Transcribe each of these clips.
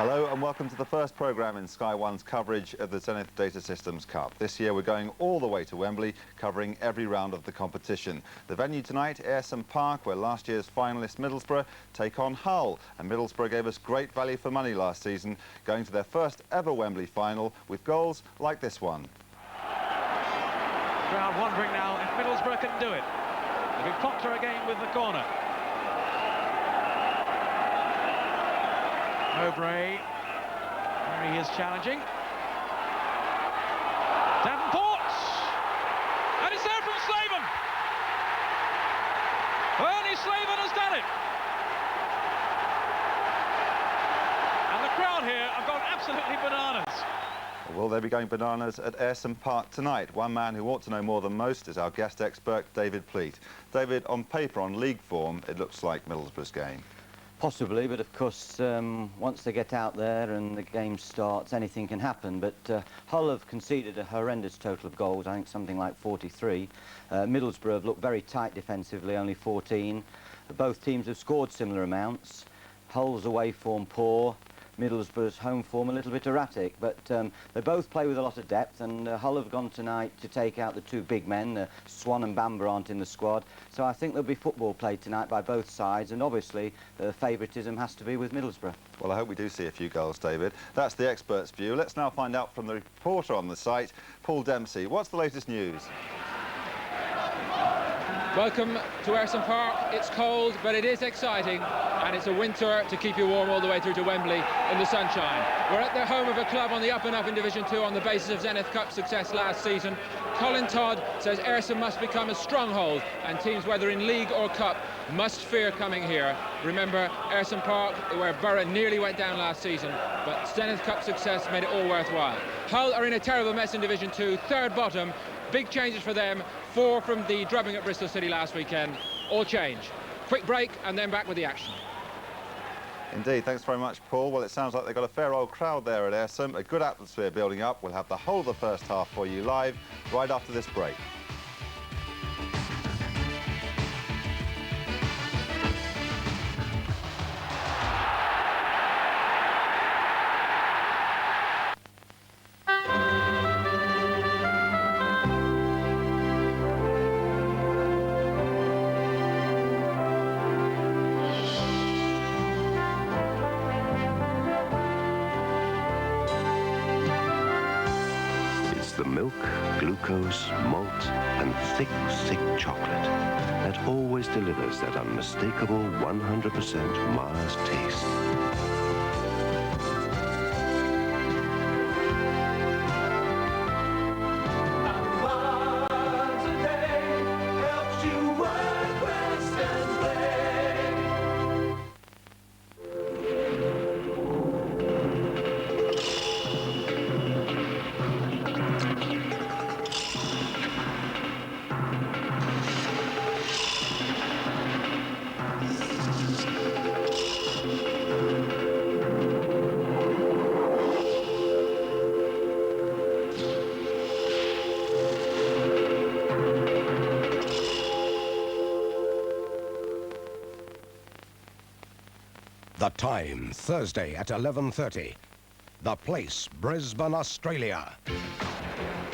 Hello and welcome to the first programme in Sky One's coverage of the Zenith Data Systems Cup. This year we're going all the way to Wembley, covering every round of the competition. The venue tonight, Ayresome Park, where last year's finalist Middlesbrough take on Hull. And Middlesbrough gave us great value for money last season, going to their first ever Wembley final with goals like this one. Crowd wondering now if Middlesbrough can do it. It'll be Proctor again with the corner. Mowbray, there he is challenging. Davenport! And it's there from Slaven! Ernie Slaven has done it! And the crowd here have gone absolutely bananas. Will they be going bananas at Ayresome Park tonight? One man who ought to know more than most is our guest expert, David Pleat. David, on paper, on league form, it looks like Middlesbrough's game. Possibly, but of course, once they get out there and the game starts, anything can happen. But Hull have conceded a horrendous total of goals, I think something like 43. Middlesbrough have looked very tight defensively, only 14. Both teams have scored similar amounts. Hull's away form poor, Middlesbrough's home form a little bit erratic, but they both play with a lot of depth, and Hull have gone tonight to take out the two big men. Swan and Bamber aren't in the squad, so I think there'll be football played tonight by both sides, and obviously favouritism has to be with Middlesbrough. Well, I hope we do see a few goals, David. That's the expert's view. Let's now find out from the reporter on the site, Paul Dempsey. What's the latest news? Welcome to Ayresome Park. It's cold, but it is exciting, and it's a winter to keep you warm all the way through to Wembley in the sunshine. We're at the home of a club on the up and up in Division 2 on the basis of Zenith Cup success last season. Colin Todd says Ayresome must become a stronghold, and teams, whether in league or cup, must fear coming here. Remember, Ayresome Park, where Borough nearly went down last season, but Zenith Cup success made it all worthwhile. Hull are in a terrible mess in Division 2, third bottom. Big changes for them, 4 from the drubbing at Bristol City last weekend. All change. Quick break and then back with the action. Indeed, thanks very much, Paul. Well, it sounds like they've got a fair old crowd there at Ayresome, a good atmosphere building up. We'll have the whole of the first half for you live right after this break. The milk, glucose, malt and thick chocolate that always delivers that unmistakable 100% Mars taste. The time, Thursday at 11:30. The place, Brisbane, Australia.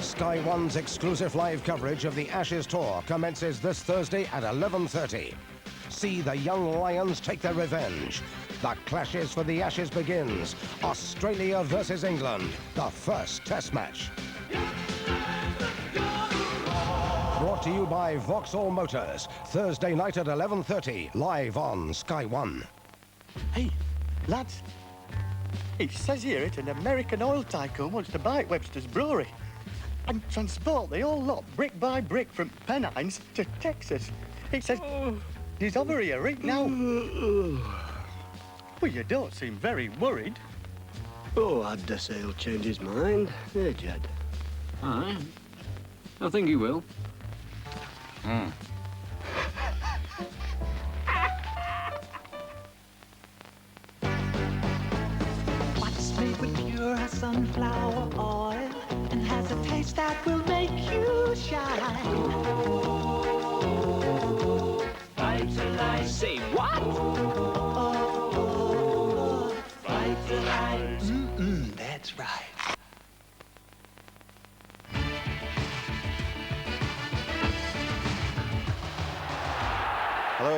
Sky One's exclusive live coverage of the Ashes Tour commences this Thursday at 11:30. See the young Lions take their revenge. The clashes for the Ashes begins. Australia versus England, the first test match. Brought to you by Vauxhall Motors, Thursday night at 11:30, live on Sky One. Hey, lads, it says here that an American oil tycoon wants to buy Webster's Brewery and transport the whole lot brick by brick from Pennines to Texas. It says he's over here right now. Well, you don't seem very worried. Oh, I dare say he'll change his mind. Eh, Jed? Aye. I think he will. What's made with pure sunflower oil and has a taste that will make you shine. Vitalize. Say what? Vitalize.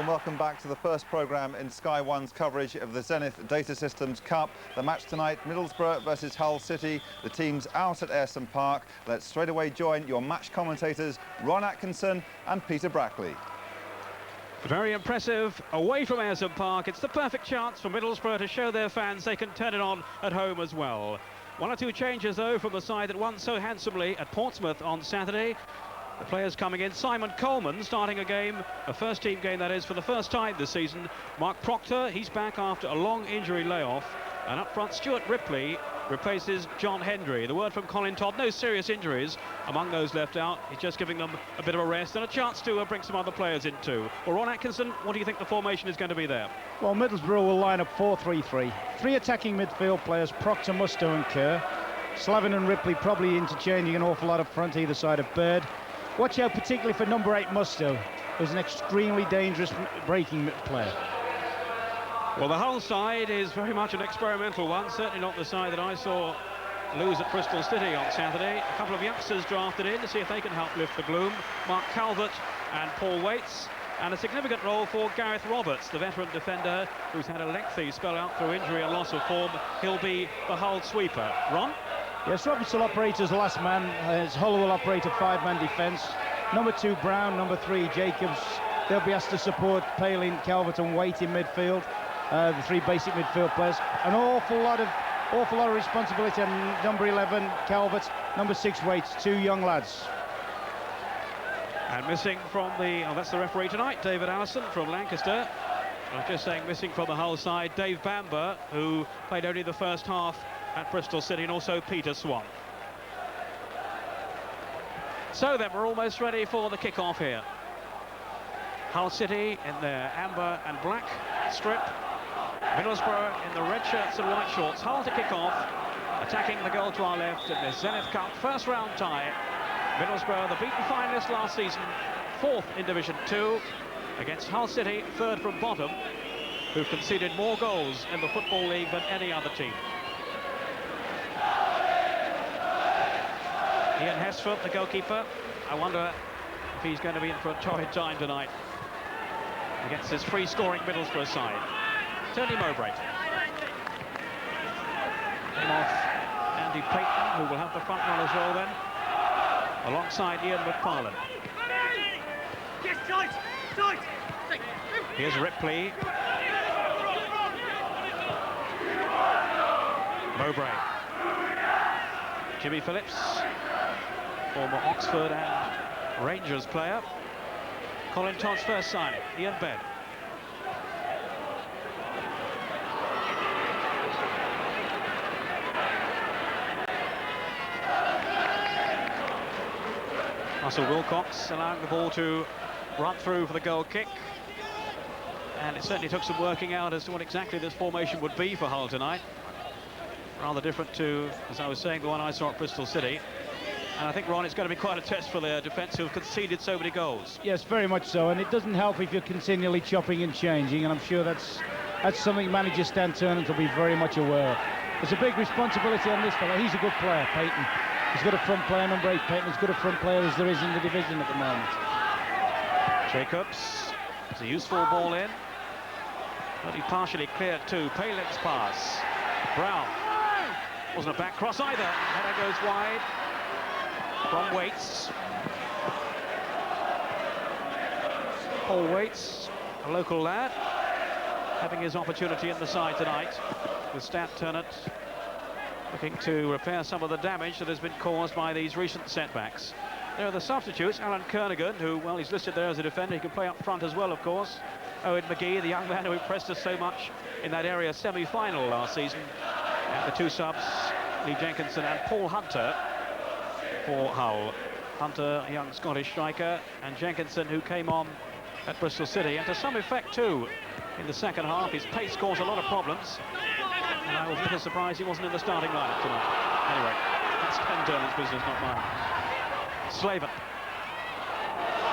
and welcome back to the first programme in Sky One's coverage of the Zenith Data Systems Cup. The match tonight, Middlesbrough versus Hull City. The team's out at Ayresome Park. Let's straight away join your match commentators, Ron Atkinson and Peter Brackley. Very impressive away from Ayresome Park. It's the perfect chance for Middlesbrough to show their fans they can turn it on at home as well. One or two changes, though, from the side that won so handsomely at Portsmouth on Saturday. The players coming in, Simon Coleman starting a game, a first-team game that is, for the first time this season. Mark Proctor, he's back after a long injury layoff. And up front, Stuart Ripley replaces John Hendry. The word from Colin Todd, no serious injuries among those left out. He's just giving them a bit of a rest and a chance to bring some other players in too. Well, Ron Atkinson, what do you think the formation is going to be there? Well, Middlesbrough will line up 4-3-3. Three attacking midfield players, Proctor, Mustoe and Kerr. Slavin and Ripley probably interchanging an awful lot up front either side of Bird. Watch out particularly for number 8 Mustoe, who's an extremely dangerous breaking player. Well, the Hull side is very much an experimental one, certainly not the side that I saw lose at Bristol City on Saturday. A couple of youngsters drafted in to see if they can help lift the gloom. Mark Calvert and Paul Waits, and a significant role for Gareth Roberts, the veteran defender who's had a lengthy spell out through injury and loss of form. He'll be the Hull sweeper. Ron? Yes, Roberts will operate as last man, as Hull will operate a 5-man defence. Number 2 Brown, number 3 Jacobs. They'll be asked to support Palin, Calvert and Waite in midfield. The three basic midfield players. An awful lot of responsibility on number 11 Calvert, number 6 Waite, 2 young lads. And missing from the, that's the referee tonight, David Allison from Lancaster. I'm just saying missing from the Hull side, Dave Bamber, who played only the first half at Bristol City, and also Peter Swan. So then we're almost ready for the kick-off here. Hull City in their amber and black strip. Middlesbrough in the red shirts and white shorts. Hull to kick off, attacking the goal to our left in this Zenith Cup first round tie. Middlesbrough, the beaten finalists last season, 4th in Division 2, against Hull City, 3rd from bottom, who've conceded more goals in the Football League than any other team. Ian Hesford, the goalkeeper. I wonder if he's going to be in for a torrid time tonight against this free-scoring Middlesbrough side. Tony Mowbray. Came off Andy Payton, who will have the front runners role then, alongside Ian McFarlane. Here's Ripley. Mowbray. Jimmy Phillips, former Oxford and Rangers player. Colin Todd's first signing, Ian Bed. Russell Wilcox allowing the ball to run through for the goal kick. And it certainly took some working out as to what exactly this formation would be for Hull tonight. Rather different to, as I was saying, the one I saw at Bristol City. And I think, Ron, it's going to be quite a test for their defence, who have conceded so many goals. Yes, very much so, and it doesn't help if you're continually chopping and changing, and I'm sure that's something manager Stan Turnant will be very much aware of. There's a big responsibility on this fella. He's a good player, Payton. He's got a front player, number 8 Payton, as good a front player as there is in the division at the moment. Jacobs, it's a useful ball in, but he partially cleared too. Palin's pass. Brown. Wasn't a back cross either. Header goes wide from Waits. Paul Waits, a local lad, having his opportunity in the side tonight, with Stan Turnant looking to repair some of the damage that has been caused by these recent setbacks. There are the substitutes, Alan Kernigan, who, well, he's listed there as a defender. He can play up front as well, of course. Owen McGee, the young man who impressed us so much in that area semi-final last season. And the two subs, Lee Jenkinson and Paul Hunter for Hull. Hunter, a young Scottish striker, and Jenkinson, who came on at Bristol City, and to some effect too in the second half. His pace caused a lot of problems, and I was a little surprised he wasn't in the starting lineup tonight. Anyway, that's Ken Turnant's business, not mine. Slavin.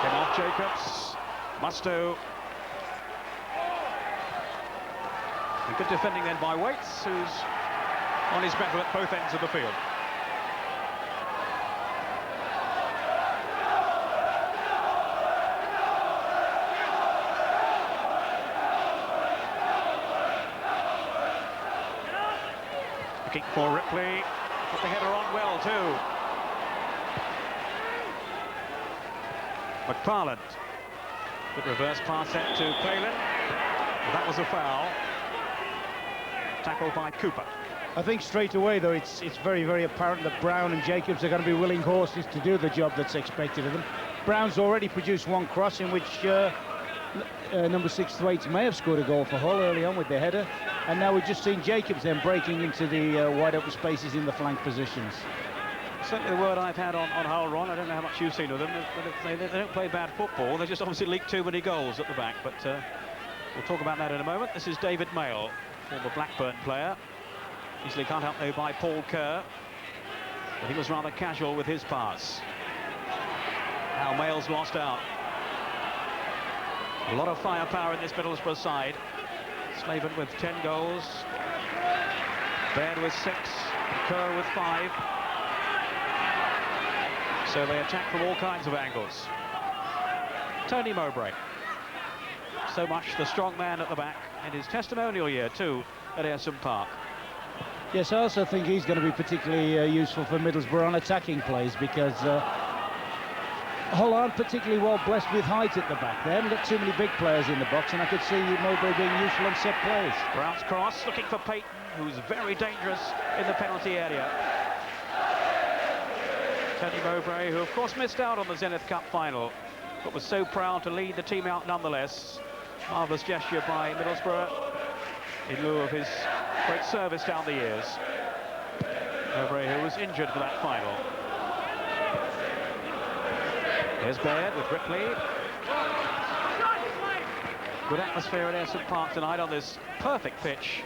Came off Jacobs. Mustoe. And good defending then by Waits, who's on his mettle at both ends of the field. Looking for Ripley. Put the header on well, too. McFarland. Good reverse pass set to Palin. That was a foul. Tackled by Cooper. I think straight away, though, it's very, very apparent that Brown and Jacobs are going to be willing horses to do the job that's expected of them. Brown's already produced one cross in which number 6 to 8 may have scored a goal for Hull early on with the header. And now we've just seen Jacobs then breaking into the wide open spaces in the flank positions. Certainly the word I've had on Hull, Ron, I don't know how much you've seen of them, but they don't play bad football. They just obviously leak too many goals at the back, but we'll talk about that in a moment. This is David Mayle, former Blackburn player. Easily cut out though by Paul Kerr, but he was rather casual with his pass. Now Mayle's lost out. A lot of firepower in this Middlesbrough side. Slaven with 10 goals, Baird with 6, Kerr with 5. So they attack from all kinds of angles. Tony Mowbray, so much the strong man at the back in his testimonial year too at Ayresome Park. Yes, I also think he's going to be particularly useful for Middlesbrough on attacking plays, because Hull aren't particularly well blessed with height at the back. They haven't got too many big players in the box, and I could see Mowbray being useful on set plays. Brown's cross, looking for Payton, who's very dangerous in the penalty area. Tony Mowbray, who of course missed out on the Zenith Cup final, but was so proud to lead the team out nonetheless. Marvellous gesture by Middlesbrough in lieu of his great service down the years. Mowbray, who was injured for that final. There's Baird with Ripley. Good atmosphere at Ayresome Park tonight on this perfect pitch.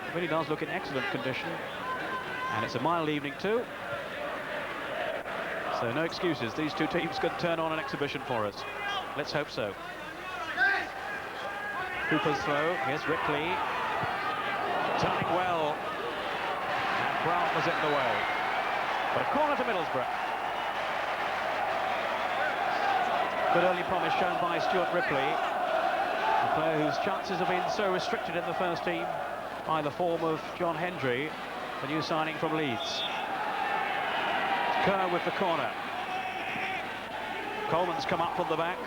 It really does look in excellent condition. And it's a mild evening too. So no excuses. These two teams could turn on an exhibition for us. Let's hope so. Cooper's throw. Here's Ripley. Turning well. And Brown was in the way. But a corner to Middlesbrough. Good early promise shown by Stuart Ripley, a player whose chances have been so restricted in the first team by the form of John Hendry, the new signing from Leeds. Kerr with the corner. Coleman's come up from the back.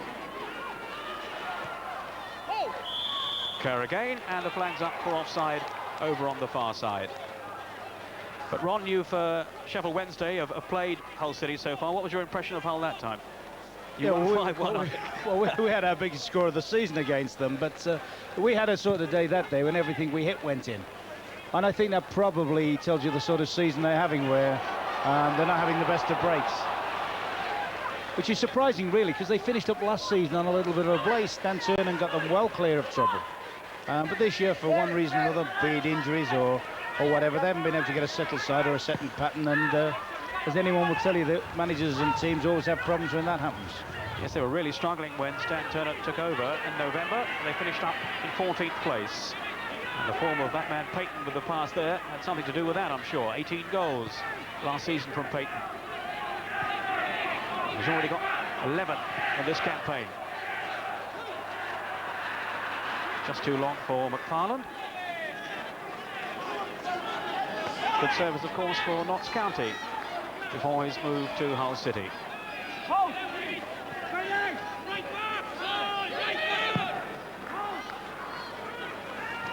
Kerr again, and the flag's up for offside over on the far side. But Ron, you've Sheffield Wednesday have played Hull City so far. What was your impression of Hull that time? You won 5-1. We had our biggest score of the season against them, but we had a sort of day that day when everything we hit went in. And I think that probably tells you the sort of season they're having, where they're not having the best of breaks. Which is surprising, really, because they finished up last season on a little bit of a blaze. Stan Turner got them well clear of trouble. But this year, for one reason or another, be it injuries or whatever, they haven't been able to get a settled side or a settled pattern. And as anyone will tell you, that managers and teams always have problems when that happens. Yes, they were really struggling when Stan Turner took over in November. They finished up in 14th place. And the form of that man Payton with the pass there had something to do with that, I'm sure. 18 goals last season from Payton. He's already got 11 in this campaign. Just too long for McFarland. Good service, of course, for Notts County before his move to Hull City.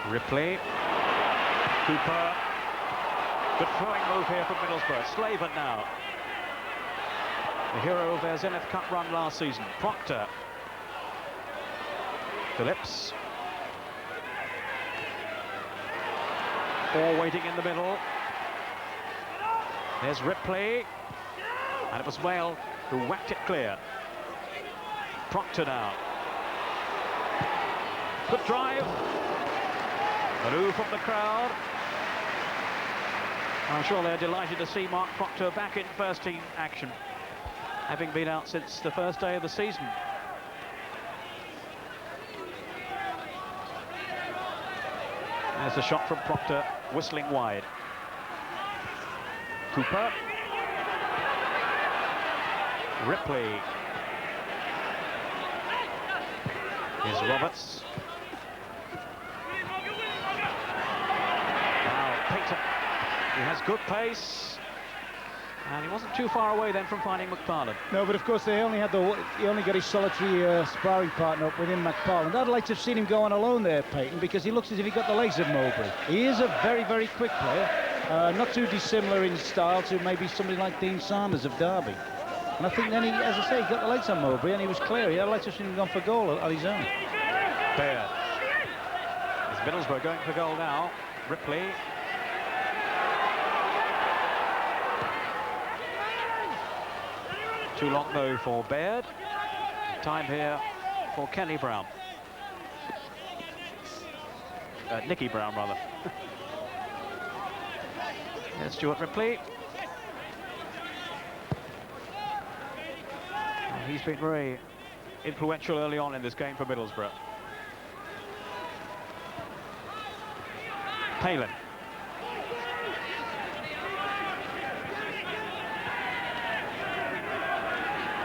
Ripley, Cooper, good throwing move here from Middlesbrough. Slaven now, the hero of their Zenith Cup run last season. Proctor, Phillips, all waiting in the middle. There's Ripley, and it was Mayle who whacked it clear. Proctor now, good drive. An ooh from the crowd. I'm sure they're delighted to see Mark Proctor back in first team action, having been out since the first day of the season. There's a shot from Proctor, whistling wide. Cooper. Ripley. Here's Roberts. He has good pace, and he wasn't too far away then from finding McParland. No, but of course he only got his solitary sparring partner up within McParland. I'd like to have seen him go on alone there, Peyton, because he looks as if he got the legs of Mowbray. He is a very, very quick player, not too dissimilar in style to maybe somebody like Dean Sanders of Derby. And I think then, as I say, he got the legs on Mowbray and he was clear. I'd like to have seen him gone for goal on his own. Baird. It's Middlesbrough going for goal now. Ripley. Too long though for Baird. Time here for Kenny Brown. Nicky Brown, rather. Here's Stuart Ripley. And he's been very influential early on in this game for Middlesbrough. Palin.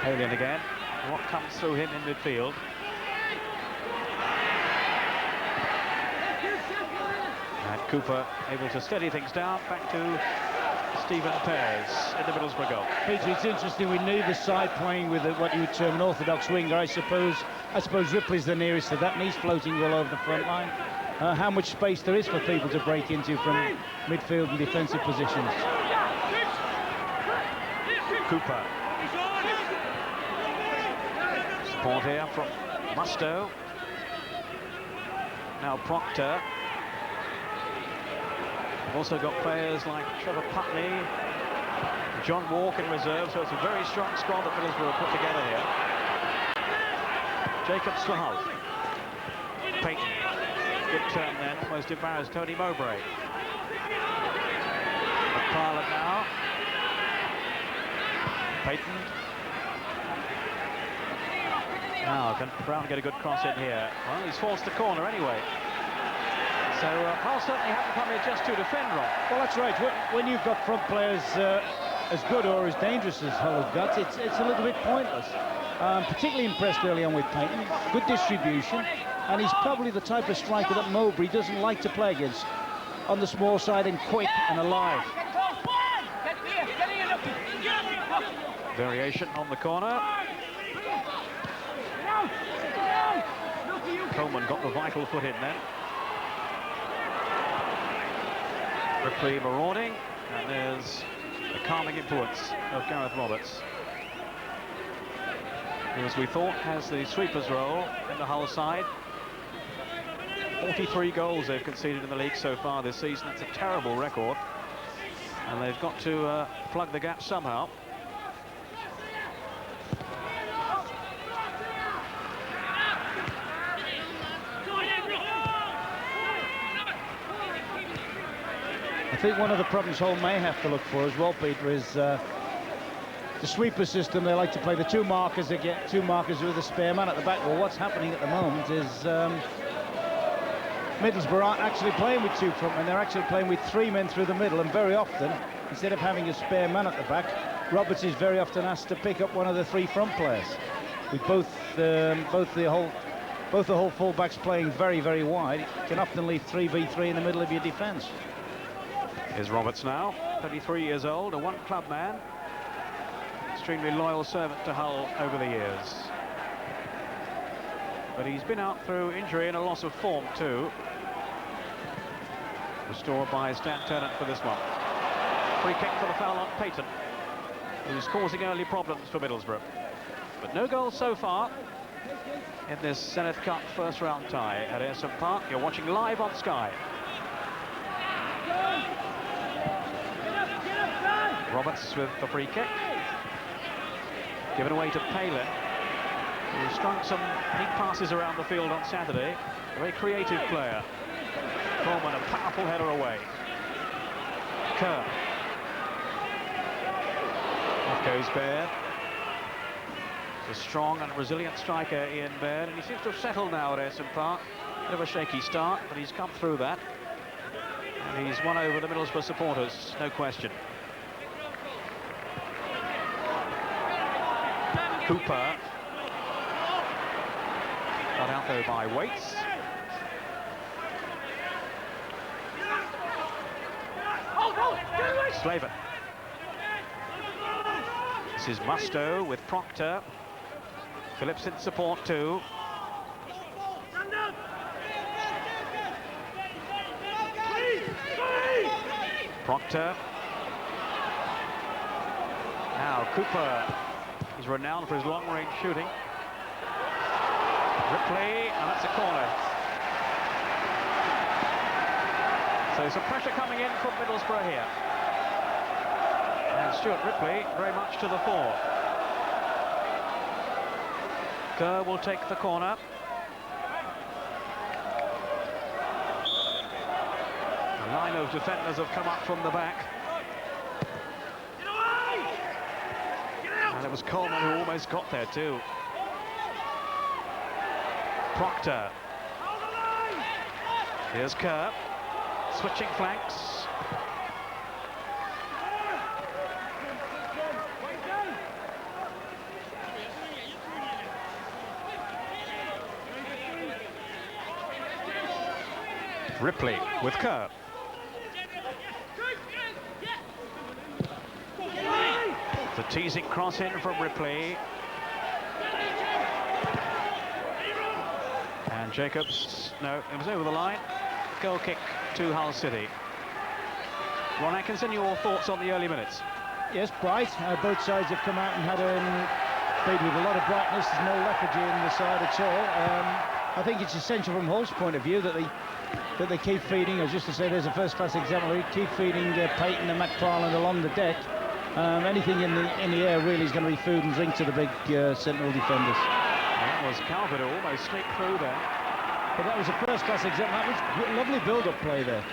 Palin again. What comes through him in midfield? And Cooper able to steady things down. Back to Stephen Pears in the Middlesbrough goal. Peter, it's interesting. We need the side playing with what you would term an orthodox winger. I suppose Ripley's the nearest to that, and he's floating all over the front line. How much space there is for people to break into from midfield and defensive positions. Cooper. Support here from Musto. Now Proctor. We've also got players like Trevor Putney, John Walk in reserve, so it's a very strong squad that Middlesbrough have put together here. Jacob Slahal. Peyton. Good turn then, almost embarrassed Tony Mowbray. McParland now. Peyton. Now, can Brown get a good cross in here? Well, he's forced the corner anyway. So Hull certainly haven't come here just to defend, Rob. Well, that's right. When you've got front players as good or as dangerous as Hull have got, it's a little bit pointless. Particularly impressed early on with Peyton. Good distribution. And he's probably the type of striker that Mowbray doesn't like to play against. On the small side and quick and alive. Variation on the corner. Coleman got the vital foot in then. Ripley marauding, and there's the calming influence of Gareth Roberts, who, as we thought, has the sweeper's role in the Hull side. 43 goals they've conceded in the league so far this season. It's a terrible record, and they've got to plug the gap somehow. I think one of the problems Hull may have to look for as well, Peter, is the sweeper system. They like to play the two markers with a spare man at the back. Well, what's happening at the moment is Middlesbrough aren't actually playing with two frontmen. They're actually playing with three men through the middle, and very often, instead of having a spare man at the back, Roberts is very often asked to pick up one of the three front players, with both the Hull full-backs playing very, very wide. It can often leave 3v3 in the middle of your defence. Here's Roberts now, 33 years old, a one-club man, extremely loyal servant to Hull over the years. But he's been out through injury and a loss of form too. Restored by Stan Turnant for this one. Free kick for the foul on Peyton, who's causing early problems for Middlesbrough. But no goals so far in this Zenith Cup first round tie at Ayresome Park. You're watching live on Sky. Roberts with the free kick. Given away to Palin, who strung some neat passes around the field on Saturday. A very creative player. Coleman, a powerful header away. Kerr. Off goes Baird. He's a strong and resilient striker, Ian Baird, and he seems to have settled now at Ayresome Park. Bit of a shaky start, but he's come through that. And he's won over the Middlesbrough supporters, no question. Cooper. Got out though by Waits. Slavin. This is Musto with Proctor. Phillips in support too. Proctor. Now Cooper. He's renowned for his long-range shooting. Ripley, and that's a corner. So some pressure coming in from Middlesbrough here. And Stuart Ripley very much to the fore. Kerr will take the corner. A line of defenders have come up from the back. And it was Coleman who almost got there too. Proctor. Here's Kerr. Switching flanks. Ripley with Kerr. The teasing cross in from Ripley. And Jacobs, no, it was over the line. Goal kick to Hull City. Ron Atkinson, your thoughts on the early minutes? Yes, bright. Both sides have come out and played with a lot of brightness. There's no lethargy in the side at all. I think it's essential from Hull's point of view that they keep feeding. As just to say, there's a first-class example. They keep feeding Payton and McFarlane along the deck. Anything in the air really is going to be food and drink to the big Sentinel defenders. That was Calvert who almost slipped through there. But that was a first-class example. That was lovely build-up play there.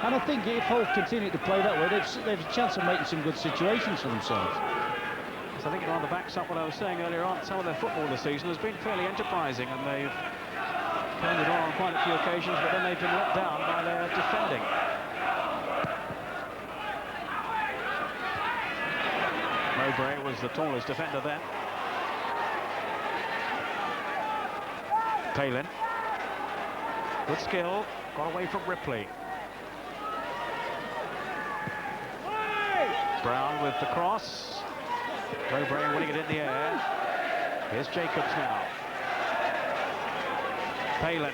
And I think if Hull continue to play that way, they've a chance of making some good situations for themselves. So I think it rather backs up what I was saying earlier on. Some of their football this season has been fairly enterprising, and they've turned it on quite a few occasions, but then they've been let down by their defending. Mowbray was the tallest defender then. Palin. Good skill. Got away from Ripley. Brown with the cross. Mowbray winning it in the air. Here's Jacobs now. Palin.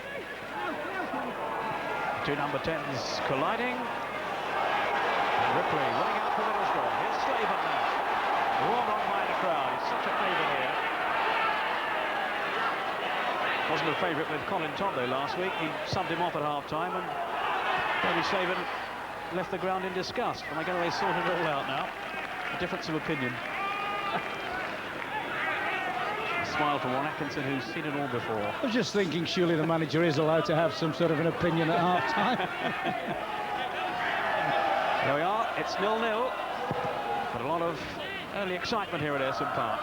Two number 10s colliding. And Ripley running out for Middlesbrough. Here's Slavin now. Roared on by the crowd. He's such a favourite here. Wasn't a favourite with Colin Todd though last week. He subbed him off at half-time, and Toby Slavin left the ground in disgust. And I guess they sorted it all out now. A difference of opinion. A smile from Ron Atkinson, who's seen it all before. I was just thinking, surely the manager is allowed to have some sort of an opinion at half-time. There we are. It's 0-0. But a lot of early excitement here at Ayresome Park.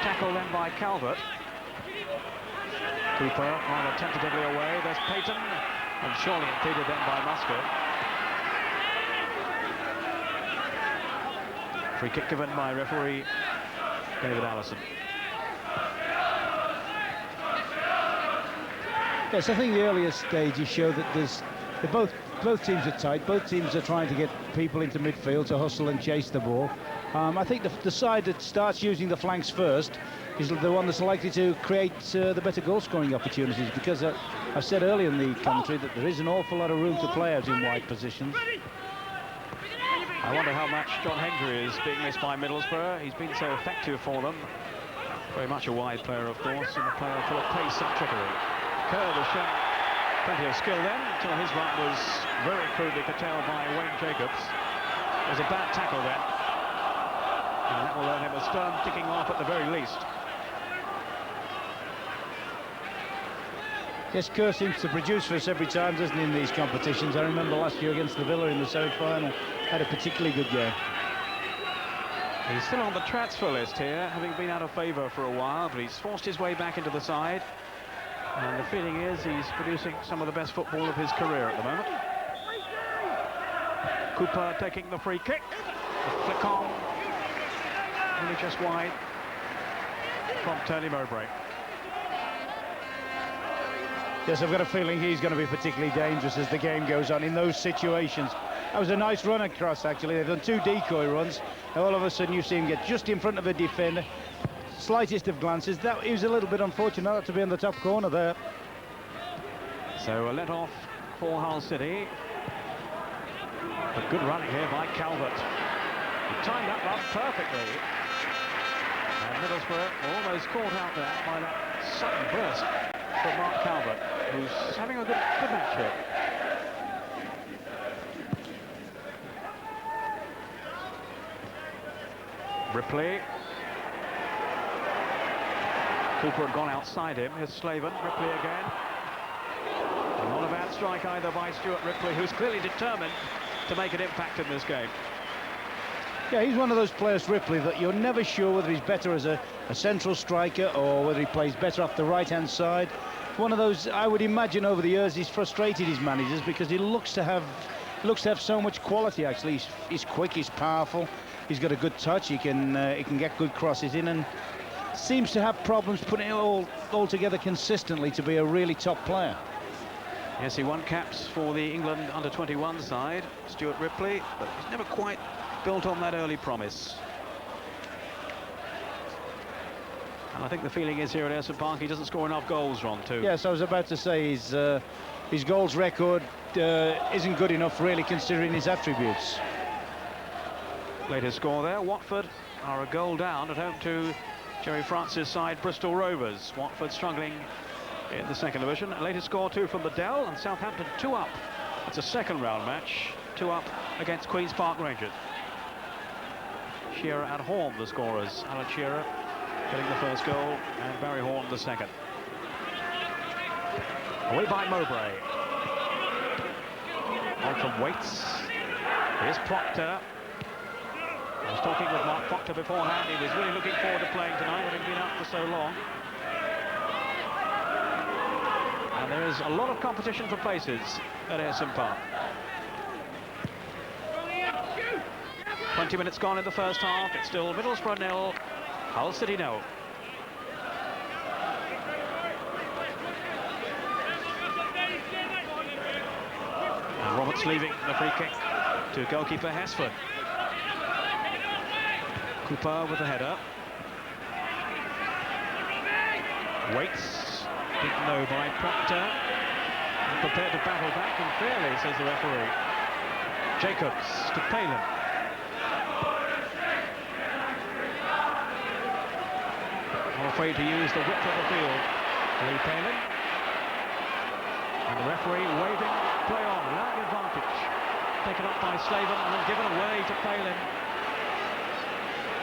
Tackle then by Calvert. Cooper rather tentatively away. There's Payton, and surely impeded then by Musto. Free kick given by referee David Allison. Yes, I think the earlier stages show that both teams are tight. Both teams are trying to get people into midfield to hustle and chase the ball. I think the side that starts using the flanks first is the one that's likely to create the better goal-scoring opportunities, because I said earlier in the commentary that there is an awful lot of room to play out in wide positions. I wonder how much John Hendry is being missed by Middlesbrough. He's been so effective for them. Very much a wide player, of course, and a player full of pace and trickery. Kerr was showing plenty of skill then, until his run was very crudely curtailed by Wayne Jacobs. It was a bad tackle then. And that will earn him a stern ticking off at the very least. Yes, Kerr seems to produce for us every time, doesn't he, in these competitions? I remember last year against the Villa in the semi-final, had a particularly good game. He's still on the transfer list here, having been out of favour for a while, but he's forced his way back into the side. And the feeling is he's producing some of the best football of his career at the moment. Cooper taking the free kick. The flick on. Only just wide from Tony Mowbray. Yes, I've got a feeling he's going to be particularly dangerous as the game goes on in those situations. That was a nice run across, actually. They've done 2 decoy runs. Now all of a sudden you see him get just in front of a defender. Slightest of glances. That he was a little bit unfortunate not to be in the top corner there. So a let off for Hull City. A good running here by Calvert. He timed that run perfectly. And Middlesbrough almost caught out there by that sudden burst from Mark Calvert, who's having a good match here. Ripley. Cooper had gone outside him. Here's Slaven. Ripley again. Not a bad strike either by Stuart Ripley, who's clearly determined to make an impact in this game. Yeah, he's one of those players, Ripley, that you're never sure whether he's better as a central striker or whether he plays better off the right-hand side. One of those, I would imagine, over the years, he's frustrated his managers because he looks to have so much quality. Actually, he's quick, he's powerful, he's got a good touch, he can get good crosses in, and seems to have problems putting it all together consistently to be a really top player. Yes, he won caps for the England under-21 side, Stuart Ripley, but he's never quite built on that early promise. And I think the feeling is here at Ayresome Park, he doesn't score enough goals, Ron, too. Yes, I was about to say his goals record isn't good enough, really, considering his attributes. Latest score there, Watford are a goal down at home to Jerry Francis' side, Bristol Rovers. Watford struggling in the second division. Latest score too from the Dell, and Southampton 2 up. It's a second round match, 2 up against Queen's Park Rangers. Shearer at Horn, the scorers. Alan Shearer getting the first goal, and Barry Horn the second. Away by Mowbray. On from Waits. Here's Proctor. I was talking with Mark Proctor beforehand. He was really looking forward to playing tonight, having been out for so long. And there is a lot of competition for places at Ayresome Park. 20 minutes gone in the first half. It's still Middlesbrough 0, Hull City 0. And Roberts leaving the free kick to goalkeeper Hesford. Cooper with the header. Waits, beaten though by Proctor. Prepared to battle back and fairly, says the referee. Jacobs to Palin. Not afraid to use the width of the field. Lee Palin. And the referee waving play on, allowing advantage. Taken up by Slaven and then given away to Palin.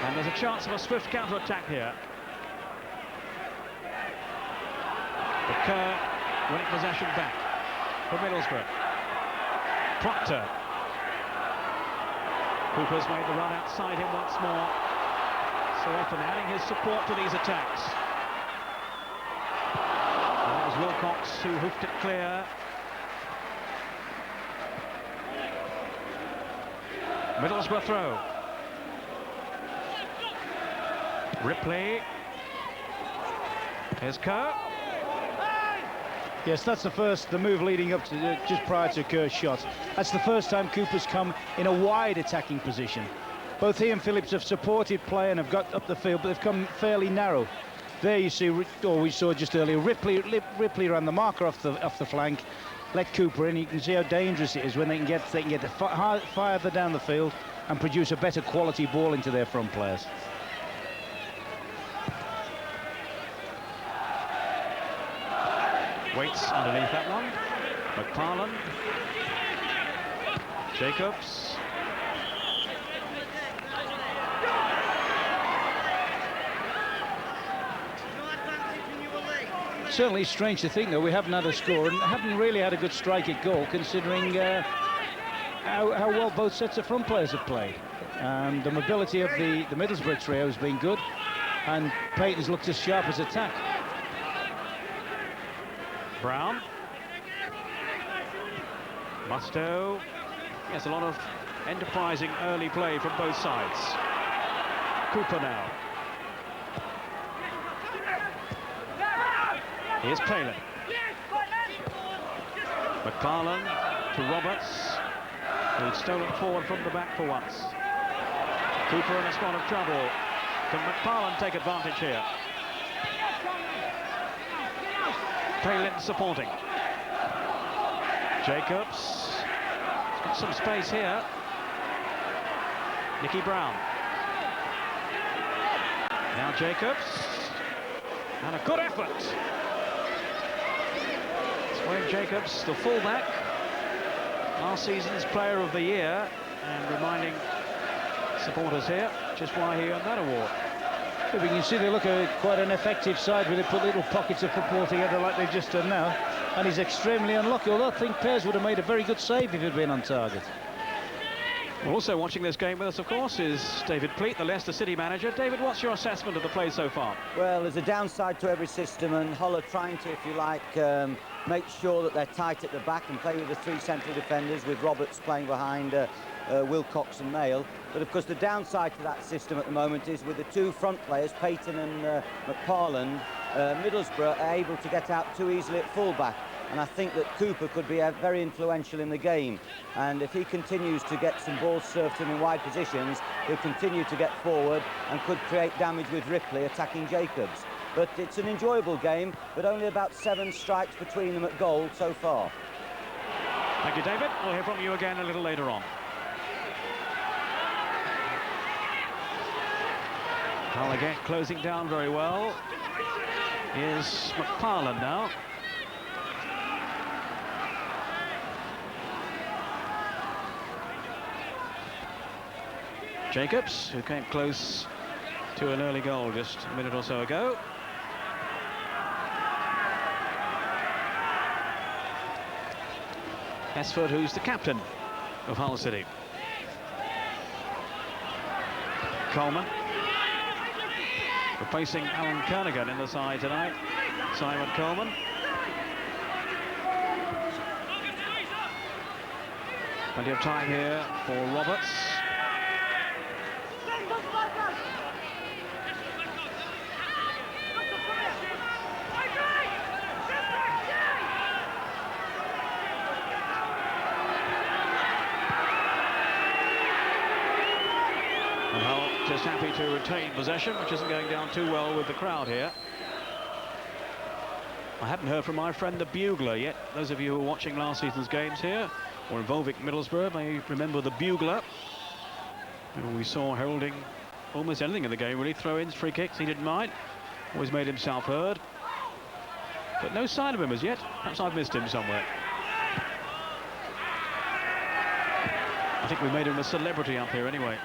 And there's a chance of a swift counter-attack here. But Kerr winning possession back for Middlesbrough. Proctor. Cooper's made the run outside him once more. So often adding his support to these attacks. And that was Wilcox who hoofed it clear. Middlesbrough throw. Ripley. Here's Kerr. Yes, that's the move leading up to just prior to Kerr's shot. That's the first time Cooper's come in a wide attacking position. Both he and Phillips have supported play and have got up the field, but they've come fairly narrow. There you see, or we saw just earlier, Ripley ran the marker off the flank, let Cooper in. You can see how dangerous it is when they can get farther down the field and produce a better quality ball into their front players. Waits underneath that one. McFarlane. Jacobs. Certainly strange to think, though, we haven't had a score and haven't really had a good strike at goal, considering how well both sets of front players have played. The mobility of the Middlesbrough trio has been good, and Payton's looked as sharp as attack. Brown. Musto. Yes, a lot of enterprising early play from both sides. Cooper now. Here's Palin. McFarlane to Roberts, who'd stolen forward from the back for once. Cooper in a spot of trouble. Can McFarlane take advantage here? Palin supporting. Jacobs. He's got some space here. Nicky Brown. Now Jacobs. And a good effort. It's Wayne Jacobs, the fullback. Last season's player of the year. And reminding supporters here just why he earned that award. If you can see, they look quite an effective side where they put little pockets of football together like they've just done now. And he's extremely unlucky, although I think Pears would have made a very good save if he'd been on target. Also watching this game with us, of course, is David Pleat, the Leicester City manager. David, what's your assessment of the play so far? Well, there's a downside to every system, and Hull are trying to, if you like, make sure that they're tight at the back and play with the three central defenders, with Roberts playing behind Wilcox and Mayle. But of course the downside to that system at the moment is with the two front players, Payton and McFarlane, Middlesbrough are able to get out too easily at full-back, and I think that Cooper could be very influential in the game, and if he continues to get some balls served to him in wide positions, he'll continue to get forward and could create damage with Ripley attacking Jacobs. But it's an enjoyable game, but only about 7 strikes between them at goal so far. Thank you, David. We'll hear from you again a little later on. Hull again closing down very well. Here's McFarlane now. Jacobs, who came close to an early goal just a minute or so ago. Esford, who's the captain of Hull City. Coleman. Replacing Alan Kernigan in the side tonight. Simon Coleman. Plenty of time here for Roberts. And Hull just happy to retain possession, which isn't going down too well with the crowd here. I haven't heard from my friend the Bugler yet. Those of you who are watching last season's games here or involving Middlesbrough may remember the Bugler, who we saw heralding almost anything in the game, really. Throw-ins, free kicks, he didn't mind. Always made himself heard. But no sign of him as yet. Perhaps I've missed him somewhere. I think we made him a celebrity up here anyway.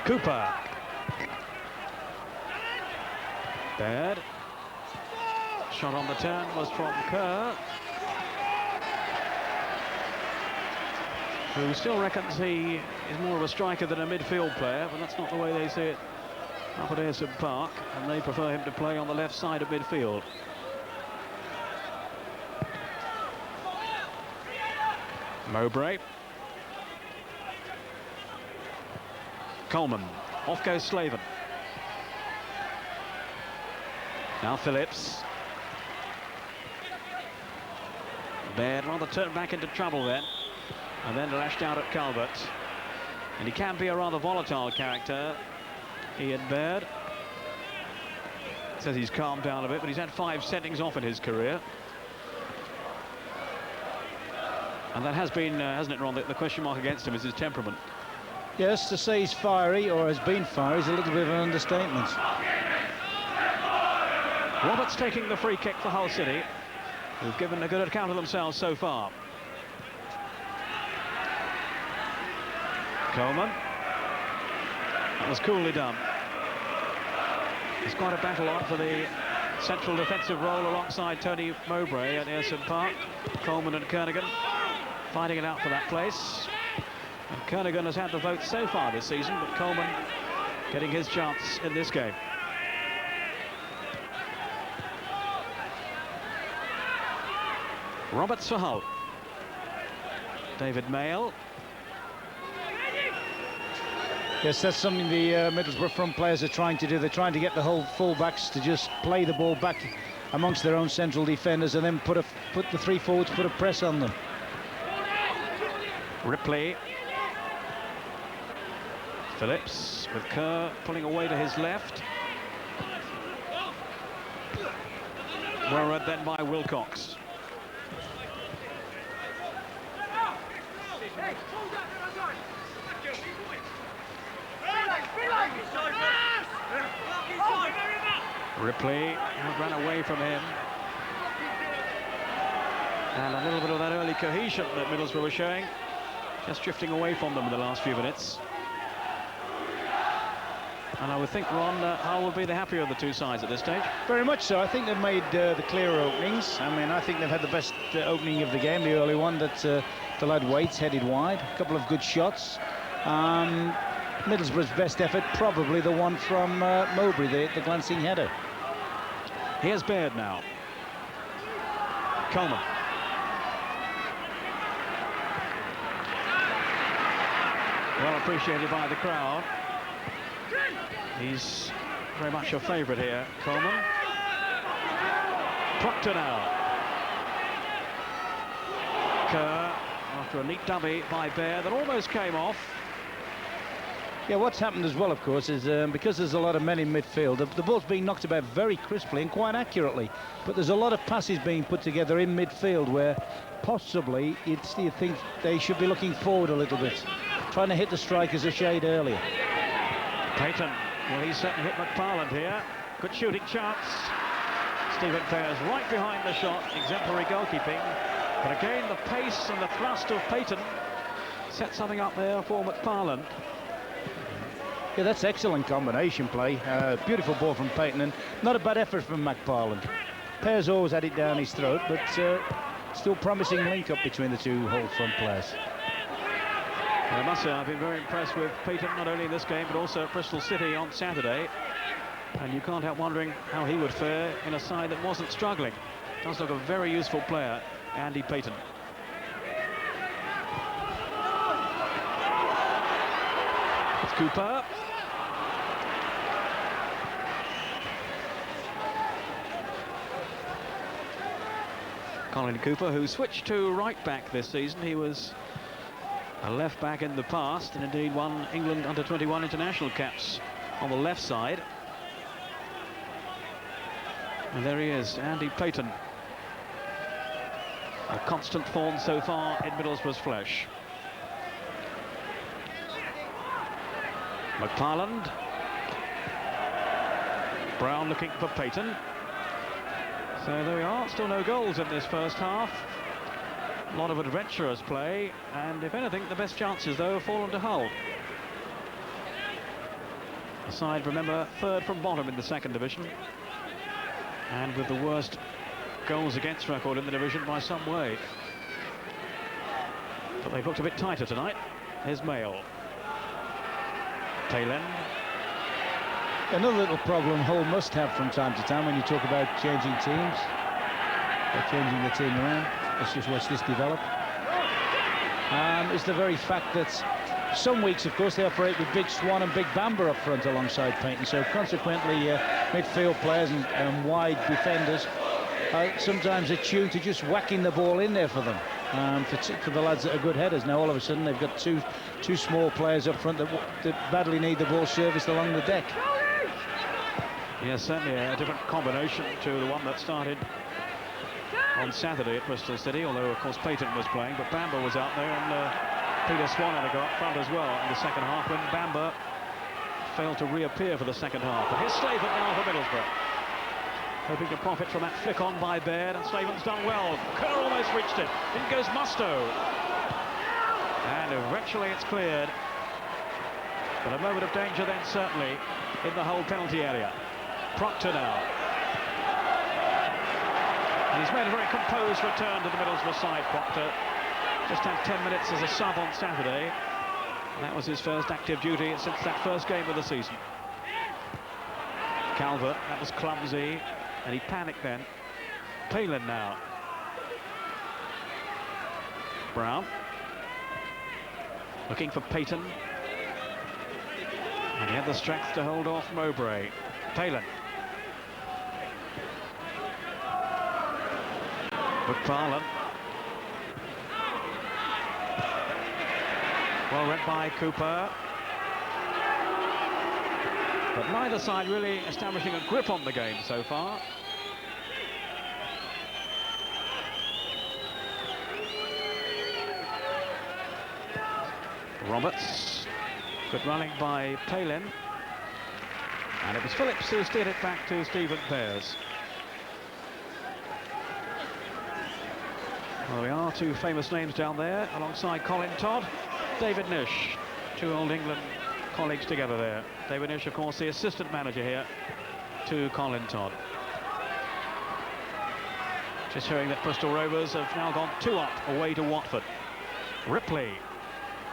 Cooper. Bad. Shot on the turn was from Kerr, who still reckons he is more of a striker than a midfield player, but that's not the way they see it up at Ayresome Park, and they prefer him to play on the left side of midfield. Mowbray. Coleman. Off goes Slaven. Now Phillips. Baird rather turned back into trouble then, and then lashed out at Calvert. And he can be a rather volatile character, Ian Baird. Says he's calmed down a bit, but he's had 5 settings off in his career. And that has been, hasn't it, Ron, the question mark against him is his temperament. Yes, to say he's fiery or has been fiery is a little bit of an understatement. Roberts taking the free kick for Hull City, who've given a good account of themselves so far. Coleman. That was coolly done. There's quite a battle on for the central defensive role alongside Tony Mowbray at Ayresome Park. Coleman and Kernigan fighting it out for that place. And Kernigan has had the vote so far this season, but Coleman getting his chance in this game. Roberts for Hull. David Mayle. Yes, that's something the Middlesbrough front players are trying to do. They're trying to get the whole full-backs to just play the ball back amongst their own central defenders and then put the three forwards, put a press on them. Ripley. Phillips with Kerr pulling away to his left. Well read then by Wilcox. Ripley ran away from him. And a little bit of that early cohesion that Middlesbrough were showing, just drifting away from them in the last few minutes. And I would think, Ron, Hull will be the happier of the two sides at this stage. Very much so. I think they've made the clearer openings. I mean, I think they've had the best opening of the game, the early one that the lad Waits headed wide. A couple of good shots. Middlesbrough's best effort, probably the one from Mowbray, the glancing header. Here's Baird now. Coleman. Well appreciated by the crowd. He's very much a favourite here, Coleman. Proctor now. Kerr, after a neat dummy by Baird that almost came off. Yeah, what's happened as well, of course, is because there's a lot of men in midfield, the ball's being knocked about very crisply and quite accurately. But there's a lot of passes being put together in midfield where possibly you think they should be looking forward a little bit, trying to hit the strikers a shade earlier. Payton, well, he's certainly hit McFarland here. Good shooting chance. Stephen Fair's right behind the shot, exemplary goalkeeping. But again, the pace and the thrust of Payton set something up there for McFarland. Yeah, that's excellent combination play. Beautiful ball from Payton, and not a bad effort from McFarland. Pear's always had it down his throat, but still promising link-up between the two Hull front players. Well, I must say, I've been very impressed with Payton, not only in this game, but also at Bristol City on Saturday. And you can't help wondering how he would fare in a side that wasn't struggling. Does look a very useful player, Andy Payton. It's Cooper. Colin Cooper, who switched to right back this season. He was a left back in the past, and indeed won England under-21 international caps on the left side. And there he is, Andy Payton. A constant thorn so far in Middlesbrough's flesh. McFarland. Brown looking for Payton. So there we are, still no goals in this first half. A lot of adventurous play, and if anything, the best chances, though, have fallen to Hull. The side, remember, third from bottom in the second division, and with the worst goals against record in the division by some way. But they've looked a bit tighter tonight. Here's Mayle. Taylor. Another little problem Hull must have from time to time when you talk about changing teams, or changing the team around. Let's just watch this develop. Is the very fact that some weeks, of course, they operate with Big Swan and Big Bamber up front alongside Payton. So consequently, midfield players and wide defenders are sometimes attuned to just whacking the ball in there for them. For the lads that are good headers. Now all of a sudden they've got two small players up front that badly need the ball serviced along the deck. Yes, certainly a different combination to the one that started on Saturday at Bristol City, although of course Payton was playing, but Bamber was out there, and Peter Swan had to go up front as well in the second half when Bamber failed to reappear for the second half. But here's Slaven now for Middlesbrough, hoping to profit from that flick on by Baird, and Slaven's done well. Kerr almost reached it. In goes Musto, and eventually it's cleared. But a moment of danger then, certainly, in the Hull penalty area. Proctor now. And he's made a very composed return to the Middlesbrough side, Proctor. Just had 10 minutes as a sub on Saturday. And that was his first active duty since that first game of the season. Calvert, that was clumsy, and he panicked then. Palin now. Brown. Looking for Payton. And he had the strength to hold off Mowbray. Palin. McFarlane. Well read by Cooper. But neither side really establishing a grip on the game so far. Roberts. Good running by Palin. And it was Phillips who steered it back to Stephen Pears. Well, we are two famous names down there alongside Colin Todd. David Nish, two Old England colleagues together there. David Nish, of course, the assistant manager here to Colin Todd. Just hearing that Bristol Rovers have now gone 2 up away to Watford. Ripley.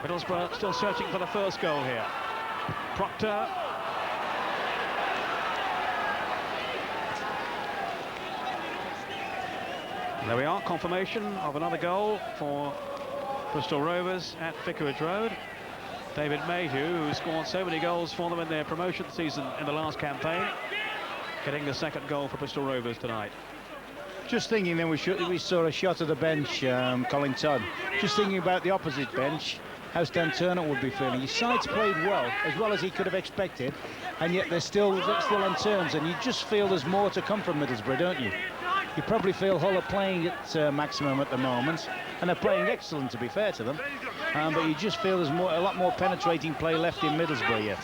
Middlesbrough still searching for the first goal here. Proctor. There we are, confirmation of another goal for Bristol Rovers at Vicarage Road. David Mayhew, who scored so many goals for them in their promotion season in the last campaign, getting the second goal for Bristol Rovers tonight. Just thinking then, we saw a shot of the bench, Colin Todd. Just thinking about the opposite bench, how Stan Turner would be feeling. His side's played well as he could have expected, and yet they're still on terms, and you just feel there's more to come from Middlesbrough, don't you? You probably feel Hull are playing at maximum at the moment, and they're playing excellent, to be fair to them. But you just feel there's a lot more penetrating play left in Middlesbrough yet.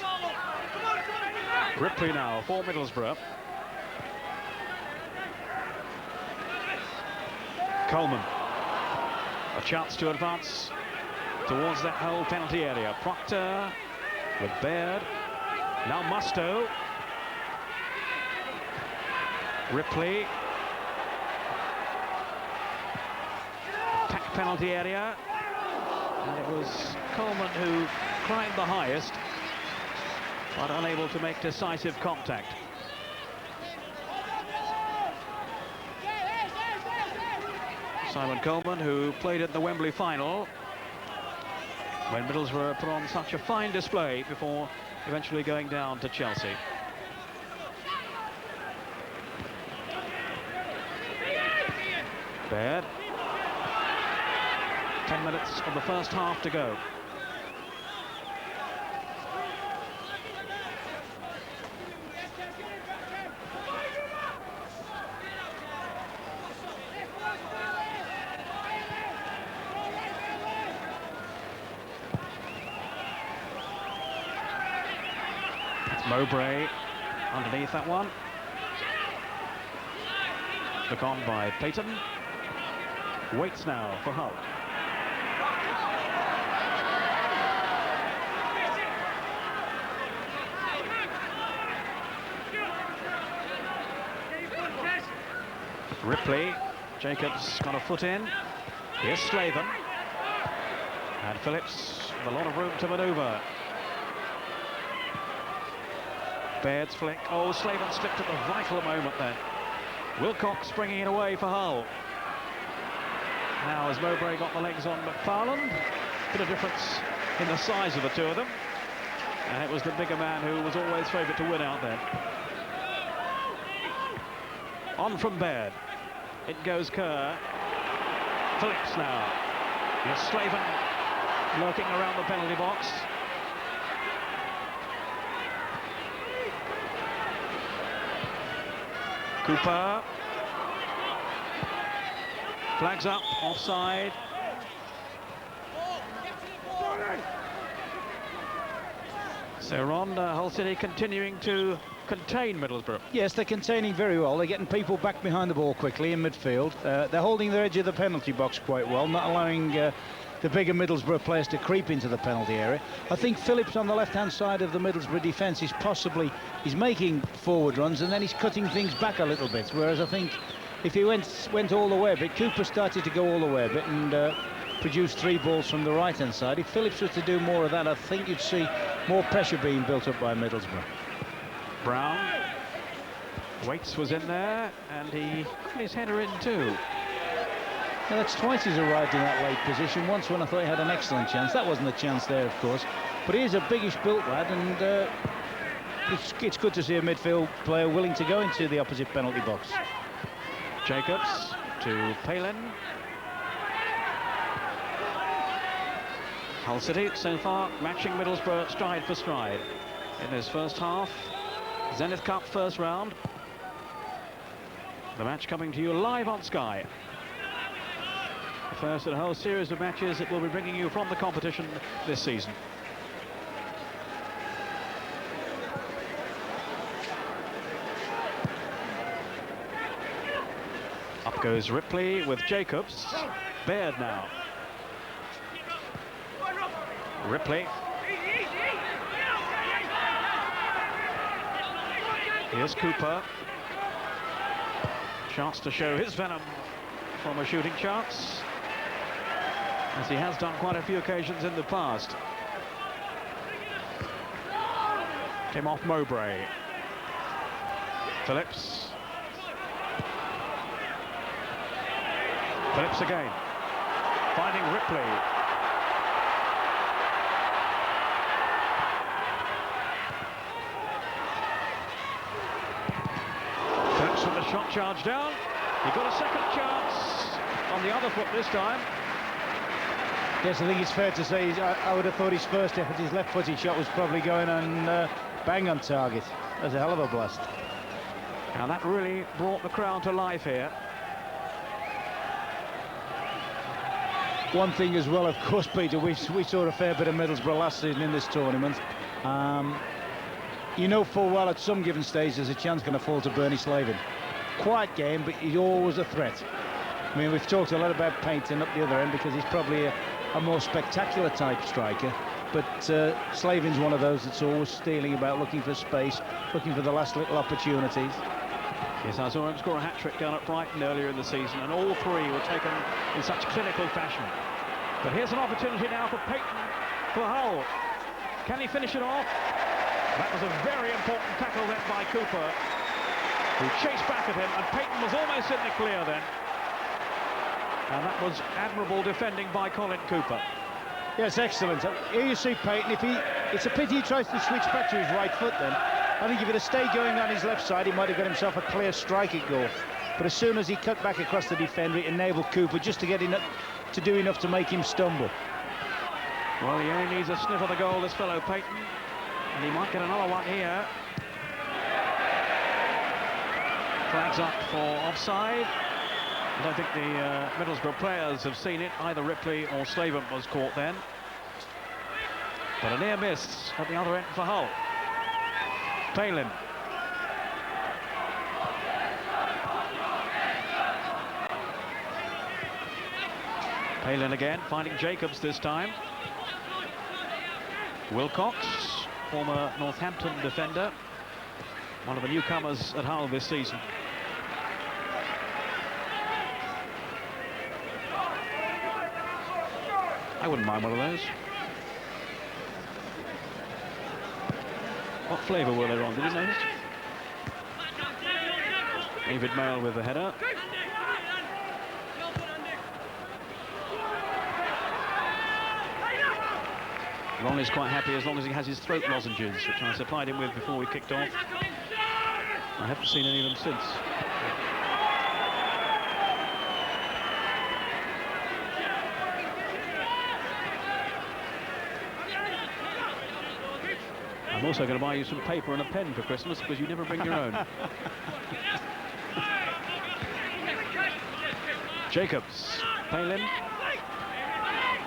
Ripley now for Middlesbrough. Coleman. A chance to advance towards that whole penalty area. Proctor with Baird. Now Musto. Ripley. Packed penalty area. And it was Coleman who climbed the highest, but unable to make decisive contact. Simon Coleman, who played at the Wembley final when Middlesbrough put on such a fine display before eventually going down to Chelsea. Baird. 10 minutes of the first half to go. Mowbray underneath that one. Look on by Payton. Waits now for Hull. Ripley. Jacobs got a foot in. Here's Slaven. And Phillips with a lot of room to manoeuvre. Baird's flick. Oh, Slaven slipped at the vital moment then. Wilcox bringing it away for Hull. Now, as Mowbray got the legs on McFarlane, bit of difference in the size of the two of them. And it was the bigger man who was always favourite to win out there. On from Baird. It goes Kerr. Phillips now. Here's Slaven lurking around the penalty box. Cooper. Flags up, offside. So Ron, Hull City continuing to contain Middlesbrough. Yes, they're containing very well. They're getting people back behind the ball quickly in midfield. They're holding their edge of the penalty box quite well, not allowing the bigger Middlesbrough players to creep into the penalty area. I think Phillips on the left-hand side of the Middlesbrough defence is he's making forward runs and then he's cutting things back a little bit, whereas I think if he went all the way a bit, Cooper started to go all the way a bit and produced 3 balls from the right-hand side. If Phillips was to do more of that, I think you'd see more pressure being built up by Middlesbrough. Brown. Waits was in there and he got his header in too. Yeah, that's twice he's arrived in that late position. Once when I thought he had an excellent chance. That wasn't a chance there, of course. But he is a biggish built lad, and it's good to see a midfield player willing to go into the opposite penalty box. Jacobs to Palin. Hull City so far matching Middlesbrough stride for stride in this first half. Zenith Cup first round. The match coming to you live on Sky. The first in a whole series of matches that will be bringing you from the competition this season. Up goes Ripley with Jacobs. Baird now. Ripley. Here's Cooper. Chance to show his venom from a shooting chance, as he has done quite a few occasions in the past. Came off Mowbray. Phillips. Phillips again. Finding Ripley. Phillips with the shot charge down. He got a second chance on the other foot this time. Yes, I think it's fair to say I would have thought his first effort, his left-footed shot, was probably going on bang on target. That's a hell of a blast. Now that really brought the crowd to life here. One thing as well, of course, Peter, we saw a fair bit of Middlesbrough last season in this tournament. You know full well at some given stage there's a chance going to fall to Bernie Slavin. Quiet game, but he's always a threat. I mean, we've talked a lot about Payton up the other end because he's probably a more spectacular type striker. But Slavin's one of those that's always stealing about, looking for space, looking for the last little opportunities. Yes, I saw him score a hat-trick down at Brighton earlier in the season, and all three were taken in such clinical fashion. But here's an opportunity now for Payton for Hull. Can he finish it off? That was a very important tackle then by Cooper, who chased back at him, and Payton was almost in the clear then. And that was admirable defending by Colin Cooper. Yes, excellent. Here you see Payton. It's a pity he tries to switch back to his right foot then. I think if he'd have stayed going on his left side, he might have got himself a clear strike at goal. But as soon as he cut back across the defender, it enabled Cooper just to get enough to do enough to make him stumble. Well, he only needs a sniff of the goal, this fellow Payton, and he might get another one here. Flags up for offside. I don't think the Middlesbrough players have seen it. Either Ripley or Slavin was caught then. But a near miss at the other end for Hull. Palin. Palin again, finding Jacobs this time. Wilcox, former Northampton defender, one of the newcomers at Hull this season. I wouldn't mind one of those. What flavour were they on? Did you notice? David Mail with the header. Ron is quite happy as long as he has his throat lozenges, which I supplied him with before we kicked off. I haven't seen any of them since. I'm also going to buy you some paper and a pen for Christmas because you never bring your own. Jacobs, Palin.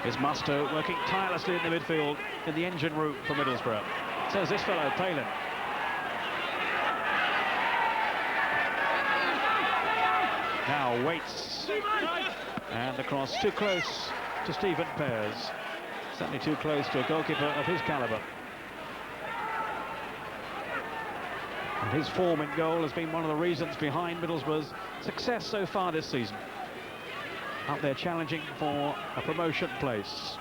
Here's Musto working tirelessly in the midfield in the engine room for Middlesbrough. Says this fellow, Palin. Now waits. And the cross too close to Stephen Pears. Certainly too close to a goalkeeper of his calibre. And his form in goal has been one of the reasons behind Middlesbrough's success so far this season. Up there challenging for a promotion place.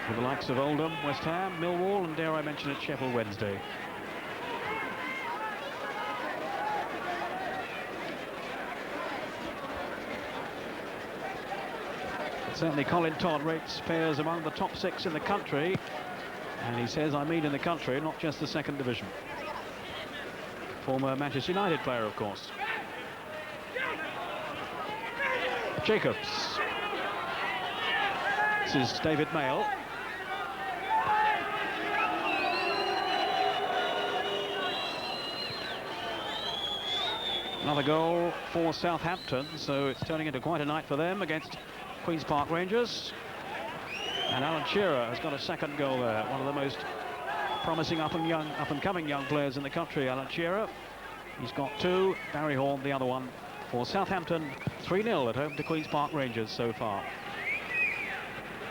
With the likes of Oldham, West Ham, Millwall, and dare I mention it, Sheffield Wednesday. Certainly Colin Todd rates pairs among the top 6 in the country, and he says, I mean in the country, not just the second division. Former Manchester United player, of course. Jacobs. This is David Mayle. Another goal for Southampton, so it's turning into quite a night for them against Queen's Park Rangers. And Alan Shearer has got a second goal there, one of the most promising up-and-coming young players in the country, Alan Shearer. He's got 2, Barry Horn the other one for Southampton. 3-0 at home to Queen's Park Rangers so far.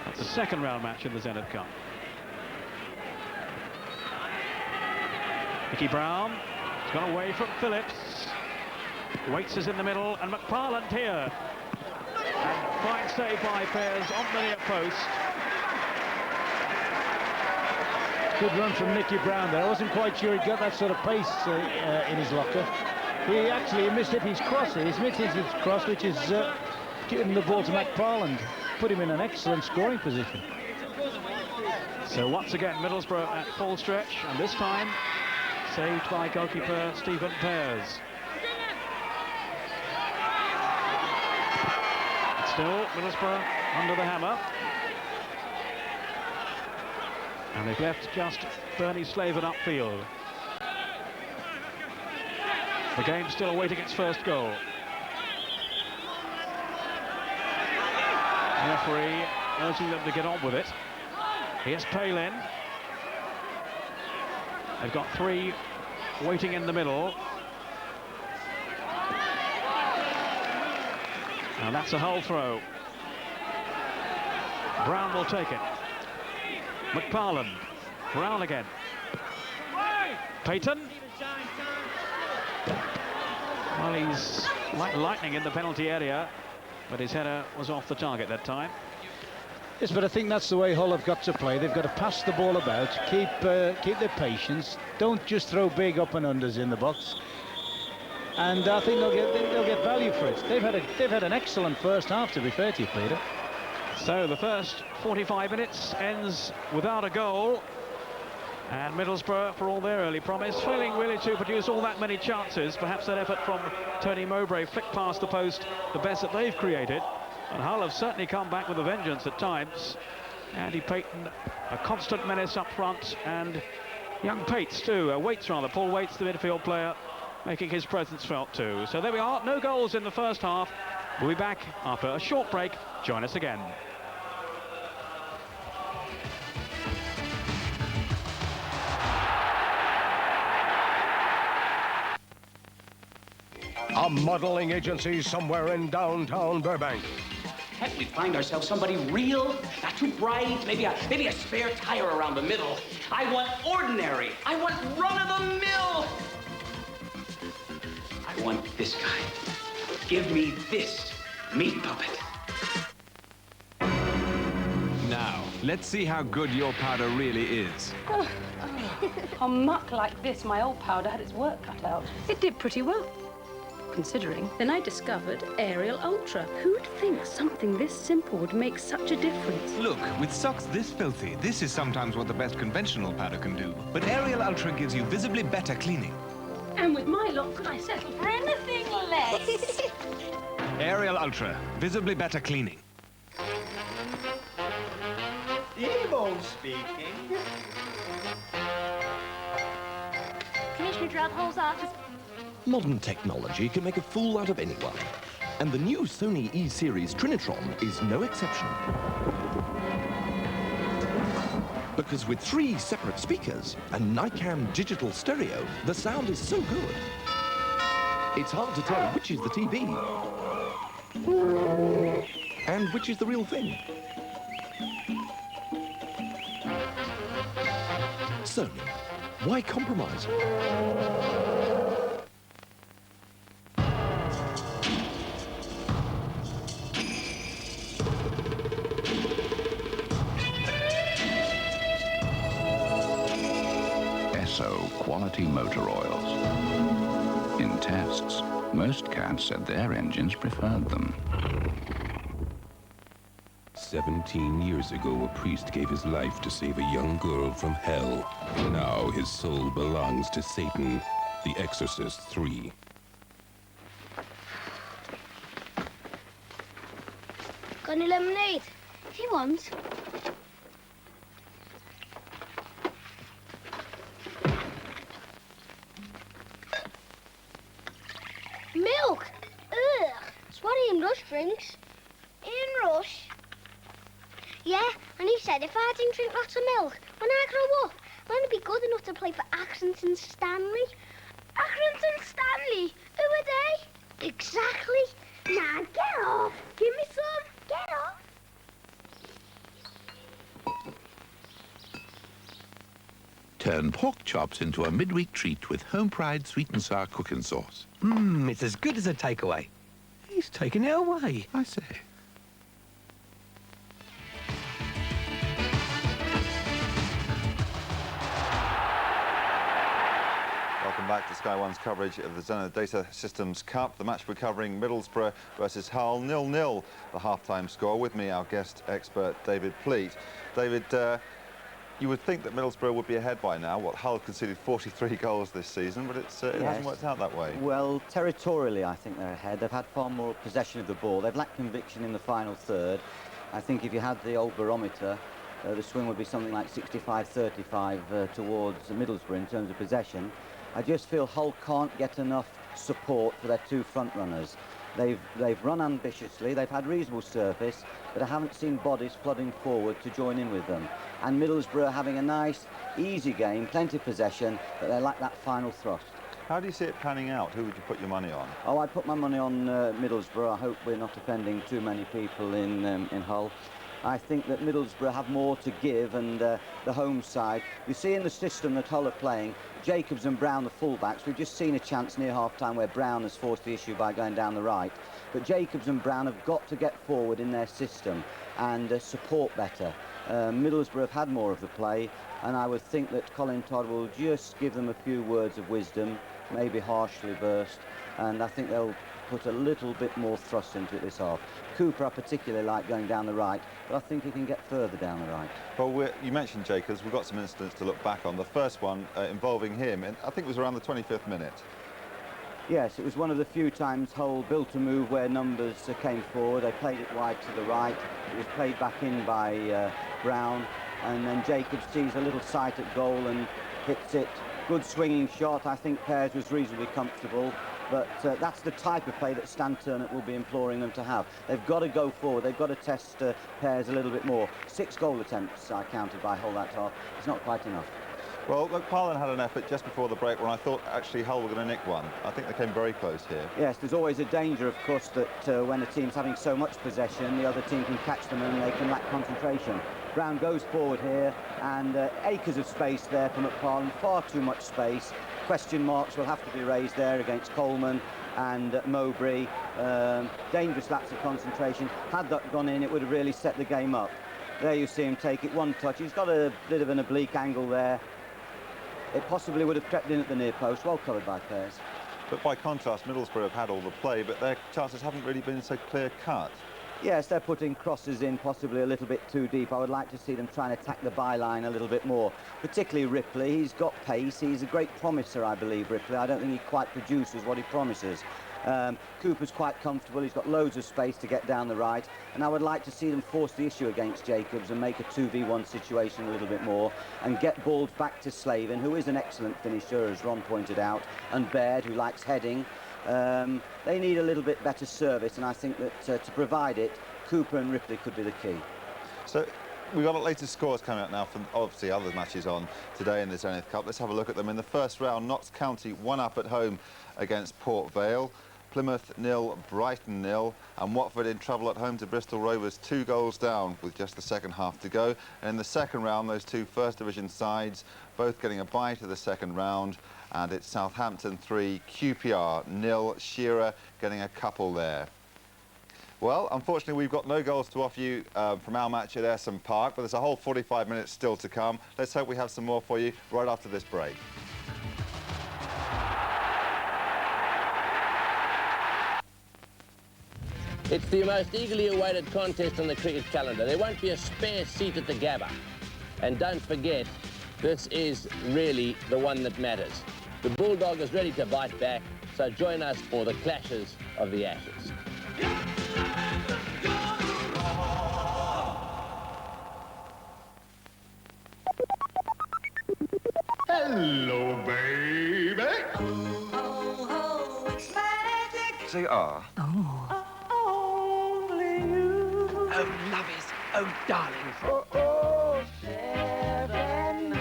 That's the second round match in the Zenith Cup. Mickey Brown has gone away from Phillips. Waits is in the middle, and McFarland here. And fine save by Pears on the near post. Good run from Mickey Brown there. I wasn't quite sure he got that sort of pace in his locker. He actually missed his cross. He's missed his cross, which is giving the ball to McFarland. Put him in an excellent scoring position. So once again, Middlesbrough at full stretch, and this time saved by goalkeeper Stephen Pears. But still, Middlesbrough under the hammer. And they've left just Bernie Slaven upfield. The game still awaiting its first goal. The referee urging them to get on with it. Here's Palin. They've got 3 waiting in the middle. And that's a Hull throw. Brown will take it. McFarland. Brown again. Payton. Well, he's like lightning in the penalty area, but his header was off the target that time. Yes, but I think that's the way Hull have got to play. They've got to pass the ball about, keep their patience. Don't just throw big up and unders in the box. And I think they'll get value for it. They've had an excellent first half, to be fair to you, Peter. So the first 45 minutes ends without a goal. And Middlesbrough, for all their early promise, failing really to produce all that many chances. Perhaps that effort from Tony Mowbray flicked past the post, the best that they've created. And Hull have certainly come back with a vengeance at times. Andy Payton, a constant menace up front, and young Pates too, Paul Waits, the midfield player, making his presence felt too. So there we are, no goals in the first half. We'll be back after a short break. Join us again. A modeling agency somewhere in downtown Burbank. Can't we find ourselves somebody real? Not too bright, maybe a spare tire around the middle. I want ordinary. I want run-of-the-mill. I want this guy. Give me this meat puppet. Now, let's see how good your powder really is. On muck like this, my old powder had its work cut out. It did pretty well, considering. Then I discovered Ariel Ultra. Who'd think something this simple would make such a difference? Look, with socks this filthy, this is sometimes what the best conventional powder can do. But Ariel Ultra gives you visibly better cleaning. And with my lot, could I settle for anything less? Ariel Ultra, visibly better cleaning. Demo speaking. Commissioner Drughole's office. Modern technology can make a fool out of anyone. And the new Sony E-Series Trinitron is no exception. Because with 3 separate speakers and Nicam digital stereo, the sound is so good. It's hard to tell which is the TV and which is the real thing. Sony, why compromise? Quality motor oils. In tests, most cats said their engines preferred them. 17 years ago, a priest gave his life to save a young girl from hell. Now his soul belongs to Satan. The Exorcist 3. Got any lemonade? If you want. Milk! Ugh! It's what Ian Rush drinks. Ian Rush? Yeah, and he said if I didn't drink lots of milk, when I grow up, I'm going to be good enough to play for Accrington Stanley. Accrington Stanley? Who are they? Exactly. Now, get off. Give me some. Get off. Turn pork chops into a midweek treat with Home Pride sweet and sour cooking sauce. Mmm, it's as good as a takeaway. He's taking it away. I say. Welcome back to Sky One's coverage of the Zenith Data Systems Cup. The match we're covering, Middlesbrough versus Hull, 0-0, the half-time score. With me, our guest expert, David Pleat. David, you would think that Middlesbrough would be ahead by now. Hull conceded 43 goals this season, but it hasn't worked out that way. Well, territorially, I think they're ahead. They've had far more possession of the ball. They've lacked conviction in the final third. I think if you had the old barometer, the swing would be something like 65-35 towards Middlesbrough in terms of possession. I just feel Hull can't get enough support for their two front runners. They've run ambitiously, they've had reasonable surface, but I haven't seen bodies flooding forward to join in with them. And Middlesbrough having a nice, easy game, plenty of possession, but they lack that final thrust. How do you see it panning out? Who would you put your money on? Oh, I'd put my money on Middlesbrough. I hope we're not offending too many people in Hull. I think that Middlesbrough have more to give, and the home side. You see in the system that Hull are playing, Jacobs and Brown, the fullbacks. We've just seen a chance near half-time where Brown has forced the issue by going down the right. But Jacobs and Brown have got to get forward in their system and support better. Middlesbrough have had more of the play, and I would think that Colin Todd will just give them a few words of wisdom, maybe harshly versed, and I think they'll put a little bit more thrust into it this half. Cooper, I particularly like going down the right, but I think he can get further down the right. Well, you mentioned Jacobs. We've got some incidents to look back on. The first one involving him, and I think it was around the 25th minute. Yes, it was one of the few times Hull built a move where numbers came forward. They played it wide to the right. It was played back in by Brown, and then Jacobs sees a little sight at goal and hits it. Good swinging shot. I think Pears was reasonably comfortable. But that's the type of play that Stan Turnett will be imploring them to have. They've got to go forward. They've got to test Pears a little bit more. 6 goal attempts I counted by Hull that half. It's not quite enough. Well, look, Parlin had an effort just before the break when I thought actually Hull were going to nick one. I think they came very close here. Yes, there's always a danger, of course, that when a team's having so much possession, the other team can catch them and they can lack concentration. Brown goes forward here, and acres of space there for McFarlane, far too much space. Question marks will have to be raised there against Coleman and Mowbray. Dangerous lapse of concentration. Had that gone in, it would have really set the game up. There you see him take it, one touch. He's got a bit of an oblique angle there. It possibly would have crept in at the near post, well covered by Pears. But by contrast, Middlesbrough have had all the play, but their chances haven't really been so clear-cut. Yes, they're putting crosses in possibly a little bit too deep. I would like to see them trying to attack the byline a little bit more, particularly Ripley. He's got pace. He's a great promiser, I believe, Ripley. I don't think he quite produces what he promises. Cooper's quite comfortable. He's got loads of space to get down the right, and I would like to see them force the issue against Jacobs and make a 2v1 situation a little bit more and get balls back to Slavin, who is an excellent finisher, as Ron pointed out, and Baird, who likes heading. They need a little bit better service, and I think that to provide it, Cooper and Ripley could be the key. So we've got the latest scores coming out now from obviously other matches on today in the Zenith Cup. Let's have a look at them. In the first round, Notts County 1-up at home against Port Vale. Plymouth 0, Brighton 0, and Watford in trouble at home to Bristol Rovers, 2 goals down with just the second half to go. And in the second round, those two First Division sides both getting a bye to the second round, and it's Southampton 3, QPR 0, Shearer getting a couple there. Well, unfortunately, we've got no goals to offer you from our match at Ayresome Park, but there's a whole 45 minutes still to come. Let's hope we have some more for you right after this break. It's the most eagerly awaited contest on the cricket calendar. There won't be a spare seat at the Gabba. And don't forget, this is really the one that matters. The Bulldog is ready to bite back, so join us for the clashes of the Ashes. Hello, baby. Say ah. Only you. Oh, lovies. Oh, darling. Oh, heaven.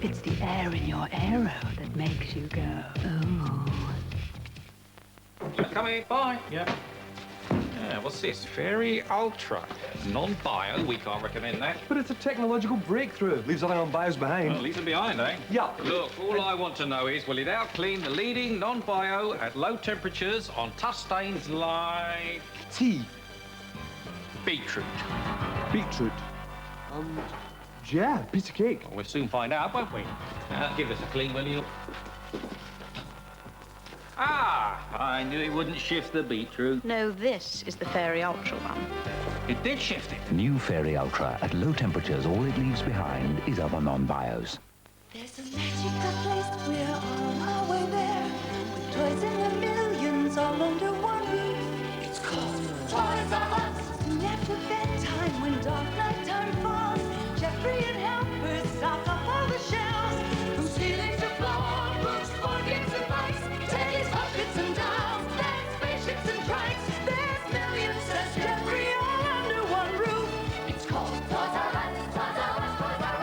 It's the air in your arrow that makes you go, oh. Come here, bye. Yeah. Yeah, what's this? Fairy Ultra. Non-bio, we can't recommend that. But it's a technological breakthrough. Leaves nothing on bios behind. Well, leaves them behind, eh? Yeah. Look, all I want to know is, will it out-clean the leading non-bio at low temperatures on tough stains like... Tea. Beetroot. Beetroot. Yeah, piece of cake. Well, we'll soon find out, won't we? Give us a clean, will you? Ah, I knew it wouldn't shift the beetroot. No, this is the Fairy Ultra one. It did shift it. New Fairy Ultra. At low temperatures, all it leaves behind is other non-bios. There's a magical place, we're on our way there. With toys in the millions all under one roof. It's called Toys R Us. And after bedtime, when dark nighttime falls, Jeffrey and helpers stock up all the shelves. From ceiling to floor, books, board games and bikes, teddies, puppets and dolls, there's spaceships and trikes. There's millions, says Jeffrey, all under one roof. It's called Toys R Us, Toys R Us, Toys R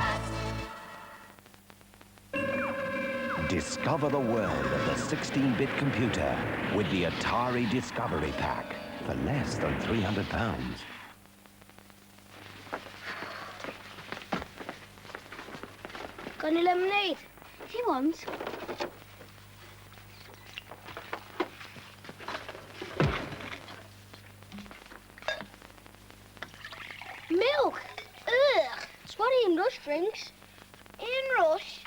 Us. Discover the world of the 16-bit computer with the Atari Discovery Pack for less than £300. Got any lemonade? If you want. Milk! Ugh! It's what Ian Rush drinks. Ian Rush?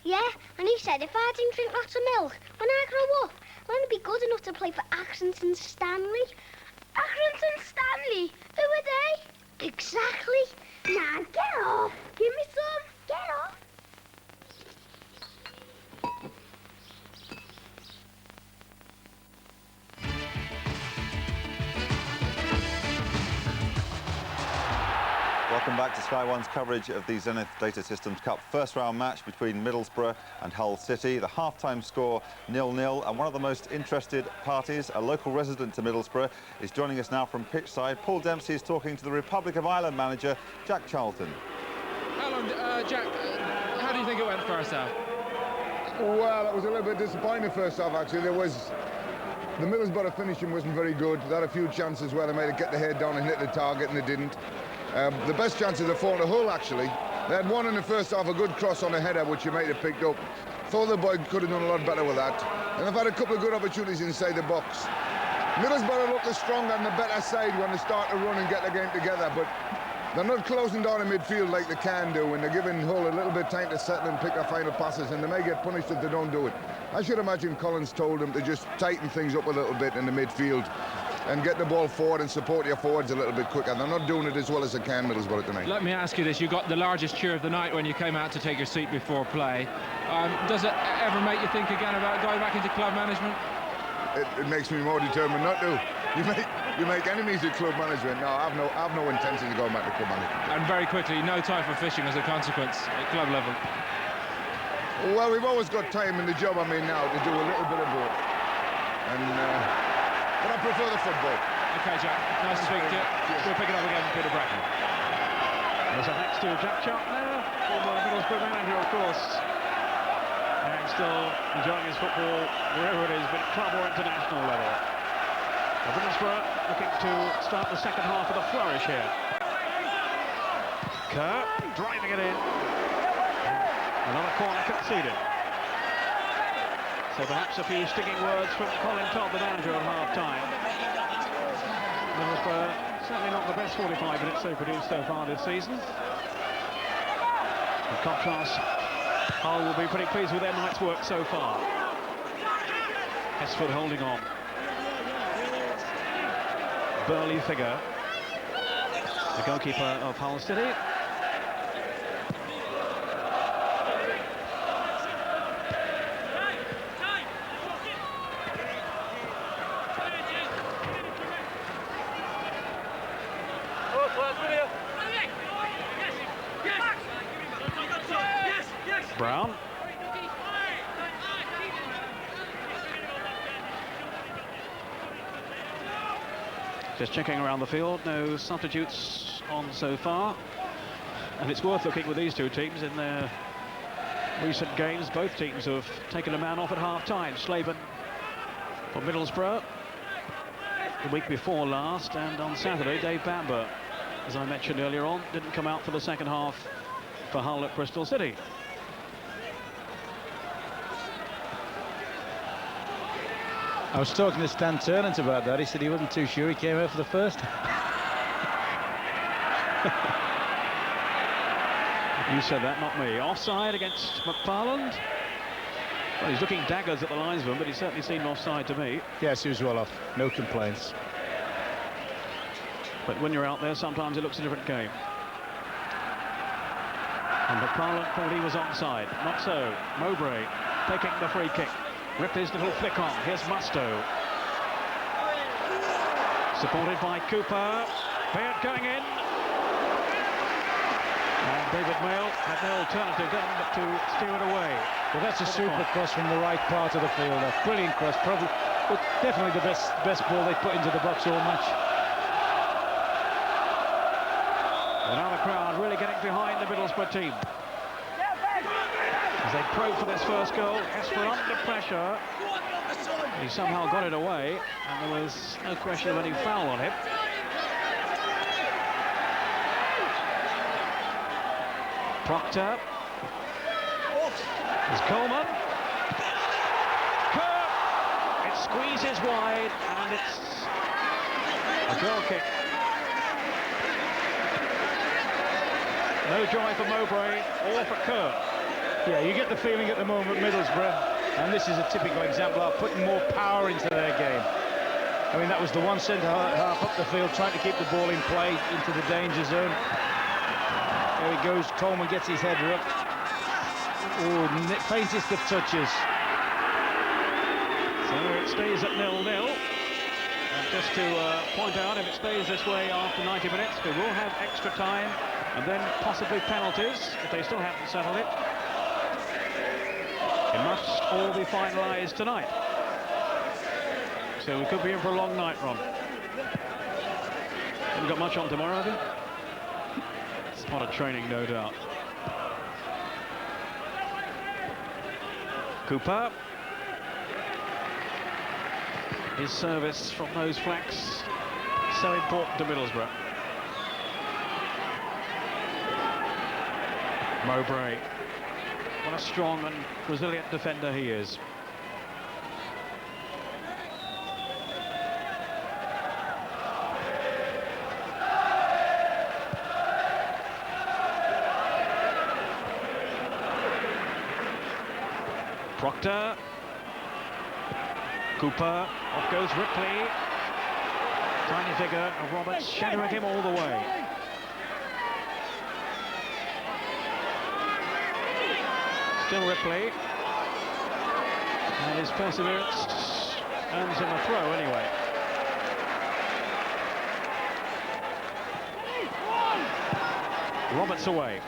Yeah, and he said if I didn't drink lots of milk, when I grow up, I'm going to be good enough to play for Accrington Stanley. Accrington Stanley? Who are they? Exactly. Now, get off. Give me some. Get off. Welcome back to Sky One's coverage of the Zenith Data Systems Cup first round match between Middlesbrough and Hull City. The half-time score 0-0, and one of the most interested parties, a local resident to Middlesbrough, is joining us now from pitchside. Paul Dempsey is talking to the Republic of Ireland manager, Jack Charlton. How long, Jack, how do you think it went first half? Well, it was a little bit disappointing first half, actually. The Middlesbrough finishing wasn't very good. They had a few chances where they made it get the head down and hit the target, and they didn't. The best chances are for the Hull, actually. They had one in the first half, a good cross on the header, which you might have picked up. Thought the boy could have done a lot better with that. And they've had a couple of good opportunities inside the box. Middlesbrough look the stronger and the better side when they start to run and get the game together, but they're not closing down in midfield like they can do, and they're giving Hull a little bit of time to settle and pick their final passes, and they may get punished if they don't do it. I should imagine Collins told them to just tighten things up a little bit in the midfield and get the ball forward and support your forwards a little bit quicker. They're not doing it as well as they can, Middlesbrough, tonight. Let me ask you this. You got the largest cheer of the night when you came out to take your seat before play. Does it ever make you think again about going back into club management? It makes me more determined not to. You make enemies of club management. No, I have no intention of going back to club management. And very quickly, no time for fishing as a consequence at club level. Well, we've always got time in the job I'm in now to do a little bit of both. But I prefer the football. OK, Jack. Nice to speak to you. We'll pick it up again with Peter Bracken. There's a next to Jack Charlton there, former Middlesbrough manager, of course. And still enjoying his football wherever it is, but club or international level. Middlesbrough looking to start the second half with a flourish here. Kerr driving it in. Another corner conceded. So perhaps a few stinging words from Colin Todd, the manager, at half-time. Middlesbrough certainly not the best 45 minutes they've produced so far this season. In contrast, Hull will be pretty pleased with their night's work so far. Hesford holding on. Burly figure. The goalkeeper of Hull City. Brown. Just checking around the field, no substitutes on so far. And it's worth looking with these two teams in their recent games. Both teams have taken a man off at half-time. Slaven for Middlesbrough the week before last, and on Saturday, Dave Bamber, as I mentioned earlier on, didn't come out for the second half for Hull at Bristol City. I was talking to Stan Turnant about that. He said he wasn't too sure he came out for the first. You said that, not me. Offside against McFarland. Well, he's looking daggers at the linesman, but he certainly seemed offside to me. Yes, he was well off. No complaints. But when you're out there, sometimes it looks a different game. And McFarland thought he was onside. Not so. Mowbray taking the free kick. Ripped his little flick on. Here's Mustoe. Supported by Cooper. Baird going in. And David Mail had no alternative then but to steer it away. Well, that's a super cross from the right part of the field. A brilliant cross. Probably, but definitely the best ball they put into the box all match. And now the crowd really getting behind the Middlesbrough team. As they probe for this first goal, Hesper under pressure. He somehow got it away, and there was no question of any foul on him. Proctor. There's Coleman. Kerr. It squeezes wide, and it's a goal kick. No joy for Mowbray or for Kerr. Yeah, you get the feeling at the moment, Middlesbrough, and this is a typical example of putting more power into their game. I mean, that was the one centre half up the field trying to keep the ball in play into the danger zone. There he goes, Coleman gets his header up. Oh, faintest of touches. So it stays at 0-0. And just to point out, if it stays this way after 90 minutes, we will have extra time and then possibly penalties if they still haven't settled it. It must all be finalised tonight. So we could be in for a long night, Ron. Haven't got much on tomorrow, have you? It's part of training, no doubt. Cooper. His service from those flanks, so important to Middlesbrough. Mowbray. What a strong and resilient defender he is. Proctor. Cooper. Off goes Ripley. Tiny figure of Roberts shadowing him all the way. Still Ripley, and his perseverance earns him a throw anyway. Roberts away.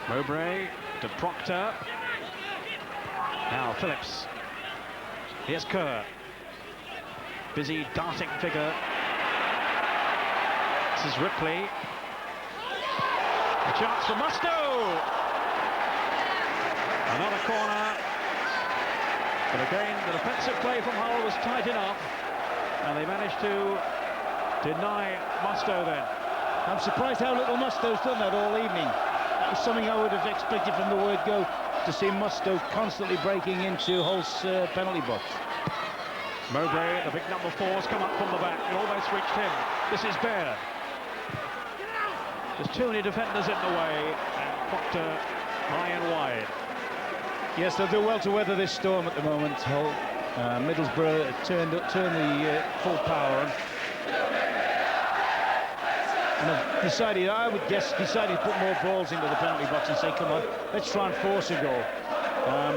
Mowbray to Proctor. Now Phillips. Here's Kerr. Busy darting figure. This is Ripley. A chance for Mustoe. Another corner, but again the defensive play from Hull was tight enough, and they managed to deny Mustoe then. I'm surprised how little Mustoe's done that all evening. That was something I would have expected from the word go, to see Mustoe constantly breaking into Hull's penalty box. Mowbray, the big number 4's come up from the back, it almost reached him. This is Baird. There's too many defenders in the way, and Proctor high and wide. Yes, they'll do well to weather this storm at the moment, Hull. Middlesbrough turned the full power on. And have decided, I would guess, decided to put more balls into the penalty box and say, come on, let's try and force a goal.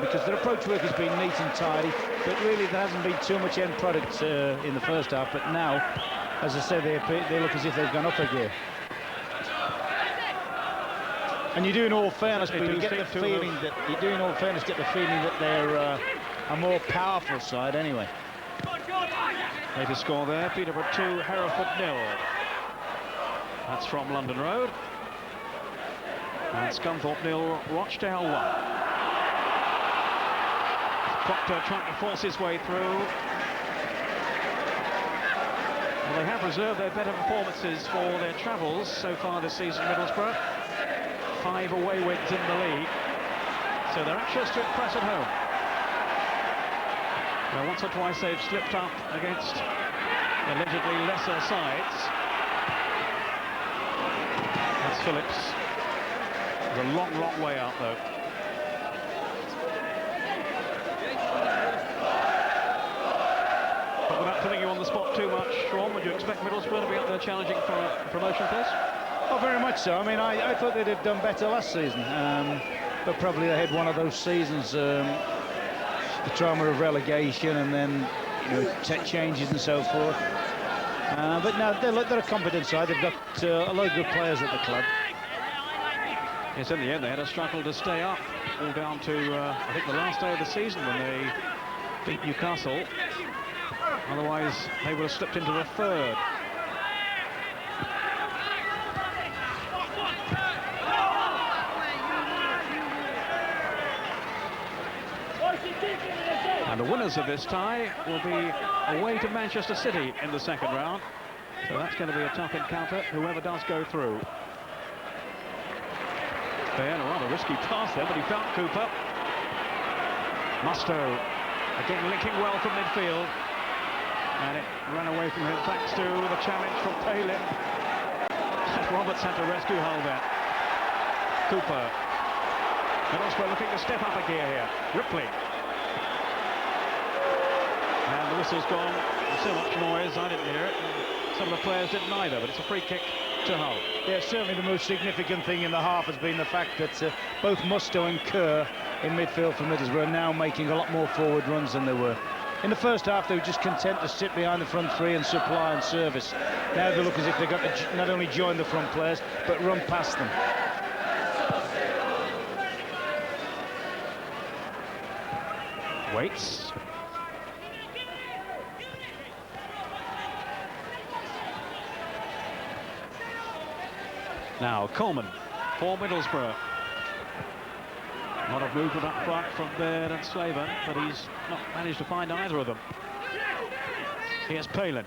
Because their approach work has been neat and tidy, but really there hasn't been too much end product in the first half. But now, as I said, they look as if they've gone up a gear. And you do, in all fairness, but you get the feeling that they're a more powerful side anyway. Latest score there: Peterborough 2, Hereford 0. That's from London Road. And Scunthorpe 0, Rochdale 1. Proctor trying to force his way through. Well, they have reserved their better performances for their travels so far this season, Middlesbrough. 5 away wins in the league, so they're anxious to impress at home. Now, once or twice they've slipped up against allegedly lesser sides. That's Phillips. There's a long, long way out, though. But without putting you on the spot too much, Sean, would you expect Middlesbrough to be up there challenging for a promotion place? Oh, very much so. I mean, I thought they'd have done better last season, but probably they had one of those seasons, the trauma of relegation and then, you know, changes and so forth. But now they're a competent side. They've got a lot of good players at the club. Yes, in the end they had a struggle to stay up, all down to I think the last day of the season when they beat Newcastle. Otherwise they would have slipped into the third. And the winners of this tie will be away to Manchester City in the second round. So that's going to be a tough encounter, whoever does go through. Baird, a rather risky pass there, but he found Cooper. Musto, again linking well from midfield. And it ran away from him thanks to the challenge from Palin. Roberts had to rescue Hull there. Cooper. Middlesbrough looking to step up a gear here. Ripley. And the whistle's gone. So much noise, I didn't hear it. Some of the players didn't either, but it's a free kick to Hull. Yeah, certainly the most significant thing in the half has been the fact that both Musto and Kerr in midfield for Middlesbrough are now making a lot more forward runs than they were. In the first half, they were just content to sit behind the front three and supply and service. Now they look as if they've got to not only join the front players, but run past them. Waits. Now Coleman for Middlesbrough. A lot of movement up front from Baird and Slaven, but he's not managed to find either of them. Here's Palin.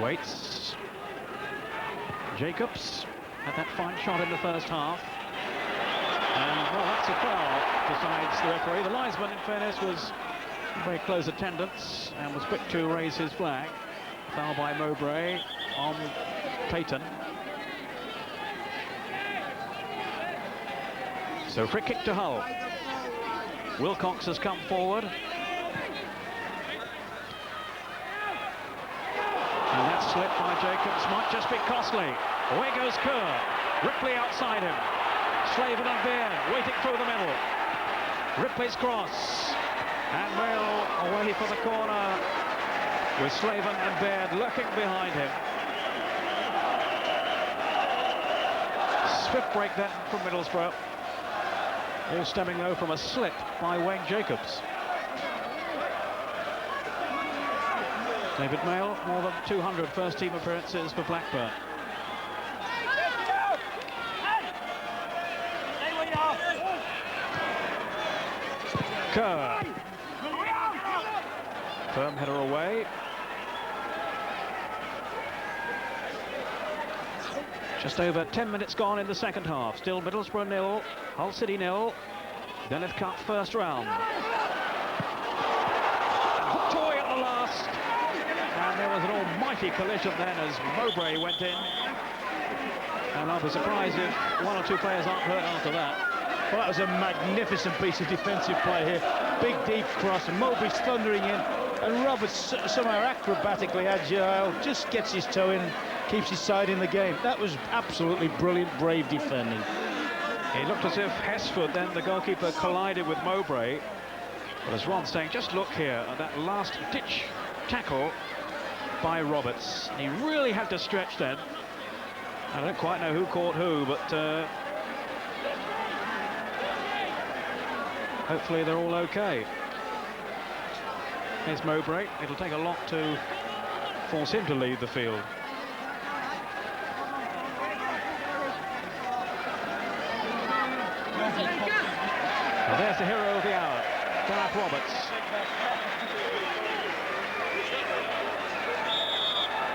Waits. Jacobs had that fine shot in the first half. And, well, that's a foul, decides the referee. The linesman, in fairness, was very close attendance and was quick to raise his flag. Foul by Mowbray on Clayton. So free kick to Hull. Wilcox has come forward. And that slip by Jacobs might just be costly. Away goes Kerr. Ripley outside him. Slaven and Baird waiting through the middle. Ripley's cross. And Mail away for the corner with Slaven and Baird lurking behind him. Swift break then from Middlesbrough. All stemming though from a slip by Wayne Jacobs. David Mail, more than 200 first team appearances for Blackburn. Kerr. Firm header away. Just over 10 minutes gone in the second half. Still Middlesbrough 0, Hull City 0. Zenith Cup first round. Toy at the last. And there was an almighty collision then as Mowbray went in. And I'll be surprised if one or two players aren't hurt after that. Well, that was a magnificent piece of defensive play here. Big, deep cross, and Mowbray's thundering in, and Roberts, somehow acrobatically agile, just gets his toe in and keeps his side in the game. That was absolutely brilliant, brave defending. It looked as if Hesford, then the goalkeeper, collided with Mowbray. But as Ron's saying, just look here at that last-ditch tackle by Roberts. He really had to stretch then. I don't quite know who caught who, but hopefully they're all okay. Here's Mowbray. It'll take a lot to force him to leave the field. Well, there's the hero of the hour, Gareth Roberts.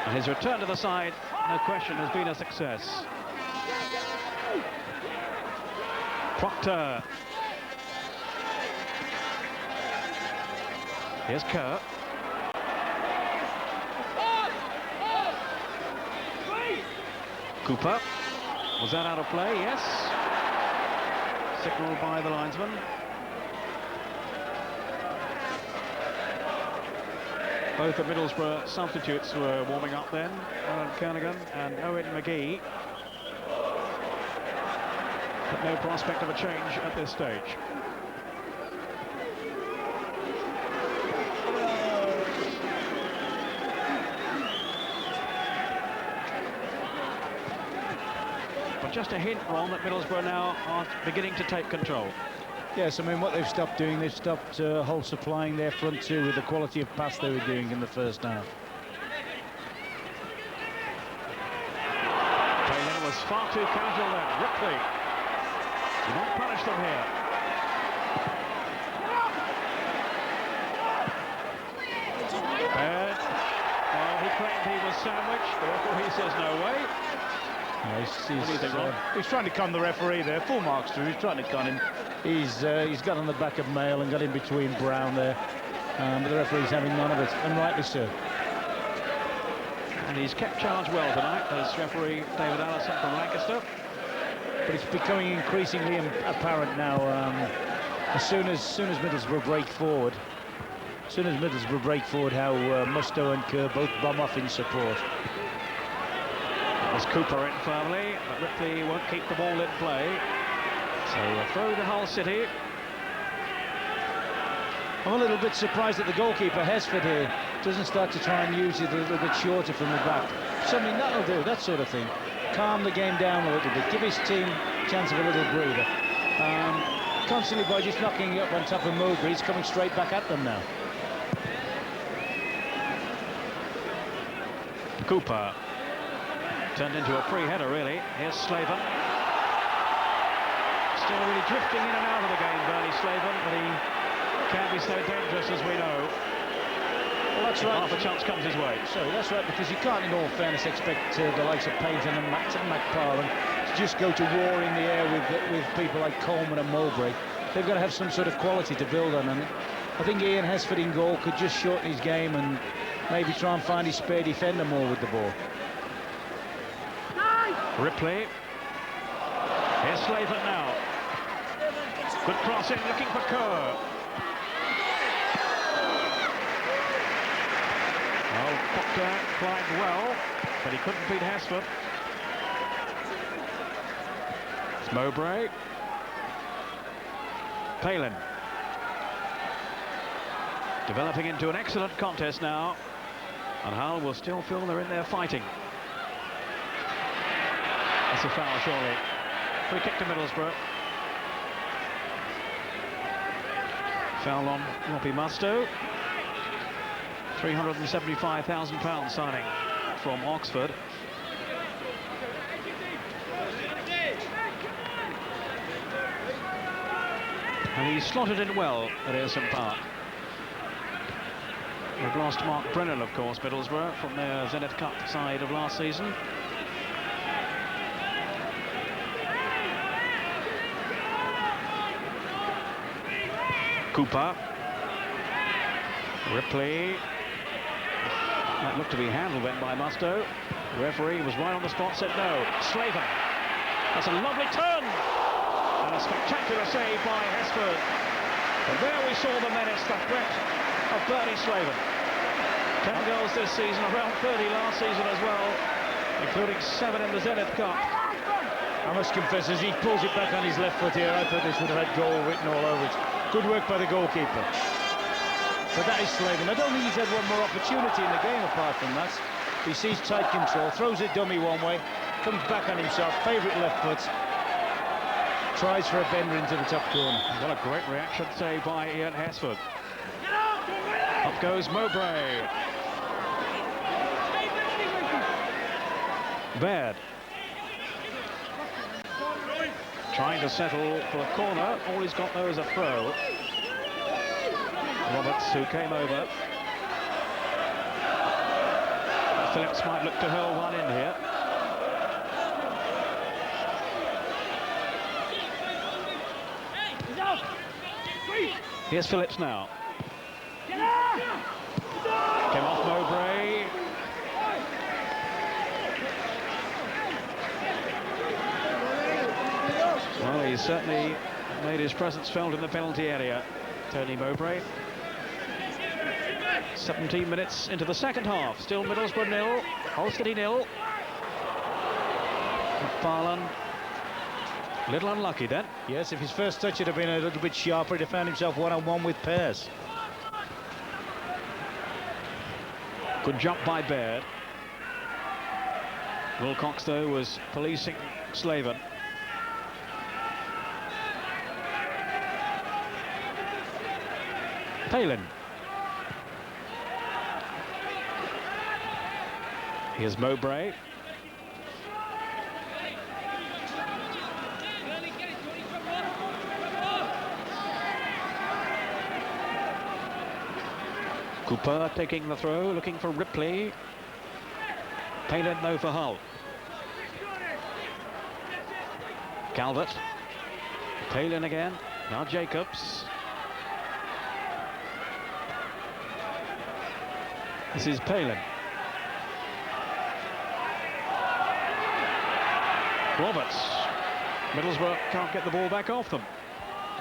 And his return to the side, no question, has been a success. Proctor. Here's Kerr. Cooper. Was that out of play? Yes. Signalled by the linesman. Both the Middlesbrough substitutes were warming up then. Alan Kernigan and Owen McGee. But no prospect of a change at this stage. But just a hint, Ron, that Middlesbrough now are beginning to take control. Yes, I mean, what they've stopped doing, they've stopped Hull supplying their front two with the quality of pass they were doing in the first half. Palin was far too casual there. Ripley. Do not punish them here. Well, he claimed he was sandwiched, therefore he says no way. He's trying to con the referee there. Full marks through. He's trying to con him. He's got on the back of Mail and got in between Brown there. But the referee's having none of it, and rightly so. And he's kept charge well tonight, as referee David Allison from Lancaster. But it's becoming increasingly apparent now. As soon as Middlesbrough break forward, how Mustoe and Kerr both bomb off in support. There's Cooper in firmly, but Ripley won't keep the ball in play. So a throw to Hull City. I'm a little bit surprised that the goalkeeper, Hesford, here doesn't start to try and use it a little bit shorter from the back. Something that'll do, that sort of thing. Calm the game down a little bit, give his team a chance of a little breather. Constantly by just knocking it up on top of Mowbray, he's coming straight back at them now. Cooper. Turned into a free header, really. Here's Slaven. Still really drifting in and out of the game, Bernie Slaven, but he can be so dangerous, as we know. Well, that's right. Half a chance comes his way. Sorry, that's right, because you can't, in all fairness, expect the likes of Payton and McParland to just go to war in the air with people like Coleman and Mowbray. They've got to have some sort of quality to build on, and I think Ian Hesford in goal could just shorten his game and maybe try and find his spare defender more with the ball. Ripley. Here's Slaven now. Good crossing, looking for Kerr. Well, Proctor climbed well, but he couldn't beat Hesford. It's Mowbray. Palin. Developing into an excellent contest now. And Hull will still feel they're in there fighting. That's a foul, surely. Free kick to Middlesbrough. Foul on Robbie Mustoe. £375,000 signing from Oxford. And he slotted in well at Ayresome Park. They've lost Mark Brennan, of course, Middlesbrough, from their Zenith Cup side of last season. Cooper. Ripley. That looked to be handled then by Mustoe. The referee was right on the spot, said no. Slaven. That's a lovely turn. And a spectacular save by Hesford. And there we saw the menace, the threat of Bernie Slaven. 10 goals this season, around 30 last season as well, including 7 in the Zenith Cup. I must confess, as he pulls it back on his left foot here, I thought this would have had goal written all over it. Good work by the goalkeeper. But that is Slaven. I don't think he's had one more opportunity in the game apart from that. He sees tight control, throws it dummy one way, comes back on himself, favourite left foot, tries for a bender into the top corner. What a great reaction, say, by Ian Hesford. Up goes Mowbray. Baird. Trying to settle for a corner. All he's got, though, is a throw. Roberts, who came over. Phillips might look to hurl one in here. Here's Phillips now. Came off Mowbray. Well, he's certainly made his presence felt in the penalty area, Tony Mowbray. 17 minutes into the second half. Still Middlesbrough 0, Hull City 0. McFarlane, a little unlucky then. Yes, if his first touch had been a little bit sharper, he'd have found himself one-on-one with Pears. Good jump by Baird. Wilcox, though, was policing Slaven. Palin. Here's Mowbray. Cooper taking the throw, looking for Ripley. Palin, though, for Hull. Calvert. Palin again. Now Jacobs. This is Palin. Roberts. Middlesbrough can't get the ball back off them.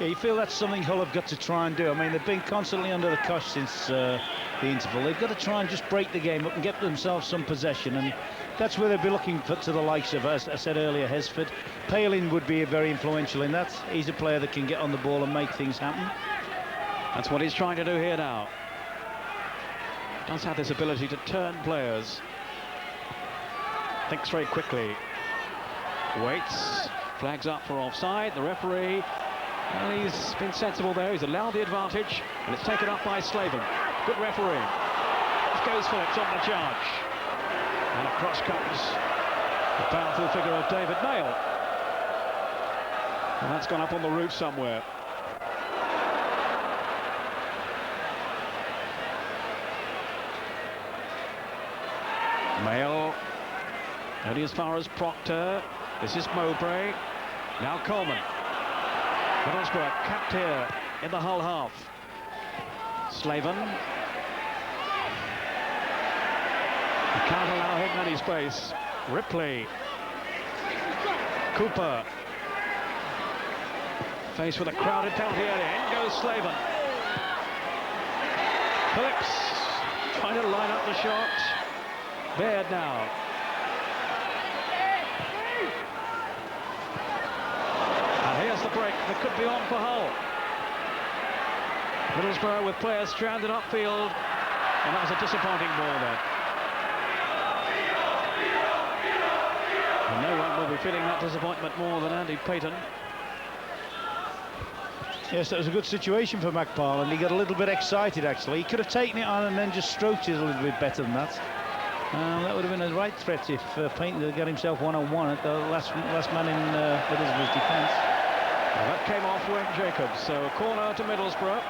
Yeah, you feel that's something Hull have got to try and do. I mean, they've been constantly under the cosh since the interval. They've got to try and just break the game up and get themselves some possession, and that's where they'll be looking for, to the likes of, as I said earlier, Hesford. Palin would be very influential in that. He's a player that can get on the ball and make things happen. That's what he's trying to do here now. Does have this ability to turn players. Thinks very quickly. Waits, flags up for offside. The referee, well, he's been sensible there. He's allowed the advantage, and it's taken up by Slaven. Good referee. Off goes Phillips on the charge. And across comes the powerful figure of David Mayle. And that's gone up on the roof somewhere. Mayle only as far as Proctor. This is Mowbray. Now Coleman. Middlesbrough capped here in the Hull half. Slaven. He can't allow him any space. Ripley. Cooper. Faced with a crowded penalty area. In goes Slaven. Phillips trying to line up the shot. Baird now. And here's the break that could be on for Hull. Middlesbrough with players stranded upfield, and that was a disappointing ball there. And no one will be feeling that disappointment more than Andy Payton. Yes, that was a good situation for McFarlane. He got a little bit excited, actually. He could have taken it on and then just stroked it a little bit better than that. That would have been a right threat if Payton had got himself one-on-one at the last man in Middlesbrough's defence. Well, that came off Wayne Jacobs, so a corner to Middlesbrough.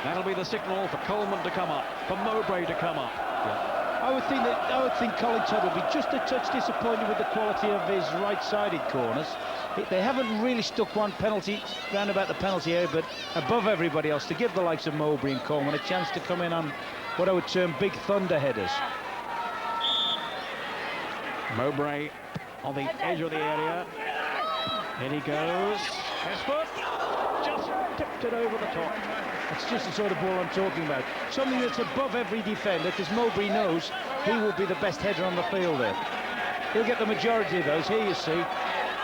That'll be the signal for Coleman to come up, for Mowbray to come up. Yeah. I would think Colin Todd will be just a touch disappointed with the quality of his right-sided corners. They haven't really stuck one penalty round about the penalty area, but above everybody else, to give the likes of Mowbray and Coleman a chance to come in on what I would term big thunder headers. Mowbray on the edge of the area. In he goes. Hesford just tipped it over the top. It's just the sort of ball I'm talking about. Something that's above every defender, because Mowbray knows he will be the best header on the field there. He'll get the majority of those. Here you see,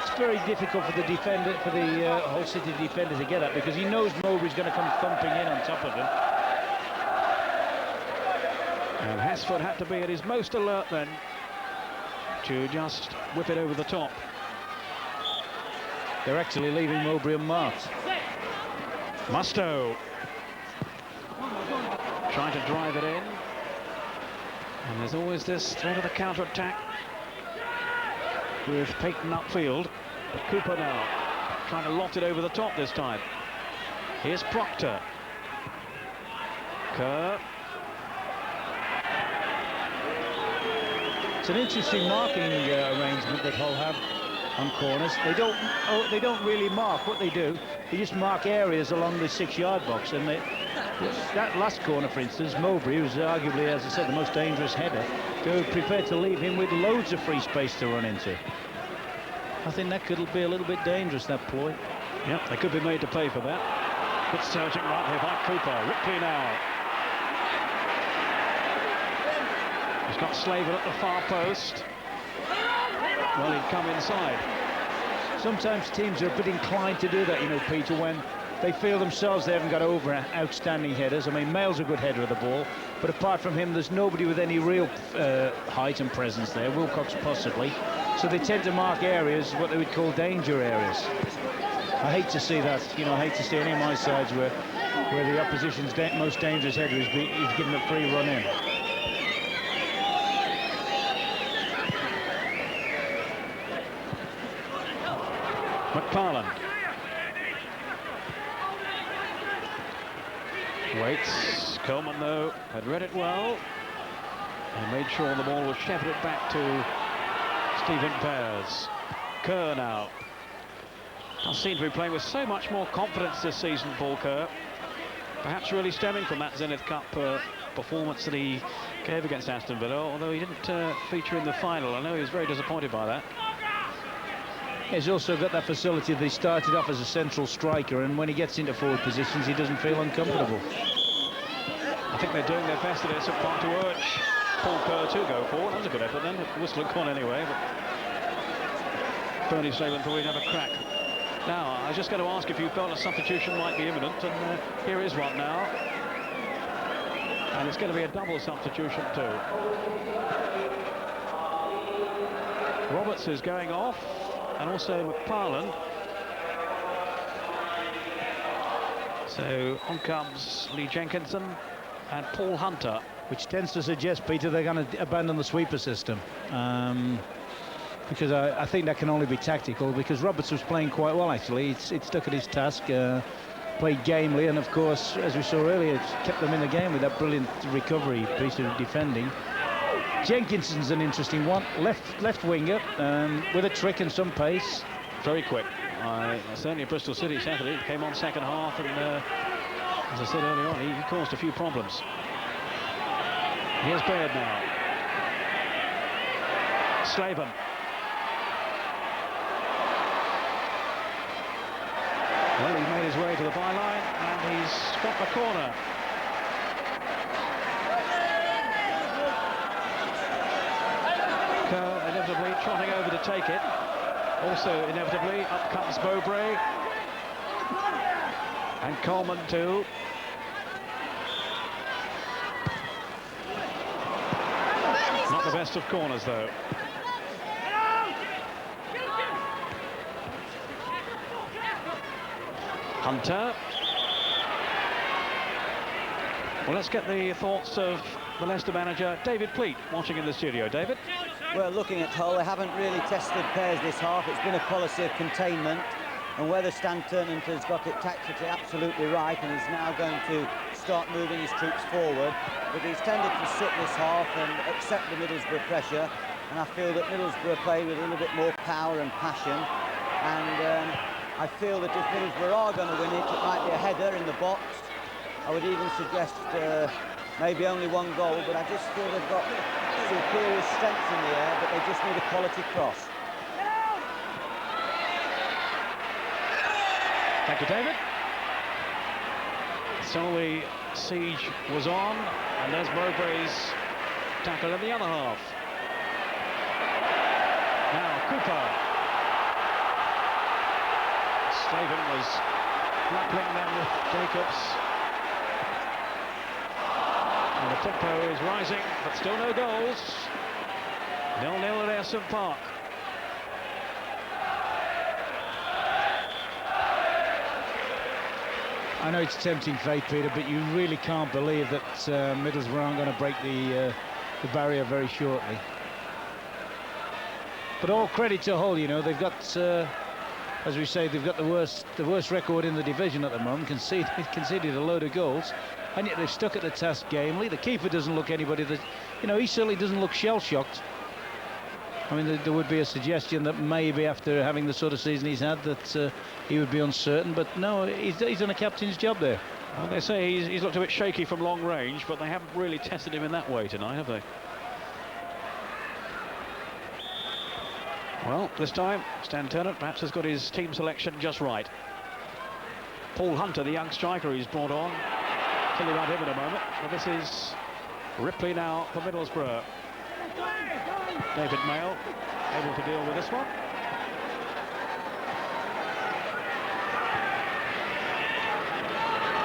it's very difficult for the defender, for the Hull City defender to get at, because he knows Mowbray's going to come thumping in on top of him. And Hesford had to be at his most alert then to just whip it over the top. They're actually leaving Mowbray unmarked. Musto trying to drive it in, and there's always this threat of the counter-attack with Peyton upfield. But Cooper now trying to loft it over the top this time. Here's Proctor. Kerr. It's an interesting marking arrangement that Hull have on corners. They don't really mark. What they do, they just mark areas along the 6-yard box. And that last corner, for instance, Mowbray, who's arguably, as I said, the most dangerous header, they were prepared to leave him with loads of free space to run into. I think that could be a little bit dangerous, that ploy. Yep, they could be made to pay for that. Good surging right here by Cooper. Ripley now. He's got Slaven at the far post. Well, he'd come inside. Sometimes teams are a bit inclined to do that, you know, Peter, when they feel themselves they haven't got over outstanding headers. I mean, Mayle's a good header of the ball, but apart from him, there's nobody with any real height and presence there. Wilcox possibly. So they tend to mark areas, what they would call danger areas. I hate to see that, you know, I hate to see any of my sides where the opposition's most dangerous header is given a free run in. McFarland waits. Coleman, though, had read it well and made sure the ball was shepherded back to Stephen Pears. Kerr now does seem to be playing with so much more confidence this season, Paul Kerr. Perhaps really stemming from that Zenith Cup performance that he gave against Aston Villa, although he didn't feature in the final. I know he was very disappointed by that. He's also got that facility that he started off as a central striker, and when he gets into forward positions, he doesn't feel uncomfortable. I think they're doing their best at St Park to urge Paul Kerr to go forward. That was a good effort then. The whistle had gone anyway, but Bernie Slaven thought he'd have a crack. Now, I was just going to ask if you felt a substitution might be imminent, and here is one now. And it's going to be a double substitution too. Roberts is going off, and also McFarland. So on comes Lee Jenkinson and Paul Hunter. Which tends to suggest, Peter, they're going to abandon the sweeper system. Because I think that can only be tactical, because Roberts was playing quite well, actually. It stuck at his task, played gamely, and of course, as we saw earlier, it's kept them in the game with that brilliant recovery piece of defending. Jenkinson's an interesting one, left winger, with a trick and some pace. Very quick. Certainly at Bristol City Saturday, came on second half, and as I said earlier on, he caused a few problems. Here's Baird now. Slaven. Well, he's made his way to the byline, and he's got the corner. Kerr inevitably trotting over to take it. Also, inevitably, up comes Mowbray. And Coleman, too. Not the best of corners, though. Hunter. Well, let's get the thoughts of the Leicester manager, David Pleat, watching in the studio. David? Well, looking at Hull, they haven't really tested Pears this half. It's been a policy of containment, and whether Stan Ternent has got it tactically absolutely right and is now going to start moving his troops forward, but he's tended to sit this half and accept the Middlesbrough pressure, and I feel that Middlesbrough play with a little bit more power and passion, and I feel that if Middlesbrough are going to win it, it might be a header in the box. I would even suggest maybe only one goal, but I just feel they've got superior strength in the air, but they just need a quality cross. Thank you, David. So the siege was on, and there's Mowbray's tackle in the other half. Now Cooper. Slaven was grappling them with Jacobs. And the tempo is rising, but still no goals. 0-0 at Ayresome Park. I know it's tempting fate, Peter, but you really can't believe that Middlesbrough aren't going to break the barrier very shortly. But all credit to Hull, you know, they've got, as we say, they've got the worst record in the division at the moment. Conceded a load of goals, and yet they've stuck at the task gamely. The keeper doesn't look anybody that, you know, he certainly doesn't look shell-shocked. I mean, there would be a suggestion that maybe after having the sort of season he's had that he would be uncertain, but no, he's done a captain's job there. Well, they say he's looked a bit shaky from long range, but they haven't really tested him in that way tonight, have they? Well, this time, Stan Ternent perhaps has got his team selection just right. Paul Hunter, the young striker he's brought on. Tell you about him in a moment. But this is Ripley now for Middlesbrough. David Mayle able to deal with this one.